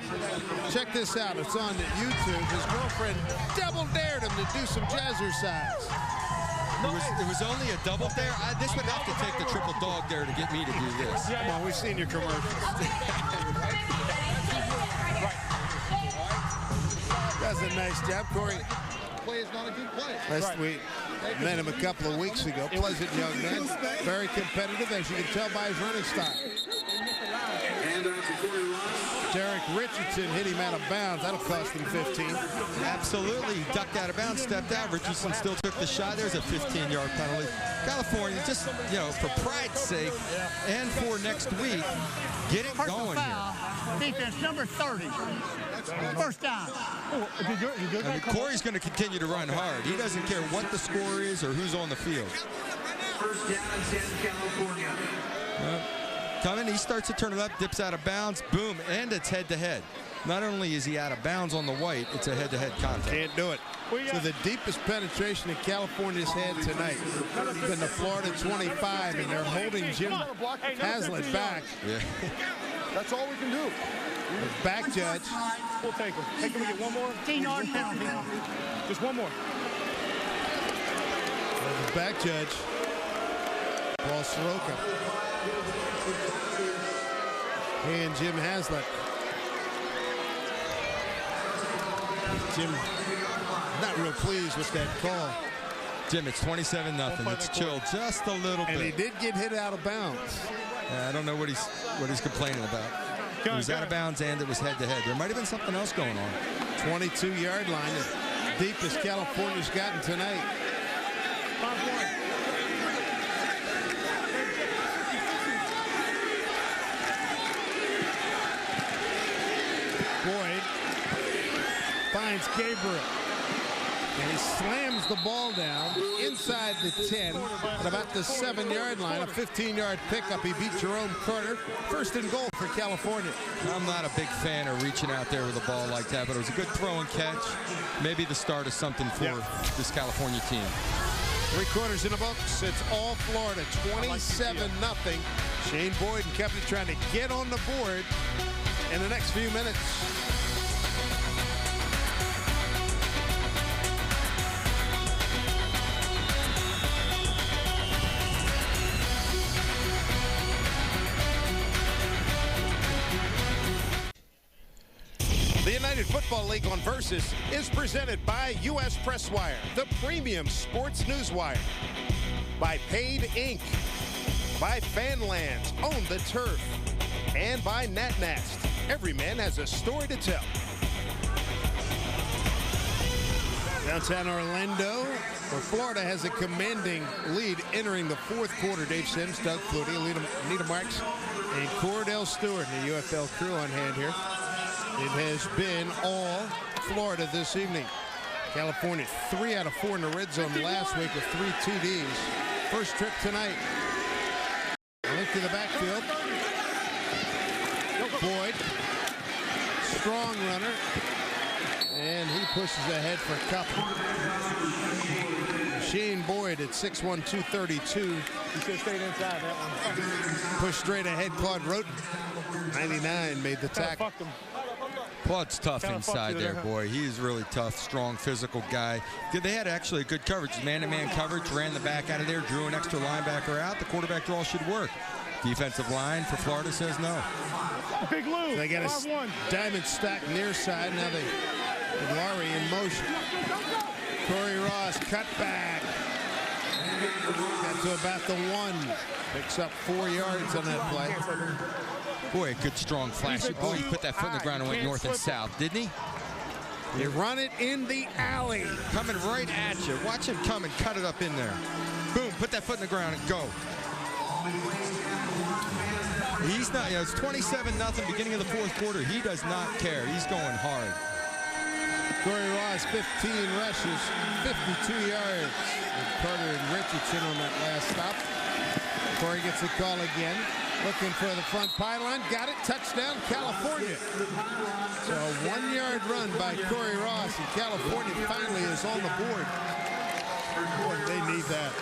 check this out. It's on YouTube. His girlfriend double dared him to do some jazzercise. It was only a double dare. This would have to take the triple dog dare to get me to do this. Come on, we've seen your commercials. Does a nice job, Corey. Play is not a good play. We met him a couple of weeks ago. Pleasant young man. Very competitive, as you can tell by his running style. Derek Richardson hit him out of bounds. That'll cost him 15. Absolutely. He ducked out of bounds, stepped out. Richardson still took the shot. There's a 15-yard penalty. California, just, for pride's sake and for next week, get it going here. Defense, number 30. First down. Corey's going to continue to run hard. He doesn't care what the score is or who's on the field. First down and 10, California. Coming, he starts to turn it up, dips out of bounds, boom, and it's head-to-head. Not only is he out of bounds on the white, it's a head-to-head contact. Can't do it. So the deepest penetration that California's had tonight has been the Florida 25, and they're holding Jim Haslett back. Yeah. That's all we can do. The back judge. We'll take him. Hey, can we get one more? 15-yard penalty. Just one more. The back judge, Paul Soroka. And Jim Haslett. Jim not real pleased with that call. Jim, it's 27-0. It's chilled just a little bit. And he did get hit out of bounds. I don't know what he's complaining about. It was out of bounds and it was head-to-head. There might have been something else going on. 22-yard line, the deepest California's gotten tonight. Boyd finds Gabriel. And he slams the ball down inside the 10 at about the 7-yard line. A 15-yard pickup. He beat Jerome Carter. First and goal for California. I'm not a big fan of reaching out there with a ball like that, but it was a good throw and catch. Maybe the start of something for this California team. 3/4 in the books. It's all Florida. 27-0. Shane Boyd and company trying to get on the board in the next few minutes. The United Football League on Versus is presented by U.S. Press Wire, the premium sports newswire. By Paid Inc. By Fanlands, Own the Turf. And by NatNast. Every man has a story to tell. Downtown Orlando, Well, Florida has a commanding lead entering the fourth quarter. Dave Sims, Doug Flutie, Anita Marks, and Cordell Stewart, the UFL crew on hand here. It has been all Florida this evening. California 3 out of 4 in the red zone last week with 3 TDs. First trip tonight. Look to the backfield. Boyd, strong runner, and he pushes ahead for a couple. Shane Boyd at 6'1", 232. He should have stayed inside that one. Pushed straight ahead. Claude Roten, 99, made the tackle. Claude's tough inside there, boy. He's really tough, strong, physical guy. They had actually good coverage. Man-to-man coverage, ran the back out of there, drew an extra linebacker out. The quarterback draw should work. Defensive line for Florida says no. Big Lou. They got a diamond stack near side. Now they Laurie in motion. Corey Ross, cut back. Got to about the 1. Picks up 4 yards on that play. Boy, a good strong flash. Oh, he put that foot in the ground and went north and south, didn't he? You run it in the alley. Coming right at you. Watch him come and cut it up in there. Boom, put that foot in the ground and go. He's not, it's 27-0, beginning of the fourth quarter. He does not care. He's going hard. Corey Ross, 15 rushes, 52 yards. With Carter and Richardson on that last stop. Corey gets the call again. Looking for the front pylon. Got it. Touchdown, California. So a 1-yard run by Corey Ross, and California finally is on the board. Boy, they need that.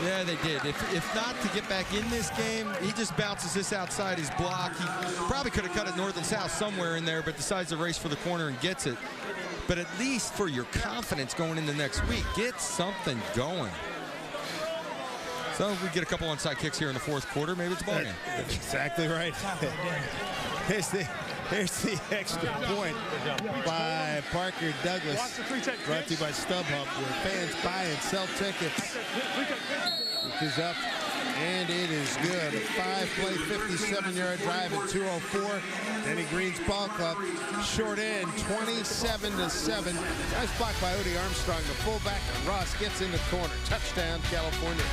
Yeah, they did. If not to get back in this game, he just bounces this outside his block. He probably could have cut it north and south somewhere in there, but decides to race for the corner and gets it. But at least for your confidence going into next week, get something going. So if we get a couple onside kicks here in the fourth quarter, maybe it's a ball game. That's exactly right. Here's the extra point by Parker Douglas. Brought to you by StubHub, where fans buy and sell tickets. Which is up, and it is good. A 5-play, 57-yard drive at 2:04. Denny Green's ball club. Short end, 27-7. Nice block by Odie Armstrong, the fullback. Ross gets in the corner. Touchdown, California.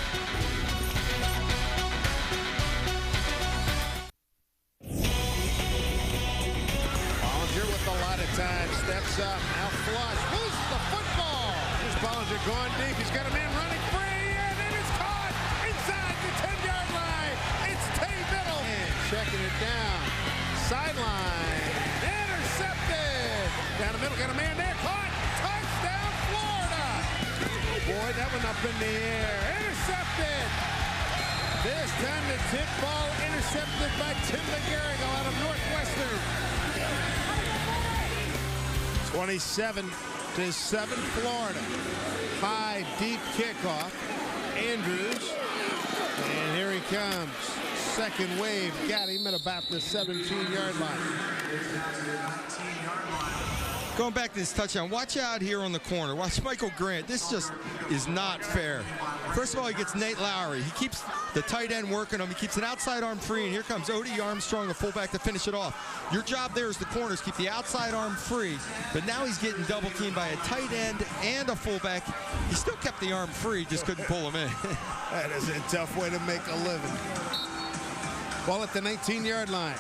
With a lot of time, steps up, now flush, loses the football. Here's Bollinger going deep. He's got a man running free, and it is caught inside the 10-yard line. It's Tay Biddle. And checking it down. Sideline. Intercepted. Down the middle, got a man there. Caught. Touchdown, Florida. Boy, that one up in the air. Intercepted. This time the tip ball intercepted by Tim McGarrigle out of Northwestern. 27-7 Florida. High, deep kickoff. Andrews. And here he comes. Second wave. Got him at about the 17-yard line. Going back to this touchdown, watch out here on the corner. Watch Michael Grant. This just is not fair. First of all, he gets Nate Lowry. He keeps the tight end working him. He keeps an outside arm free, and here comes Odie Armstrong, the fullback, to finish it off. Your job there as the corners, keep the outside arm free, but now he's getting double teamed by a tight end and a fullback. He still kept the arm free, just couldn't pull him in. That is a tough way to make a living. Ball at the 19-yard line.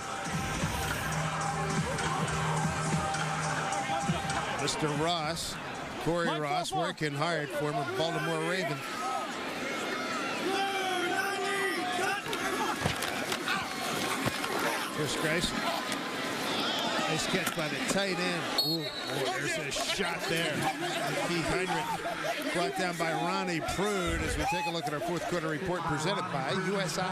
Mr. Ross, Corey Ross, working hard for him with Baltimore Ravens. Here's Grayson. Nice catch by the tight end. Ooh, there's a shot there. Keith Heinrich brought down by Ronnie Prude as we take a look at our fourth quarter report presented by USI.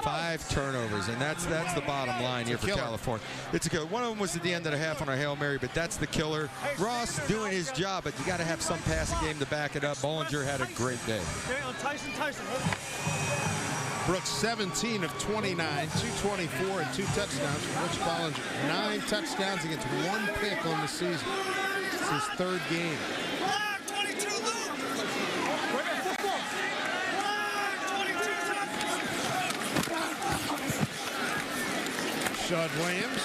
5 turnovers, and that's the bottom line here for California. It's a killer. One of them was at the end of the half on our Hail Mary, but that's the killer. Ross doing his job, but you got to have some passing game to back it up. Bollinger had a great day. Tyson. Brooks 17 of 29, 224 and 2 touchdowns for Rich Bollinger. 9 touchdowns against 1 pick on the season. It's his 3rd game. Rashad Williams.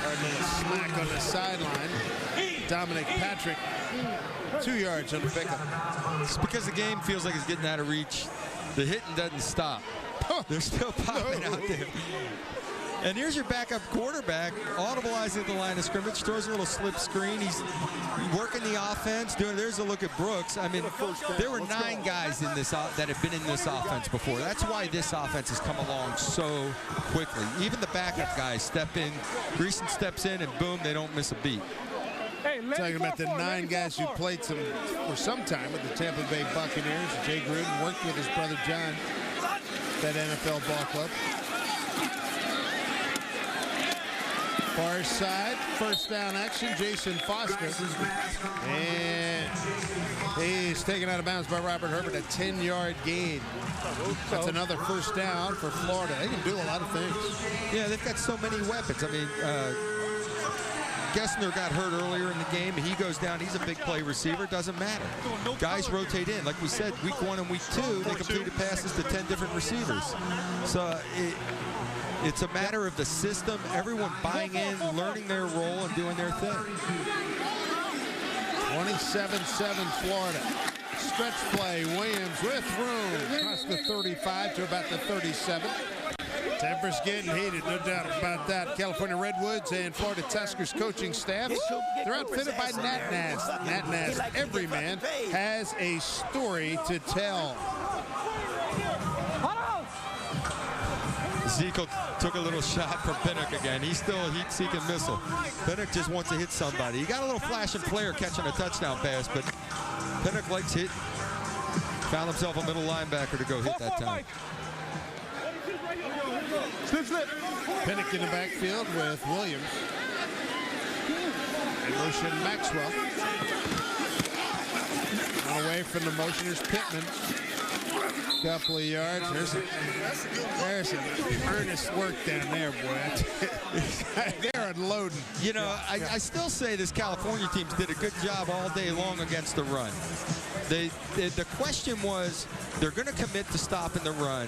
A little smack on the sideline. Dominic Patrick, 2 yards on the pickup. It's because the game feels like it's getting out of reach. The hitting doesn't stop. They're still popping out there. And here's your backup quarterback, audibleizing at the line of scrimmage, throws a little slip screen. He's working the offense. There's a look at Brooks. I mean, there were 9 guys in this that have been in this offense before. That's why this offense has come along so quickly. Even the backup guys step in. Greason steps in, and boom, they don't miss a beat. Talking about the 9 guys who played for some time with the Tampa Bay Buccaneers. Jay Gruden worked with his brother John, that NFL ball club. Far side, first down action, Jason Foster. And he's taken out of bounds by Robert Herbert, a 10-yard gain. That's another first down for Florida. They can do a lot of things. Yeah, they've got so many weapons. I mean, Gessner got hurt earlier in the game. He goes down. He's a big play receiver. Doesn't matter. Guys rotate in. Like we said, week 1 and week 2, they completed passes to 10 different receivers. So it's a matter of the system, everyone buying in, learning their role, and doing their thing. 27-7 Florida. Stretch play, Williams with room. Across the 35 to about the 37. Temper's getting heated, no doubt about that. California Redwoods and Florida Tuskers coaching staffs, they're outfitted by Nat Nast. Nat Nast, every man has a story to tell. Ezekiel took a little shot from Pinnock again. He's still a heat-seeking missile. Pinnock just wants to hit somebody. He got a little flash and flare catching a touchdown pass, but Pinnock likes hit. Found himself a middle linebacker to go hit that time. Pinnock in the backfield with Williams. And motion Maxwell. On away from the motioners, Pittman. Couple of yards. There's some earnest work down there, boy. They're unloading. You know, I still say this California team did a good job all day long against the run. The question was, they're going to commit to stopping the run.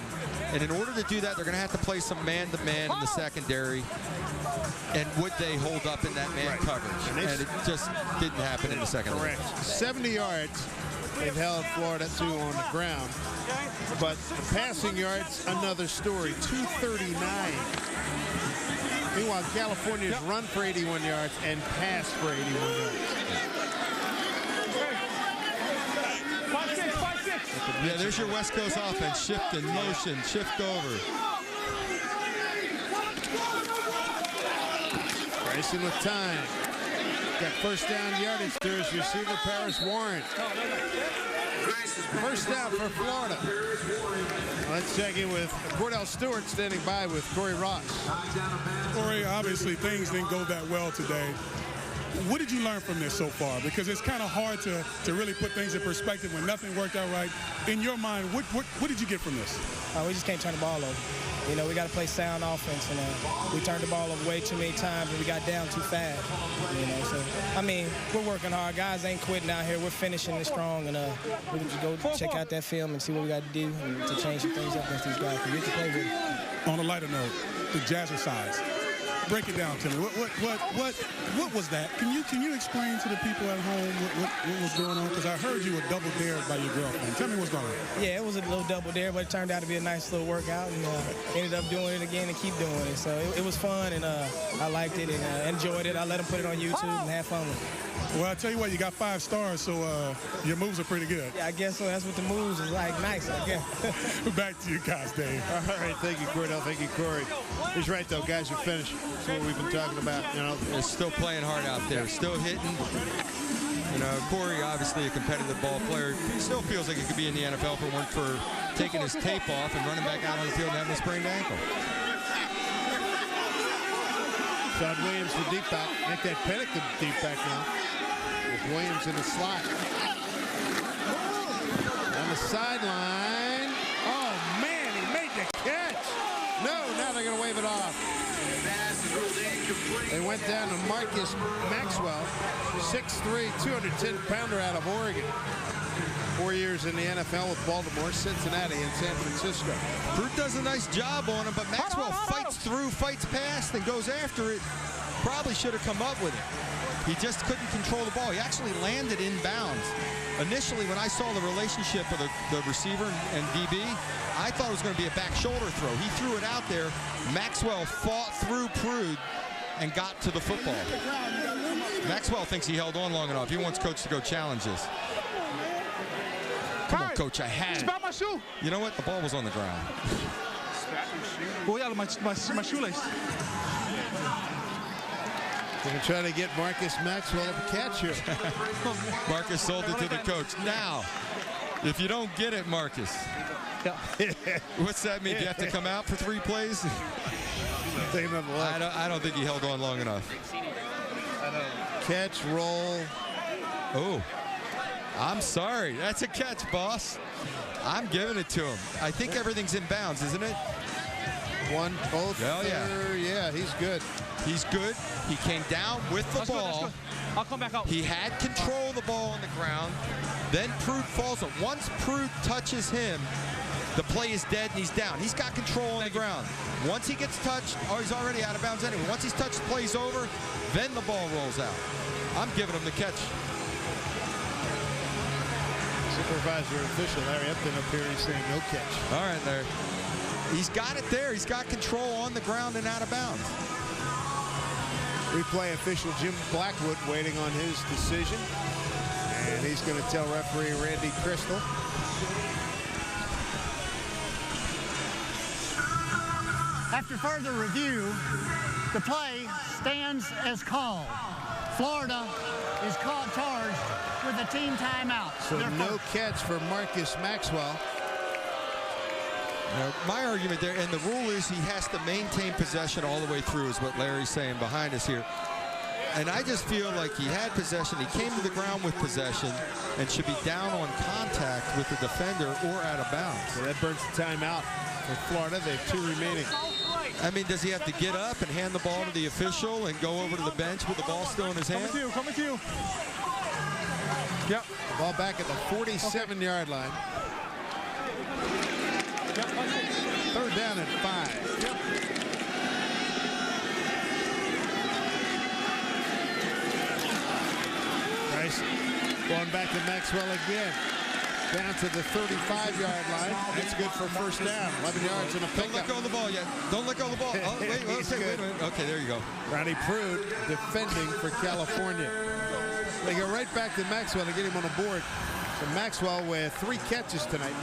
And in order to do that, they're going to have to play some man-to-man in the secondary. And would they hold up in that man coverage? And it just didn't happen in the second half. Correct. 70 yards. They've held Florida to on the ground. But the passing yards, another story, 239. Meanwhile, California's run for 81 yards and pass for 81 yards. Yeah, there's your West Coast offense. Shift in motion, shift over. Racing with time. Got first down yardage to his receiver, Paris Warren. First down for Florida. Let's check in with Cordell Stewart standing by with Corey Ross. Corey, obviously things didn't go that well today. What did you learn from this so far? Because it's kind of hard to really put things in perspective when nothing worked out right. In your mind, what did you get from this? We just can't turn the ball over. You know, we got to play sound offense, and we turned the ball over way too many times, and we got down too fast. You know, so I mean, we're working hard. Guys ain't quitting out here. We're finishing it strong, and we'll just go check out that film and see what we got to do to change some things up against these guys. We can play with it. On a lighter note, the Jazzercise. Break it down to me. What was that? Can you explain to the people at home what was going on? Because I heard you were double dared by your girlfriend. Tell me what's going on. Yeah, it was a little double dare, but it turned out to be a nice little workout, and ended up doing it again and keep doing it. So it was fun, and I liked it and enjoyed it. I let them put it on YouTube and have fun with it. Well, I tell you what, you got 5 stars, so your moves are pretty good. Yeah, I guess so. That's what the moves is like. Nice, I guess. Back to you guys, Dave. All right, thank you, Cordell. Thank you, Corey. He's right, though. Guys are finished. That's what we've been talking about. You know, they're still playing hard out there, still hitting. You know, Corey, obviously a competitive ball player. He still feels like he could be in the NFL if it weren't for taking his tape off and running back out on the field and having a sprained ankle. Sean Williams, the deep back. Make that Pinnock the deep back now. With Williams in the slot. On the sideline. Oh, man, he made the catch. No, now they're going to wave it off. They went down to Marcus Maxwell, 6'3", 210-pounder out of Oregon. 4 years in the NFL with Baltimore, Cincinnati, and San Francisco. Brute does a nice job on him, but Maxwell fights through, fights past, and goes after it. probably should have come up with it. He just couldn't control the ball. He actually landed inbounds. Initially, when I saw the relationship of the receiver and DB, I thought it was going to be a back shoulder throw. He threw it out there. Maxwell fought through Prude and got to the football. Maxwell thinks he held on long enough. He wants Coach to go challenge this. Come on, Coach, I had it. Spot my shoe. You know what? The ball was on the ground. Oh, yeah, my shoelace. Going to try to get Marcus Maxwell a catch here. Marcus sold it to the coach. Now, if you don't get it, Marcus, what's that mean? Do you have to come out for 3 plays? Take another look. I don't think he held on long enough. Catch, roll. Oh, I'm sorry. That's a catch, boss. I'm giving it to him. I think everything's in bounds, isn't it? One, both. Oh, yeah. Yeah, he's good. He's good. He came down with the ball. I'll come back out. He had control of the ball on the ground. Then Prude falls. Once Prude touches him, the play is dead and he's down. He's got control on the ground. Once he gets touched, he's already out of bounds anyway. Once he's touched, the play's over, then the ball rolls out. I'm giving him the catch. Supervisor official Larry Upton up here, he's saying no catch. All right, Larry. He's got it there. He's got control on the ground and out of bounds. Replay official Jim Blackwood waiting on his decision. And he's going to tell referee Randy Crystal. After further review, the play stands as called. Florida is charged with a team timeout. So no catch for Marcus Maxwell. My argument there, and the rule is he has to maintain possession all the way through, is what Larry's saying behind us here. And I just feel like he had possession. He came to the ground with possession and should be down on contact with the defender or out of bounds. So that burns the timeout for Florida. They have 2 remaining. I mean, does he have to get up and hand the ball to the official and go over to the bench with the ball still in his hand? Coming to you. Yep. Ball back at the 47-yard line. Third down at 5. Yep. Nice. Going back to Maxwell again. Down to the 35-yard line. That's good for first down. 11 yards and a pickup. Don't let go of the ball yet. Don't let go of the ball. Oh, wait a minute. Okay, there you go. Ronnie Prude defending for California. They go right back to Maxwell to get him on the board. So Maxwell with 3 catches tonight.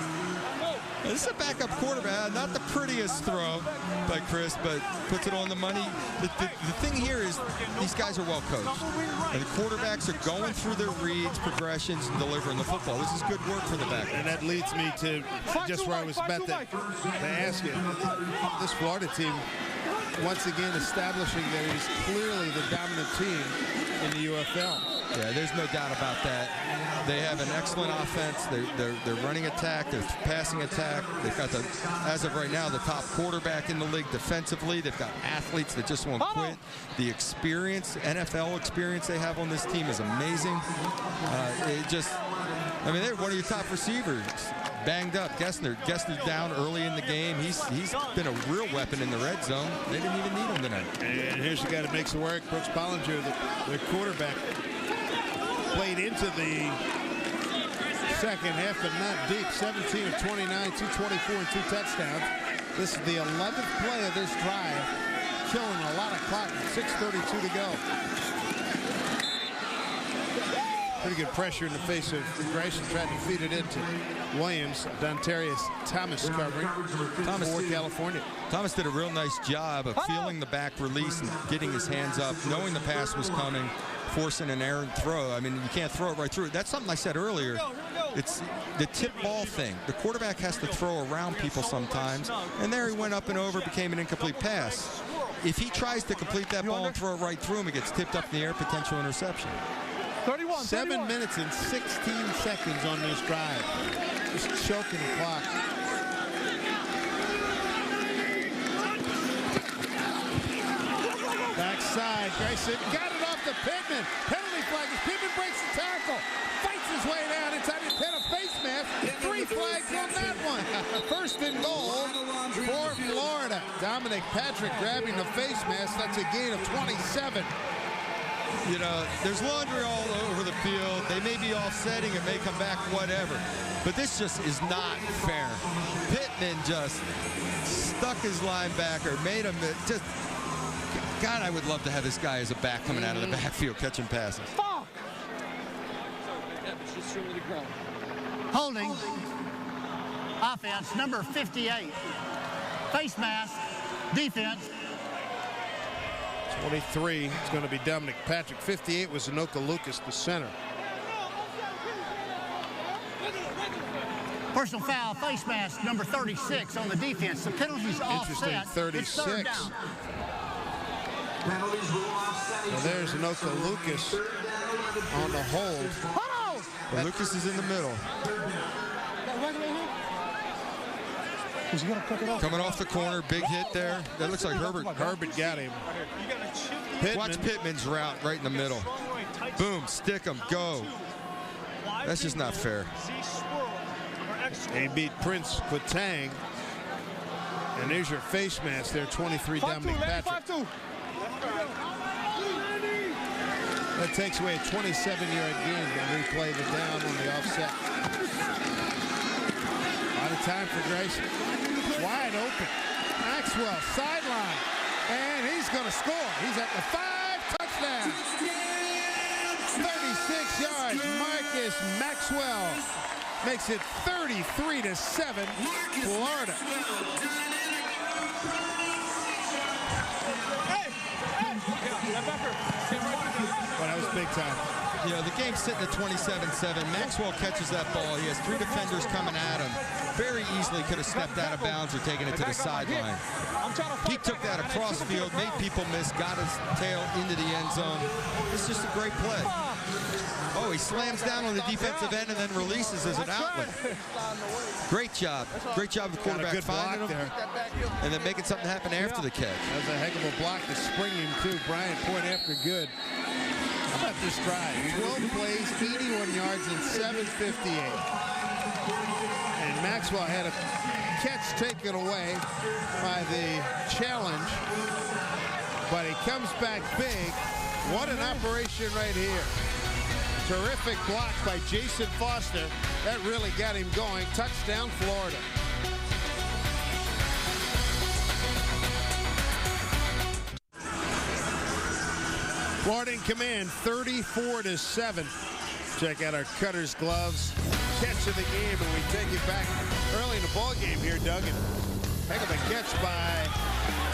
This is a backup quarterback. Not the prettiest throw by Chris, but puts it on the money. The thing here is these guys are well coached. And the quarterbacks are going through their reads, progressions, and delivering the football. This is good work for the back. And that leads me to just where I was about to ask you. This Florida team, once again, establishing that it is clearly the dominant team in the UFL. Yeah, there's no doubt about that. They have an excellent offense. They're running attack. They're passing attack. They've got, as of right now, the top quarterback in the league defensively. They've got athletes that just won't quit. The experience, NFL experience they have on this team is amazing. They're one of your top receivers. Banged up. Gessner's down early in the game. He's been a real weapon in the red zone. They didn't even need him tonight. And here's the guy that makes it work. Brooks Bollinger, the quarterback, played into the second half, but not deep. 17 of 29, 224 and 2 touchdowns. This is the 11th play of this drive, killing a lot of clock. 6:32 to go. Pretty good pressure in the face of Grayson, trying to feed it into Williams. Dontarius Thomas covering for California. Thomas did a real nice job of feeling the back release and getting his hands up, knowing the pass was coming, forcing an errant throw. I mean, you can't throw it right through. That's something I said earlier. It's the tip ball thing. The quarterback has to throw around people sometimes, and there he went up and over, became an incomplete pass. If he tries to complete that ball and throw it right through him, it gets tipped up in the air, potential interception. 7 minutes and 16 seconds on this drive. Just choking the clock. Backside, Grayson got it off to Pittman. Penalty flag as Pittman breaks the tackle. Fights his way down inside the 10, a face mask. 3 flags on that one. First and goal for Florida. Dominic Patrick grabbing the face mask. That's a gain of 27. You know, there's laundry all over the field. They may be offsetting, it may come back, whatever. But this just is not fair. Pittman just stuck his linebacker, made him just... God, I would love to have this guy as a back coming out of the backfield catching passes. Holding. Offense, number 58. Face mask. Defense. 23 is going to be Dominic Patrick. 58 was Anoka Lucas, the center. Personal foul, face mask, number 36 on the defense. The penalty's offset. 36. It's third down. Well, there's Anoka Lucas on the hold. Well, Lucas is in the middle. Coming off the corner, big hit there. That looks like Herbert. Herbert got him. Watch Pittman's route right in the middle. Boom, stick him, go. That's just not fair. They beat Prince Quatang. And there's your face mask there, 23 Dominic Patrick. That takes away a 27-yard gain. They'll replay the down on the offset. A lot of time for Grayson. Wide open. Maxwell, sideline. And he's going to score. He's at the 5, touchdown. 36 yards. Marcus Maxwell makes it 33-7, Florida. Well, that was big time. You know, the game's sitting at 27-7. Maxwell catches that ball. He has 3 defenders coming at him. Very easily could have stepped out of bounds or taken it to the sideline. He took that across field, made people miss, got his tail into the end zone. It's just a great play. Oh, he slams down on the defensive end and then releases as an outlet. Great job. Great job of the quarterback finding him there. And then making something happen after the catch. That was a heck of a block to spring him, too. Bryant point after good. How about this drive? 12 plays, 81 yards, and 7:58. And Maxwell had a catch taken away by the challenge. But he comes back big. What an operation right here. Terrific block by Jason Foster. That really got him going. Touchdown, Florida. Florida in command, 34-7. Check out our Cutter's Gloves catch of the game, and we take it back early in the ball game here, Doug. And heck of a catch by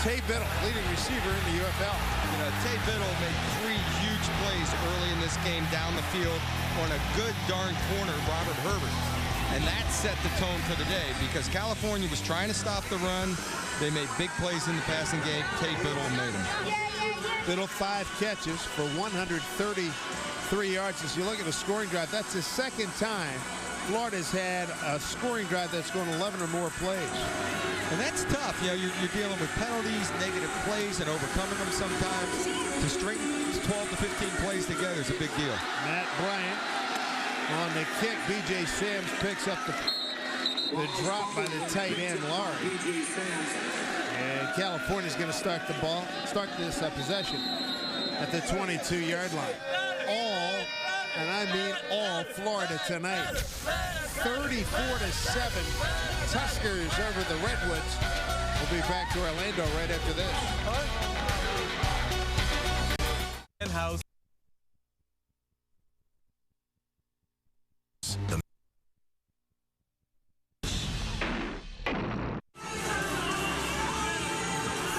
Tay Biddle, leading receiver in the UFL. You know, Tay Biddle made 3 huge plays early in this game down the field on a good darn corner, Robert Herbert. And that set the tone for the day because California was trying to stop the run. They made big plays in the passing game. Tay Biddle made them. Biddle 5 catches for 133 yards. As you look at the scoring drive, that's the second time Florida's had a scoring drive that's going 11 or more plays. And that's tough. You know, you're dealing with penalties, negative plays, and overcoming them sometimes. To straighten 12 to 15 plays together is a big deal. Matt Bryant on the kick. B.J. Sams picks up the drop by the tight end, Laurie. And California's going to start this possession at the 22-yard line. All, and I mean all, Florida tonight. 34-7, Tuskers over the Redwoods. We'll be back to Orlando right after this. In-house.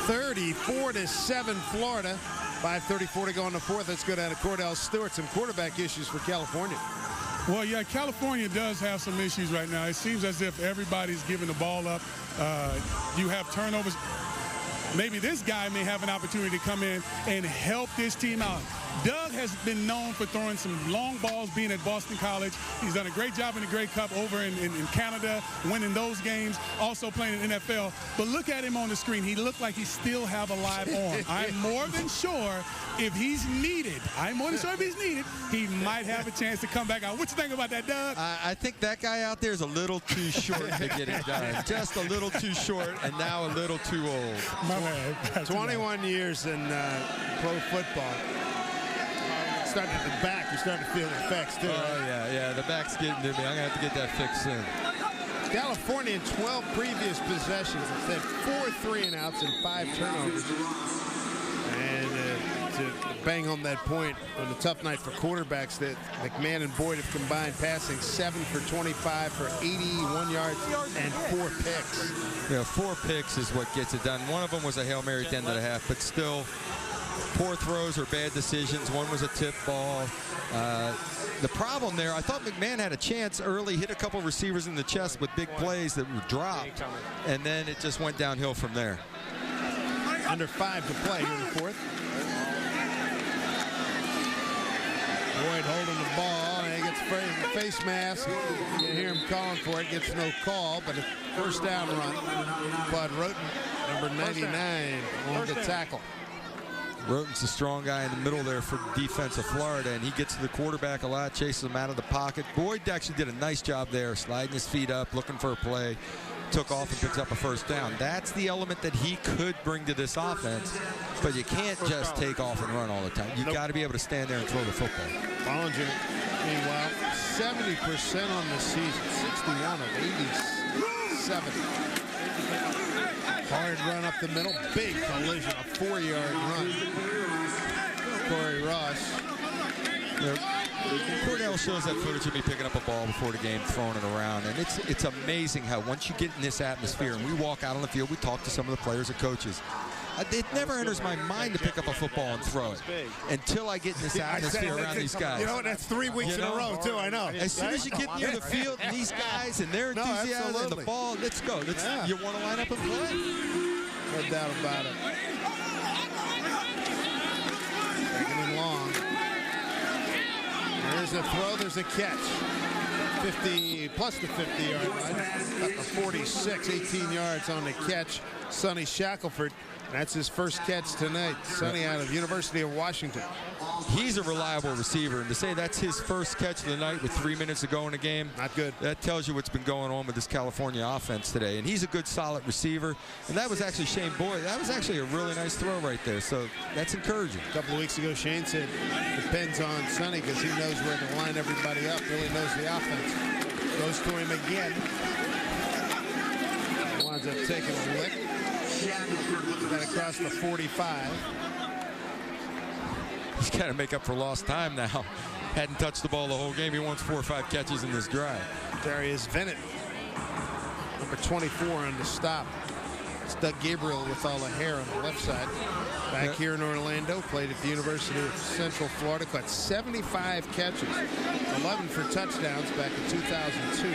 34-7 Florida. 5:34 to go in the fourth. Let's go down to Cordell Stewart. Some quarterback issues for California. Well, yeah, California does have some issues right now. It seems as if everybody's giving the ball up. You have turnovers. Maybe this guy may have an opportunity to come in and help this team out. Doug has been known for throwing some long balls being at Boston College. He's done a great job in the Grey Cup over in Canada, winning those games, also playing in the NFL. But look at him on the screen. He looked like he still have a live arm. I'm more than sure if he's needed, he might have a chance to come back out. What you think about that, Doug? I think that guy out there is a little too short to get it done. Just a little too short and now a little too old. My man. 21 years in pro football. Starting at the back, you're starting to feel the effects too. Oh, yeah, the back's getting to me. I'm going to have to get that fixed soon. California in 12 previous possessions. It's had 4 3-and-outs and 5 turnovers. And to bang on that point on a tough night for quarterbacks, that McMahon and Boyd have combined passing 7 for 25 for 81 yards and 4 picks. Yeah, 4 picks is what gets it done. One of them was a Hail Mary at the end of the half, but still poor throws or bad decisions. One was a tip ball. The problem there, I thought McMahon had a chance early, hit a couple receivers in the chest with big plays that were dropped, and then it just went downhill from there. Under 5 to play here in the fourth. Boyd holding the ball, and he gets a face mask. You hear him calling for it, gets no call, but a first down run. Bud Roten, number 99, on the tackle. Roten's a strong guy in the middle there for defense of Florida, and he gets to the quarterback a lot, chases him out of the pocket. Boyd actually did a nice job there, sliding his feet up, looking for a play, took off and picks up a first down. That's the element that he could bring to this offense, but you can't just take off and run all the time. You've got to be able to stand there and throw the football. Bollinger, meanwhile, 70% on the season, 61 of 87. Hard run up the middle, big collision, a 4-yard run. Corey Ross. Cordell shows that footage of me picking up a ball before the game, throwing it around, and it's amazing how once you get in this atmosphere and we walk out on the field, we talk to some of the players and coaches. It never enters my mind to pick up a football and throw it until I get in this atmosphere around these guys. You know what? That's 3 weeks in a row, too. I know. As soon as you get near the field, and these guys and their enthusiasm and the ball, let's go. You want to line up and play? No doubt about it. Second and long. There's a throw. There's a catch. 50 plus the 50-yard line. Up to 46, 18 yards on the catch. Sonny Shackelford. That's his first catch tonight. Sonny out of University of Washington. He's a reliable receiver, and to say that's his first catch of the night with 3 minutes to go in the game, not good. That tells you what's been going on with this California offense today. And he's a good, solid receiver. And that was actually Shane Boyd. That was actually a really nice throw right there. So that's encouraging. A couple of weeks ago, Shane said it depends on Sonny because he knows where to line everybody up. Really knows the offense. Goes to him again. Winds up taking a lick. Got across the 45. He's got to make up for lost time now. Hadn't touched the ball the whole game. He wants 4 or 5 catches in this drive. Darius Vennett, number 24 on the stop. It's Doug Gabriel with all the hair on the left side. Back here in Orlando, played at the University of Central Florida, caught 75 catches, 11 for touchdowns back in 2002.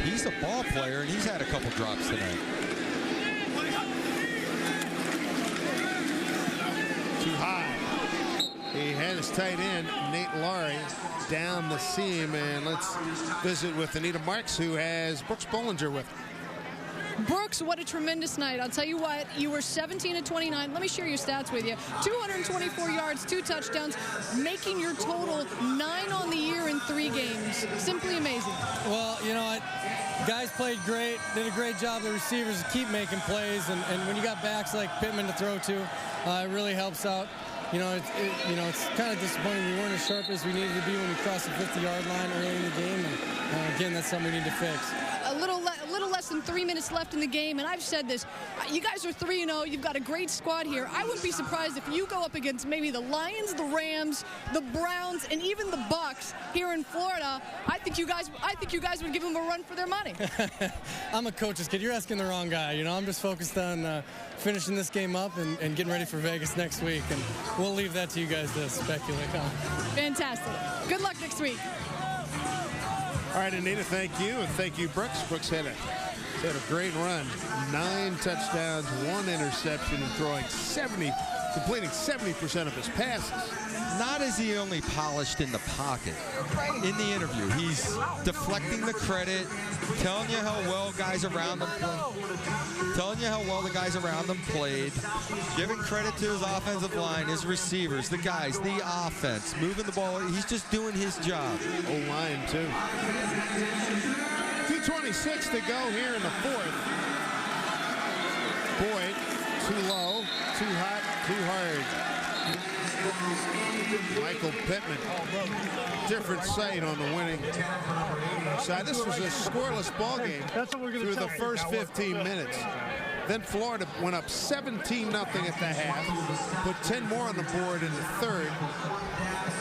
He's a ball player, and he's had a couple drops tonight. Too high. He had his tight end, Nate Laurie, down the seam. And let's visit with Anita Marks, who has Brooks Bollinger with her. Brooks, what a tremendous night. I'll tell you what, you were 17 of 29. Let me share your stats with you. 224 yards, 2 touchdowns, making your total 9 on the year in 3 games. Simply amazing. Well, you know what? Guys played great, did a great job. The receivers keep making plays, and when you got backs like Pittman to throw to, it really helps out. You know, it's kind of disappointing we weren't as sharp as we needed to be when we crossed the 50-yard line early in the game, and again, that's something we need to fix. A little less than 3 minutes left in the game, and I've said this. You guys are 3-0. You've got a great squad here. I wouldn't be surprised if you go up against maybe the Lions, the Rams, the Browns, and even the Bucks here in Florida. I think you guys would give them a run for their money. I'm a coach's kid. You're asking the wrong guy. You know, I'm just focused on finishing this game up and getting ready for Vegas next week, and we'll leave that to you guys to speculate on. Fantastic. Good luck next week. All right, Anita, thank you, and thank you, Brooks. Brooks had a great run. 9 touchdowns, 1 interception, and completing 70% of his passes. not is he only polished in the pocket. In the interview, he's deflecting the credit, telling you how well guys around him play, telling you how well the guys around him played, giving credit to his offensive line, his receivers, the guys, the offense, moving the ball. He's just doing his job. O-line, too. 2:26 to go here in the fourth. Boyd, too low, too hot, too hard. Michael Pittman, different sight on the winning side. This was a scoreless ball game through the first 15 minutes. Then Florida went up 17-0 at the half, put 10 more on the board in the third.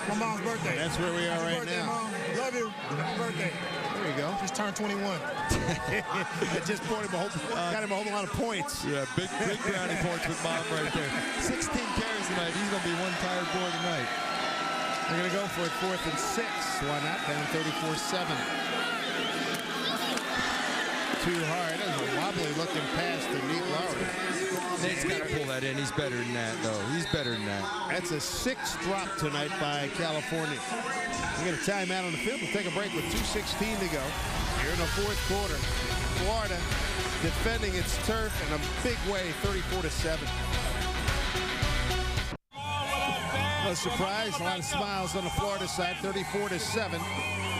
My mom's birthday. That's where we are right now. Mom. Love you. Happy birthday. There you go. Just turned 21. I just brought him got him a whole lot of points. Yeah, big brownie points with Mom right there. 16 carries tonight. He's going to be one tired boy tonight. They're going to go for it 4th and 6. Why not? Down 34-7. Too hard. That's a wobbly looking pass to Nate Lowry. Nate's got to pull that in. He's better than that, though. He's better than that. That's a 6th drop tonight by California. We get a timeout on the field. We'll take a break with 2:16 to go. Here in the fourth quarter, Florida defending its turf in a big way, 34-7. No surprise, a lot of smiles on the Florida side, 34-7.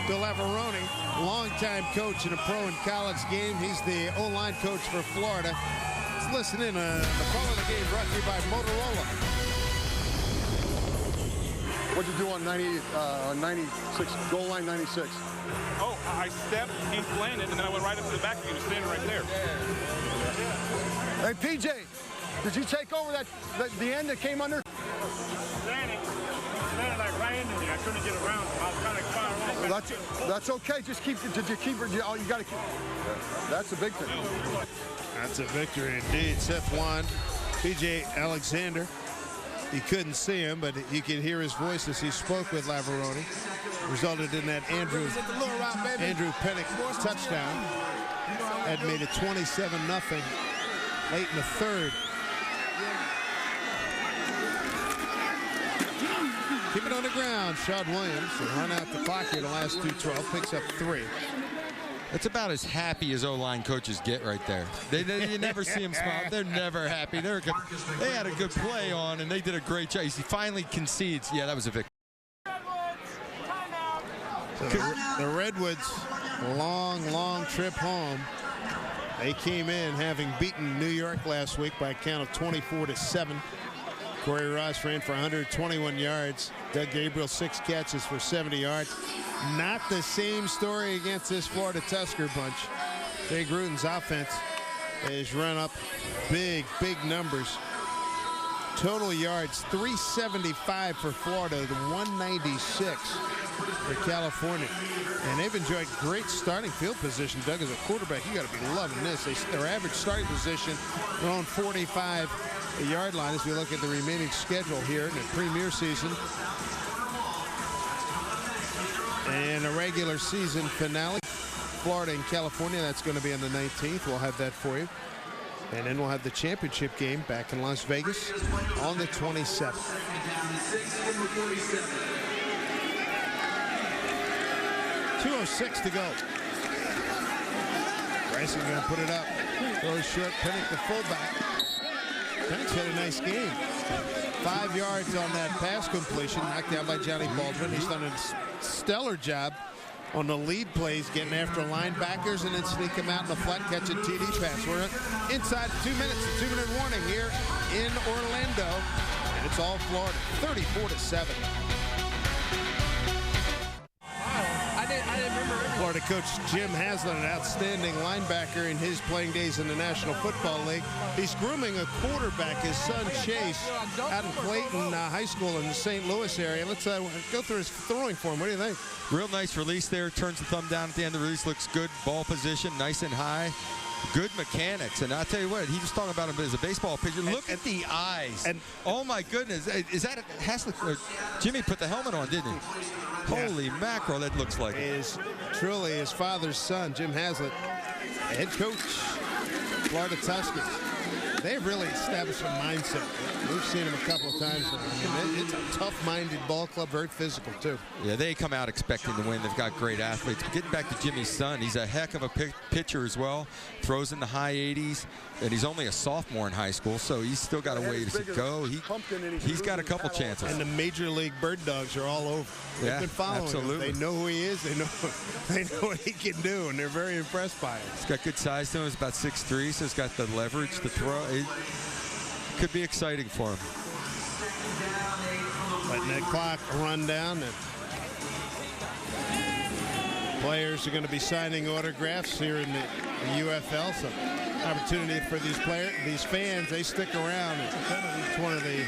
Bill Averoni, longtime coach and a pro in college game. He's the O-line coach for Florida. Let's listen in. The call of the game brought to you by Motorola. What'd you do on 96, goal line 96? Oh, I stepped, he landed, and then I went right up to the back. He was standing right there. Hey, PJ, did you take over the end that came under? Standing like right into me. I couldn't get around him. I was kind of far off. That's okay. Just keep. Did you keep it? Oh, you got to keep. That's a big thing. That's a victory indeed. Seth won. PJ Alexander. You couldn't see him, but you could hear his voice as he spoke with Laveroni. Resulted in that Andrew Pennick touchdown. Had made it 27-0 late in the third. Keep it on the ground. Sean Williams will run out the clock here the last 2:12. Picks up 3. It's about as happy as O-line coaches get right there. You never see them smile. They're never happy. They had a good play on, and they did a great job. He finally concedes. Yeah, that was a victory. So the Redwoods, long trip home. They came in having beaten New York last week by a count of 24-7. Corey Ross ran for 121 yards. Doug Gabriel, 6 catches for 70 yards. Not the same story against this Florida Tusker bunch. Jay Gruden's offense has run up big numbers. Total yards, 375 for Florida to 196 for California. And they've enjoyed great starting field position. Doug, as a quarterback, you got to be loving this. Their average starting position, their own 45-yard line as we look at the remaining schedule here in the premier season. And a regular season finale. Florida and California, that's going to be on the 19th. We'll have that for you. And then we'll have the championship game back in Las Vegas on the 27th. 2:06 to go. Bryson going to put it up. Throws short. Pennick, the fullback. Pennick's had a nice game. 5 yards on that pass completion, knocked down by Johnny Baldwin. He's done a stellar job on the lead plays, getting after linebackers and then sneak them out in the flat, catch a TD pass. We're inside 2 minutes, a 2-minute warning here in Orlando, and it's all Florida, 34-7. I didn't remember. Florida coach Jim Haslett, an outstanding linebacker in his playing days in the National Football League. He's grooming a quarterback, his son Chase, out in Clayton High School in the St. Louis area. Let's go through his throwing form. What do you think? Real nice release there. Turns the thumb down at the end of the release. Looks good. Ball position, nice and high. Good mechanics. And I'll tell you what, he was talking about him as a baseball pitcher. Look at the eyes. And oh, my goodness. Is that Haslett? Jimmy put the helmet on, didn't he? Yeah. Holy mackerel, that looks like it. Is truly his father's son, Jim Haslett, head coach, Florida Tuskers. They've really established a mindset. We've seen them a couple of times. It's a tough-minded ball club, very physical, too. Yeah, they come out expecting to win. They've got great athletes. Getting back to Jimmy's son, he's a heck of a pitcher as well. Throws in the high 80s, and he's only a sophomore in high school, so he's still got a ways to go. He's got a couple chances. And the Major League Bird Dogs are all over. They've been following absolutely. him. They know who he is. They know what he can do, and they're very impressed by him. He's got good size to him. He's about 6'3", so he's got the leverage to throw. It could be exciting for him. Letting that clock run down. And players are going to be signing autographs here in the UFL. So opportunity for these fans. They stick around. It's one of the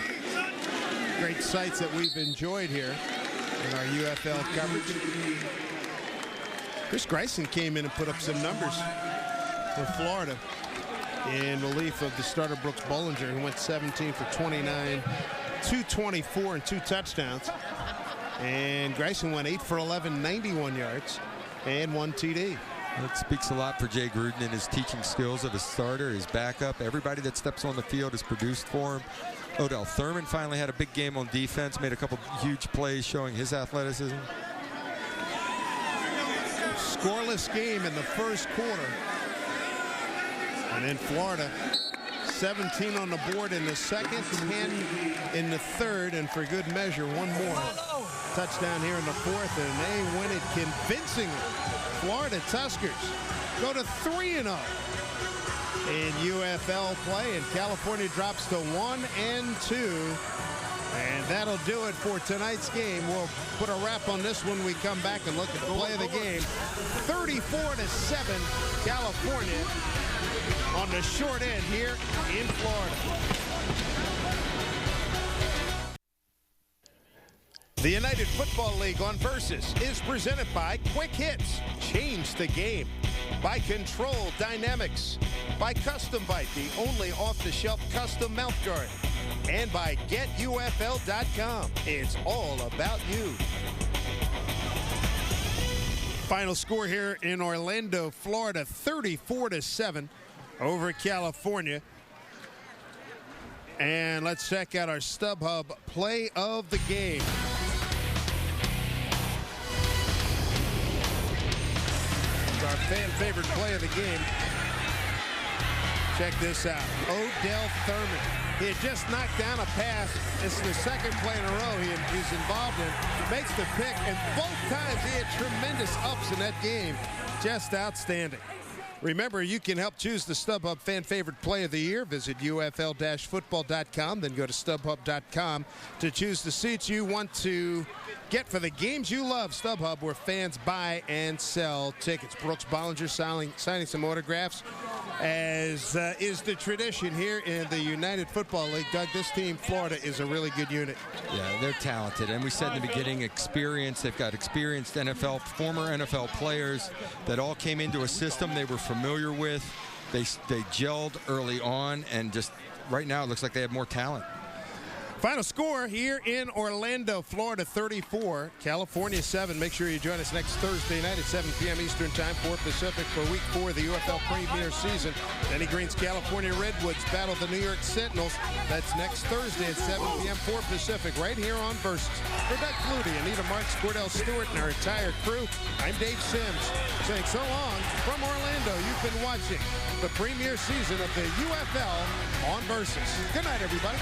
great sights that we've enjoyed here in our UFL coverage. Chris Greisen came in and put up some numbers for Florida in relief of the starter Brooks Bollinger, who went 17 for 29, 224 and 2 touchdowns. And Greisen went 8 for 11, 91 yards and 1 TD. That speaks a lot for Jay Gruden and his teaching skills of his starter, his backup. Everybody that steps on the field is produced for him. Odell Thurman finally had a big game on defense, made a couple huge plays showing his athleticism. Scoreless game in the first quarter. And then Florida, 17 on the board in the second, 10 in the third, and for good measure, one more touchdown here in the fourth, and they win it convincingly. Florida Tuskers go to 3-0 in UFL play, and California drops to 1-2. And that'll do it for tonight's game. We'll put a wrap on this when we come back and look at the play of the game. 34-7, California on the short end here in Florida. The United Football League on Versus is presented by Quick Hits. Change the game. By Control Dynamics. By Custom Bite, the only off-the-shelf custom mouthguard. And by GetUFL.com. It's all about you. Final score here in Orlando, Florida, 34-7 over California. And let's check out our StubHub play of the game. It's our fan favorite play of the game. Check this out. Odell Thurman. He had just knocked down a pass. It's the second play in a row he's involved in. Makes the pick, and both times he had tremendous ups in that game. Just outstanding. Remember, you can help choose the StubHub Fan Favorite Play of the Year. Visit UFL-football.com, then go to StubHub.com to choose the seats you want to get for the games you love. StubHub, where fans buy and sell tickets. Brooks Bollinger signing some autographs, as is the tradition here in the United Football League. Doug, this team, Florida, is a really good unit. Yeah, they're talented. And we said in the beginning, experience. They've got experienced former NFL players that all came into a system they were familiar with. They gelled early on, and just right now it looks like they have more talent. Final score here in Orlando, Florida, 34, California 7. Make sure you join us next Thursday night at 7 p.m. Eastern Time, 4 Pacific, for Week 4 of the UFL Premier Season. Denny Green's California Redwoods battle the New York Sentinels. That's next Thursday at 7 p.m. 4 Pacific, right here on Versus. For Doug Flutie, Anita Marks, Cordell Stewart, and our entire crew, I'm Dave Sims, saying so long from Orlando. You've been watching the Premier Season of the UFL on Versus. Good night, everybody.